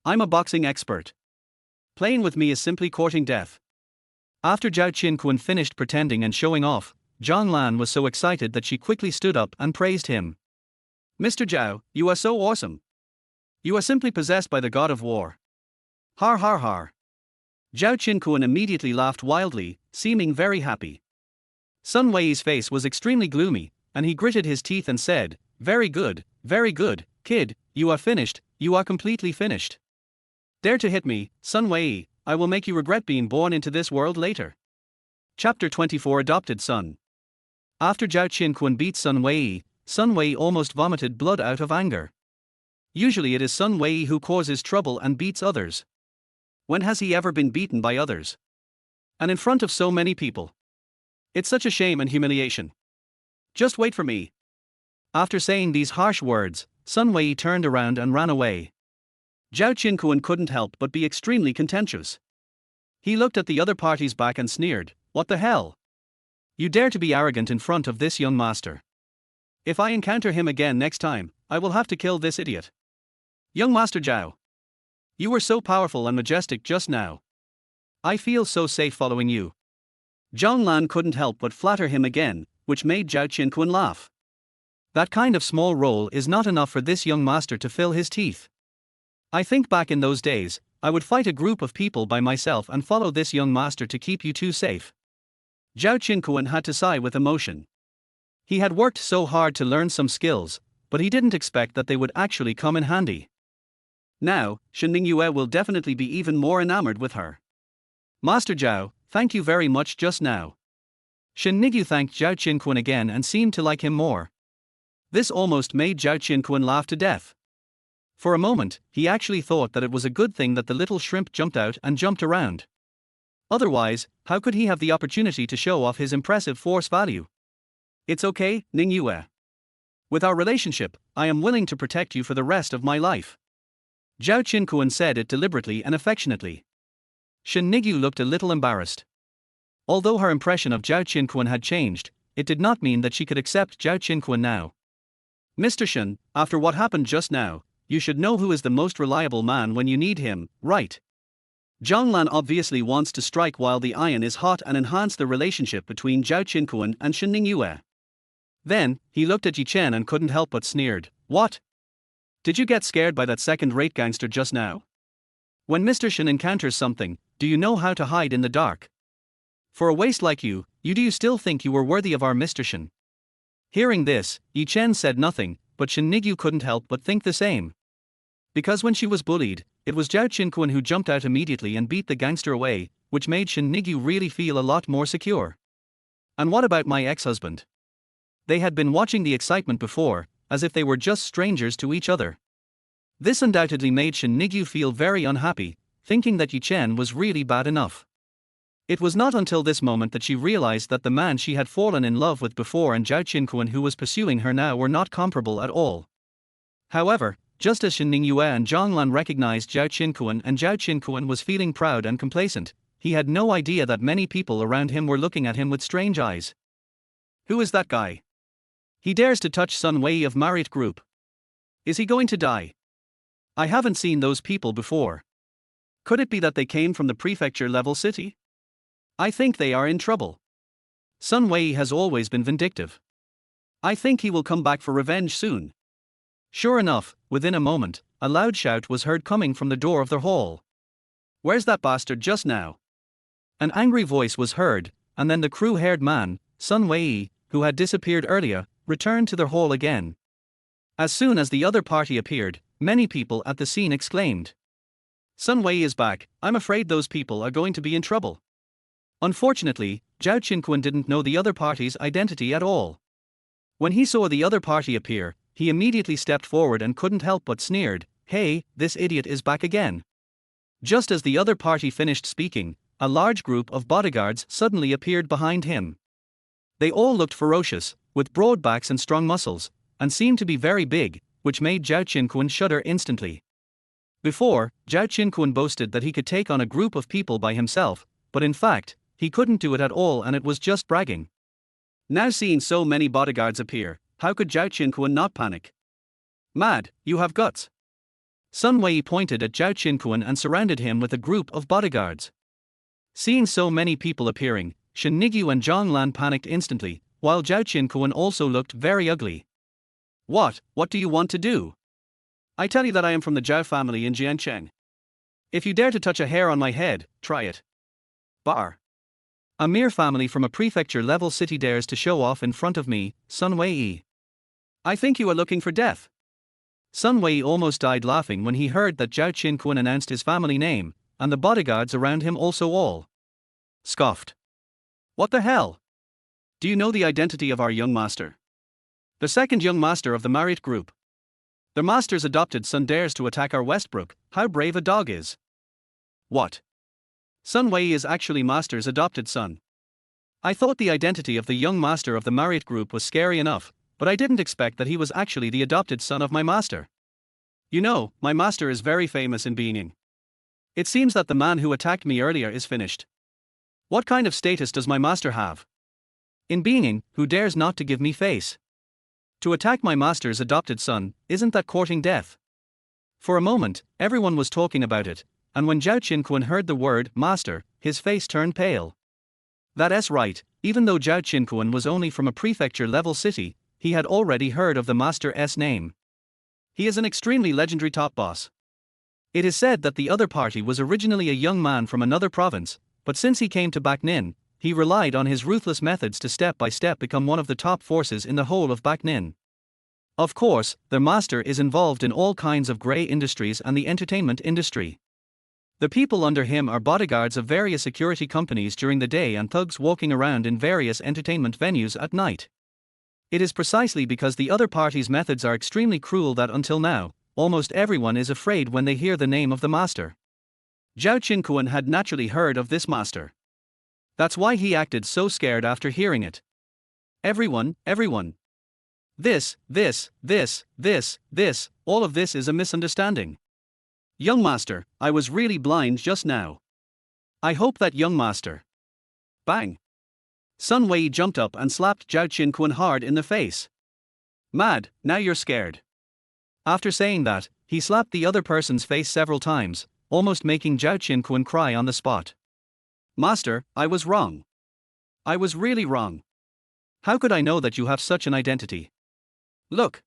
I'm a boxing expert. Playing with me is simply courting death." After Zhao Qinquan finished pretending and showing off, Zhang Lan was so excited that she quickly stood up and praised him. "Mr. Zhao, you are so awesome. You are simply possessed by the god of war. Har har har." Zhao Qinquan immediately laughed wildly, seeming very happy. Sun Wei's face was extremely gloomy, and he gritted his teeth and said, very good, kid, you are finished, you are completely finished. Dare to hit me, Sun Wei, I will make you regret being born into this world later." Chapter 24 Adopted Son. After Zhao Qinquan beat Sun Wei almost vomited blood out of anger. Usually it is Sun Wei who causes trouble and beats others. When has he ever been beaten by others? And in front of so many people. It's such a shame and humiliation. Just wait for me. After saying these harsh words, Sun Wei turned around and ran away. Zhao Qinkuan couldn't help but be extremely contemptuous. He looked at the other party's back and sneered, "What the hell? You dare to be arrogant in front of this young master. If I encounter him again next time, I will have to kill this idiot. Young Master Zhao. You were so powerful and majestic just now. I feel so safe following you." Zhang Lan couldn't help but flatter him again, which made Zhao Qinkuan laugh. That kind of small role is not enough for this young master to fill his teeth. I think back in those days, I would fight a group of people by myself and follow this young master to keep you two safe. Zhao Qinkuan had to sigh with emotion. He had worked so hard to learn some skills, but he didn't expect that they would actually come in handy. Now, Shen Ningyue will definitely be even more enamored with her. Master Zhao, thank you very much just now. Shen Ningyue thanked Zhao Qinkuan again and seemed to like him more. This almost made Zhao Qinkuan laugh to death. For a moment, he actually thought that it was a good thing that the little shrimp jumped out and jumped around. Otherwise, how could he have the opportunity to show off his impressive force value? It's okay, Ningyue. With our relationship, I am willing to protect you for the rest of my life. Zhao Qinkuan said it deliberately and affectionately. Shen Ningyue looked a little embarrassed. Although her impression of Zhao Qinkuan had changed, it did not mean that she could accept Zhao Qinkuan now. Mr. Shen, after what happened just now, you should know who is the most reliable man when you need him, right? Zhang Lan obviously wants to strike while the iron is hot and enhance the relationship between Zhao Qinkuan and Shen Ningyue. Then, he looked at Yi Chen and couldn't help but sneered. What? Did you get scared by that second-rate gangster just now? When Mr. Shen encounters something, do you know how to hide in the dark? For a waste like you, do you still think you were worthy of our Mr. Shen? Hearing this, Yi Chen said nothing, but Shen Ningyue couldn't help but think the same. Because when she was bullied, it was Zhao Qinkuan who jumped out immediately and beat the gangster away, which made Shen Ningyue really feel a lot more secure. And what about my ex-husband? They had been watching the excitement before, as if they were just strangers to each other. This undoubtedly made Shen Ningyue feel very unhappy, thinking that Yi Chen was really bad enough. It was not until this moment that she realized that the man she had fallen in love with before and Zhao Qinkuan who was pursuing her now were not comparable at all. However, just as Shen Ningyue and Zhang Lan recognized Zhao Qinkuan and Zhao Qinkuan was feeling proud and complacent, he had no idea that many people around him were looking at him with strange eyes. Who is that guy? He dares to touch Sun Wei of Marriott Group. Is he going to die? I haven't seen those people before. Could it be that they came from the prefecture-level city? I think they are in trouble. Sun Wei has always been vindictive. I think he will come back for revenge soon. Sure enough, within a moment, a loud shout was heard coming from the door of the hall. Where's that bastard just now? An angry voice was heard, and then the crew-haired man, Sun Wei, who had disappeared earlier, returned to their hall again. As soon as the other party appeared, many people at the scene exclaimed. Sun Wei is back, I'm afraid those people are going to be in trouble. Unfortunately, Zhao Qinkuan didn't know the other party's identity at all. When he saw the other party appear, he immediately stepped forward and couldn't help but sneered, "Hey, this idiot is back again." Just as the other party finished speaking, a large group of bodyguards suddenly appeared behind him. They all looked ferocious, with broad backs and strong muscles, and seemed to be very big, which made Zhao Qinkuan shudder instantly. Before, Zhao Qinkuan boasted that he could take on a group of people by himself, but in fact, he couldn't do it at all and it was just bragging. Now seeing so many bodyguards appear, how could Zhao Qinkuan not panic? Mad, you have guts. Sun Wei pointed at Zhao Qinkuan and surrounded him with a group of bodyguards. Seeing so many people appearing, Shen Ningyue and Zhang Lan panicked instantly, while Zhao Qinkuan also looked very ugly. What do you want to do? I tell you that I am from the Zhao family in Jiancheng. If you dare to touch a hair on my head, try it. Bar. A mere family from a prefecture-level city dares to show off in front of me, Sun Wei. I think you are looking for death. Sun Wei almost died laughing when he heard that Zhao Qinkuan announced his family name, and the bodyguards around him also all scoffed. What the hell? Do you know the identity of our young master? The second young master of the Marriott Group. The master's adopted son dares to attack our Westbrook, how brave a dog is. What? Sun Wei is actually Master's adopted son. I thought the identity of the young master of the Marriott group was scary enough, but I didn't expect that he was actually the adopted son of my master. You know, my master is very famous in Beijing. It seems that the man who attacked me earlier is finished. What kind of status does my master have? In Beijing, who dares not to give me face? To attack my master's adopted son, isn't that courting death? For a moment, everyone was talking about it, and when Zhao Qinquan heard the word master, his face turned pale. That's right, even though Zhao Qinquan was only from a prefecture-level city, he had already heard of the master's name. He is an extremely legendary top boss. It is said that the other party was originally a young man from another province, but since he came to Backnin, he relied on his ruthless methods to step by step become one of the top forces in the whole of Backnin. Of course, the master is involved in all kinds of grey industries and the entertainment industry. The people under him are bodyguards of various security companies during the day and thugs walking around in various entertainment venues at night. It is precisely because the other party's methods are extremely cruel that until now, almost everyone is afraid when they hear the name of the master. Zhao Qinquan had naturally heard of this master. That's why he acted so scared after hearing it. Everyone. This, all of this is a misunderstanding. Young master, I was really blind just now. I hope that young master. Bang! Sun Wei jumped up and slapped Zhao Qinquan hard in the face. Mad, now you're scared. After saying that, he slapped the other person's face several times, almost making Zhao Qinquan cry on the spot. Master, I was wrong. I was really wrong. How could I know that you have such an identity? Look.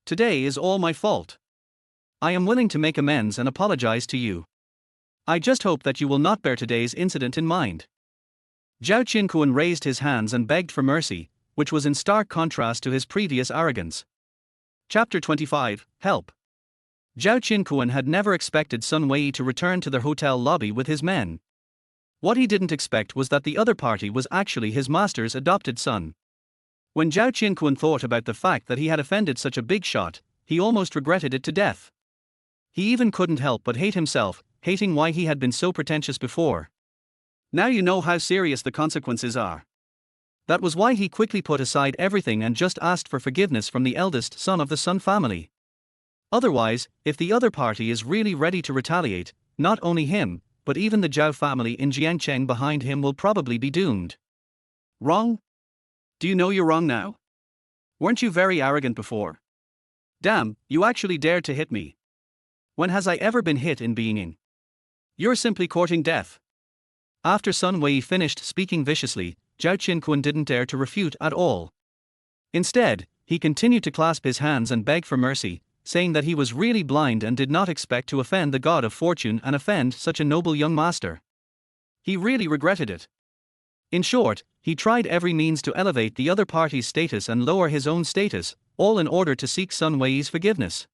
Today is all my fault. I am willing to make amends and apologize to you. I just hope that you will not bear today's incident in mind. Zhao Qinquan raised his hands and begged for mercy, which was in stark contrast to his previous arrogance. Chapter 25, Help. Zhao Qinquan had never expected Sun Wei to return to the hotel lobby with his men. What he didn't expect was that the other party was actually his master's adopted son. When Zhao Qinquan thought about the fact that he had offended such a big shot, he almost regretted it to death. He even couldn't help but hate himself, hating why he had been so pretentious before. Now you know how serious the consequences are. That was why he quickly put aside everything and just asked for forgiveness from the eldest son of the Sun family. Otherwise, if the other party is really ready to retaliate, not only him, but even the Zhao family in Jiangcheng behind him will probably be doomed. Wrong? Do you know you're wrong now? Weren't you very arrogant before? Damn, you actually dared to hit me. When has I ever been hit in Beijing? You're simply courting death. After Sun Wei finished speaking viciously, Zhao Qinquan didn't dare to refute at all. Instead, he continued to clasp his hands and beg for mercy, saying that he was really blind and did not expect to offend the god of fortune and offend such a noble young master. He really regretted it. In short, he tried every means to elevate the other party's status and lower his own status, all in order to seek Sun Wei's forgiveness.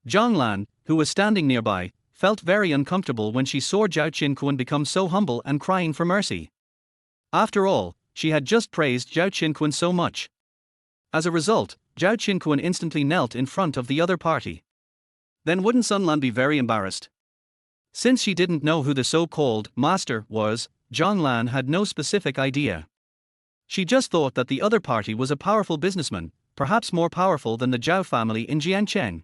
Zhang Lan, who was standing nearby, felt very uncomfortable when she saw Zhao Qinquan become so humble and crying for mercy. After all, she had just praised Zhao Qinquan so much. As a result, Zhao Qinquan instantly knelt in front of the other party. Then wouldn't Sun Lan be very embarrassed? Since she didn't know who the so-called master was, Zhang Lan had no specific idea. She just thought that the other party was a powerful businessman, perhaps more powerful than the Zhao family in Jiangcheng.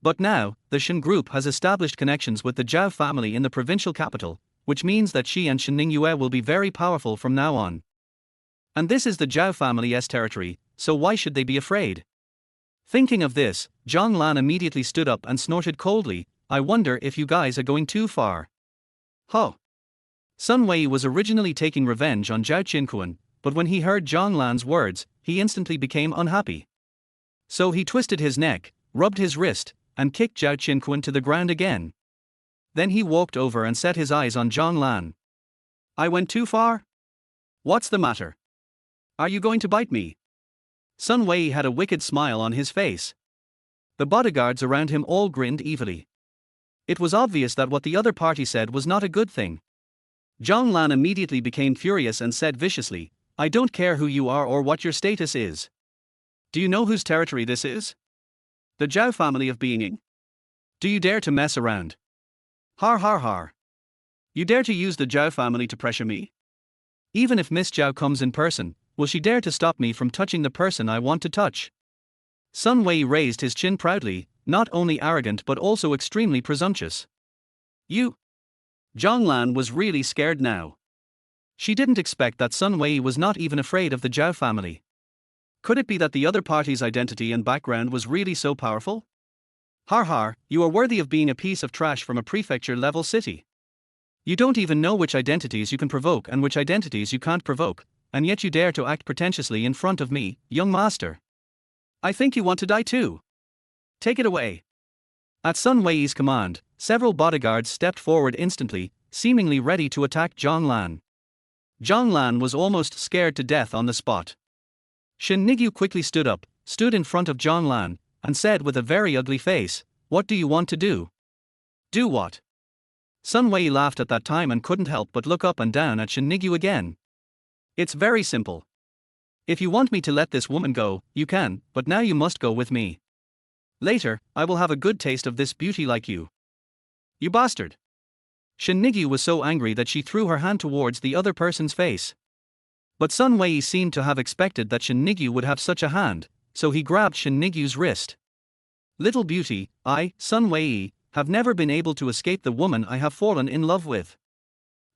But now, the Shen group has established connections with the Zhao family in the provincial capital, which means that she and Shen Ningyue will be very powerful from now on. And this is the Zhao family's territory, so why should they be afraid? Thinking of this, Zhang Lan immediately stood up and snorted coldly, I wonder if you guys are going too far. Huh. Sun Wei was originally taking revenge on Zhao Qinquan, but when he heard Zhang Lan's words, he instantly became unhappy. So he twisted his neck, rubbed his wrist, and kicked Zhao Qinquan to the ground again. Then he walked over and set his eyes on Zhang Lan. I went too far? What's the matter? Are you going to bite me? Sun Wei had a wicked smile on his face. The bodyguards around him all grinned evilly. It was obvious that what the other party said was not a good thing. Zhang Lan immediately became furious and said viciously, I don't care who you are or what your status is. Do you know whose territory this is? The Zhao family of Beijing. Do you dare to mess around? Har har har. You dare to use the Zhao family to pressure me? Even if Miss Zhao comes in person, will she dare to stop me from touching the person I want to touch? Sun Wei raised his chin proudly, not only arrogant but also extremely presumptuous. You? Zhonglan was really scared now. She didn't expect that Sun Wei was not even afraid of the Zhao family. Could it be that the other party's identity and background was really so powerful? Har har, you are worthy of being a piece of trash from a prefecture-level city. You don't even know which identities you can provoke and which identities you can't provoke, and yet you dare to act pretentiously in front of me, young master. I think you want to die too. Take it away. At Sun Wei's command, several bodyguards stepped forward instantly, seemingly ready to attack Zhonglan. Zhonglan was almost scared to death on the spot. Shen Ningyue quickly stood up, stood in front of Zhonglan, and said with a very ugly face, "What do you want to do?" Do what? Sun Wei laughed at that time and couldn't help but look up and down at Shen Ningyue again. It's very simple. If you want me to let this woman go, you can, but now you must go with me. Later, I will have a good taste of this beauty like you. You bastard! Shen Ningyue was so angry that she threw her hand towards the other person's face. But Sun Wei seemed to have expected that Shen Ningyue would have such a hand, so he grabbed Shen Ningyue's wrist. Little beauty, I, Sun Wei, have never been able to escape the woman I have fallen in love with.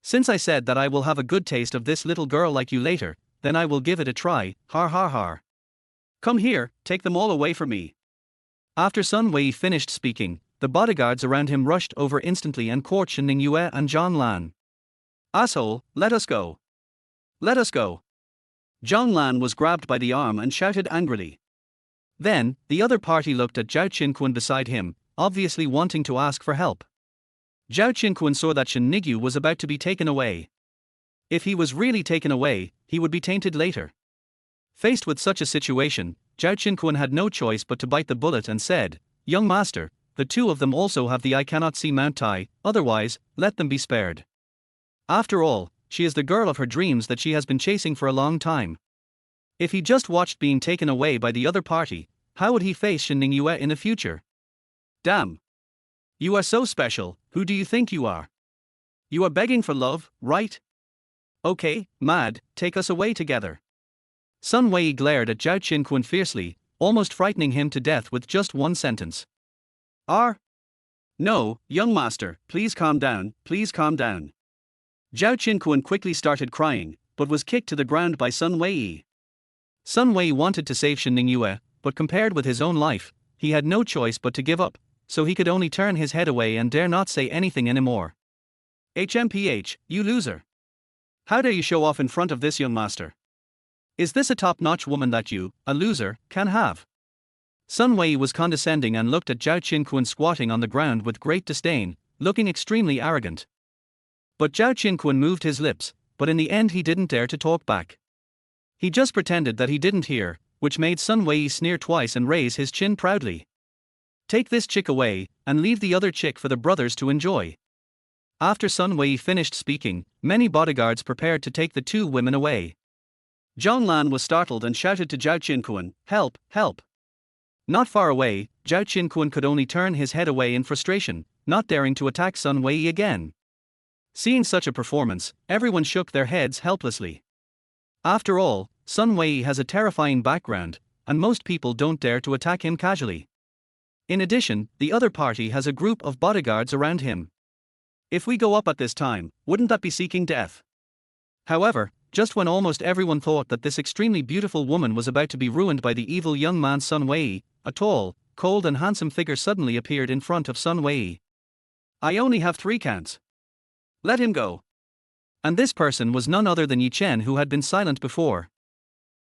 Since I said that I will have a good taste of this little girl like you later, then I will give it a try, har har har. Come here, take them all away from me. After Sun Wei finished speaking, the bodyguards around him rushed over instantly and caught Shen Ningyue and Zhonglan. Asshole, let us go. Let us go. Zhonglan was grabbed by the arm and shouted angrily. Then, the other party looked at Zhao Qinquan beside him, obviously wanting to ask for help. Zhao Qinquan saw that Shen Ningyue was about to be taken away. If he was really taken away, he would be tainted later. Faced with such a situation, Zhao Qinquan had no choice but to bite the bullet and said, "Young master, the two of them also have the I cannot see Mount Tai, otherwise, let them be spared. After all, she is the girl of her dreams that she has been chasing for a long time. If he just watched being taken away by the other party, how would he face Shen Ningyue in the future? Damn. You are so special, who do you think you are? You are begging for love, right? Okay, mad, take us away together." Sun Wei glared at Zhao Qinquan fiercely, almost frightening him to death with just one sentence. No, young master, please calm down, please calm down. Zhao Qinquan quickly started crying, but was kicked to the ground by Sun Wei. Sun Wei wanted to save Shen Ningyue, but compared with his own life, he had no choice but to give up, so he could only turn his head away and dare not say anything anymore. HMPH, you loser. How dare you show off in front of this young master? Is this a top-notch woman that you, a loser, can have? Sun Wei was condescending and looked at Zhao Qinquan squatting on the ground with great disdain, looking extremely arrogant. But Zhao Qinquan moved his lips, but in the end he didn't dare to talk back. He just pretended that he didn't hear, which made Sun Wei sneer twice and raise his chin proudly. Take this chick away, and leave the other chick for the brothers to enjoy. After Sun Wei finished speaking, many bodyguards prepared to take the two women away. Zhonglan was startled and shouted to Zhao Qinquan, "Help, help!" Not far away, Zhao Qinquan could only turn his head away in frustration, not daring to attack Sun Wei again. Seeing such a performance, everyone shook their heads helplessly. After all, Sun Wei has a terrifying background, and most people don't dare to attack him casually. In addition, the other party has a group of bodyguards around him. If we go up at this time, wouldn't that be seeking death? However, just when almost everyone thought that this extremely beautiful woman was about to be ruined by the evil young man Sun Wei, a tall, cold and handsome figure suddenly appeared in front of Sun Wei. I only have 3 counts. Let him go. And this person was none other than Yi Chen, who had been silent before.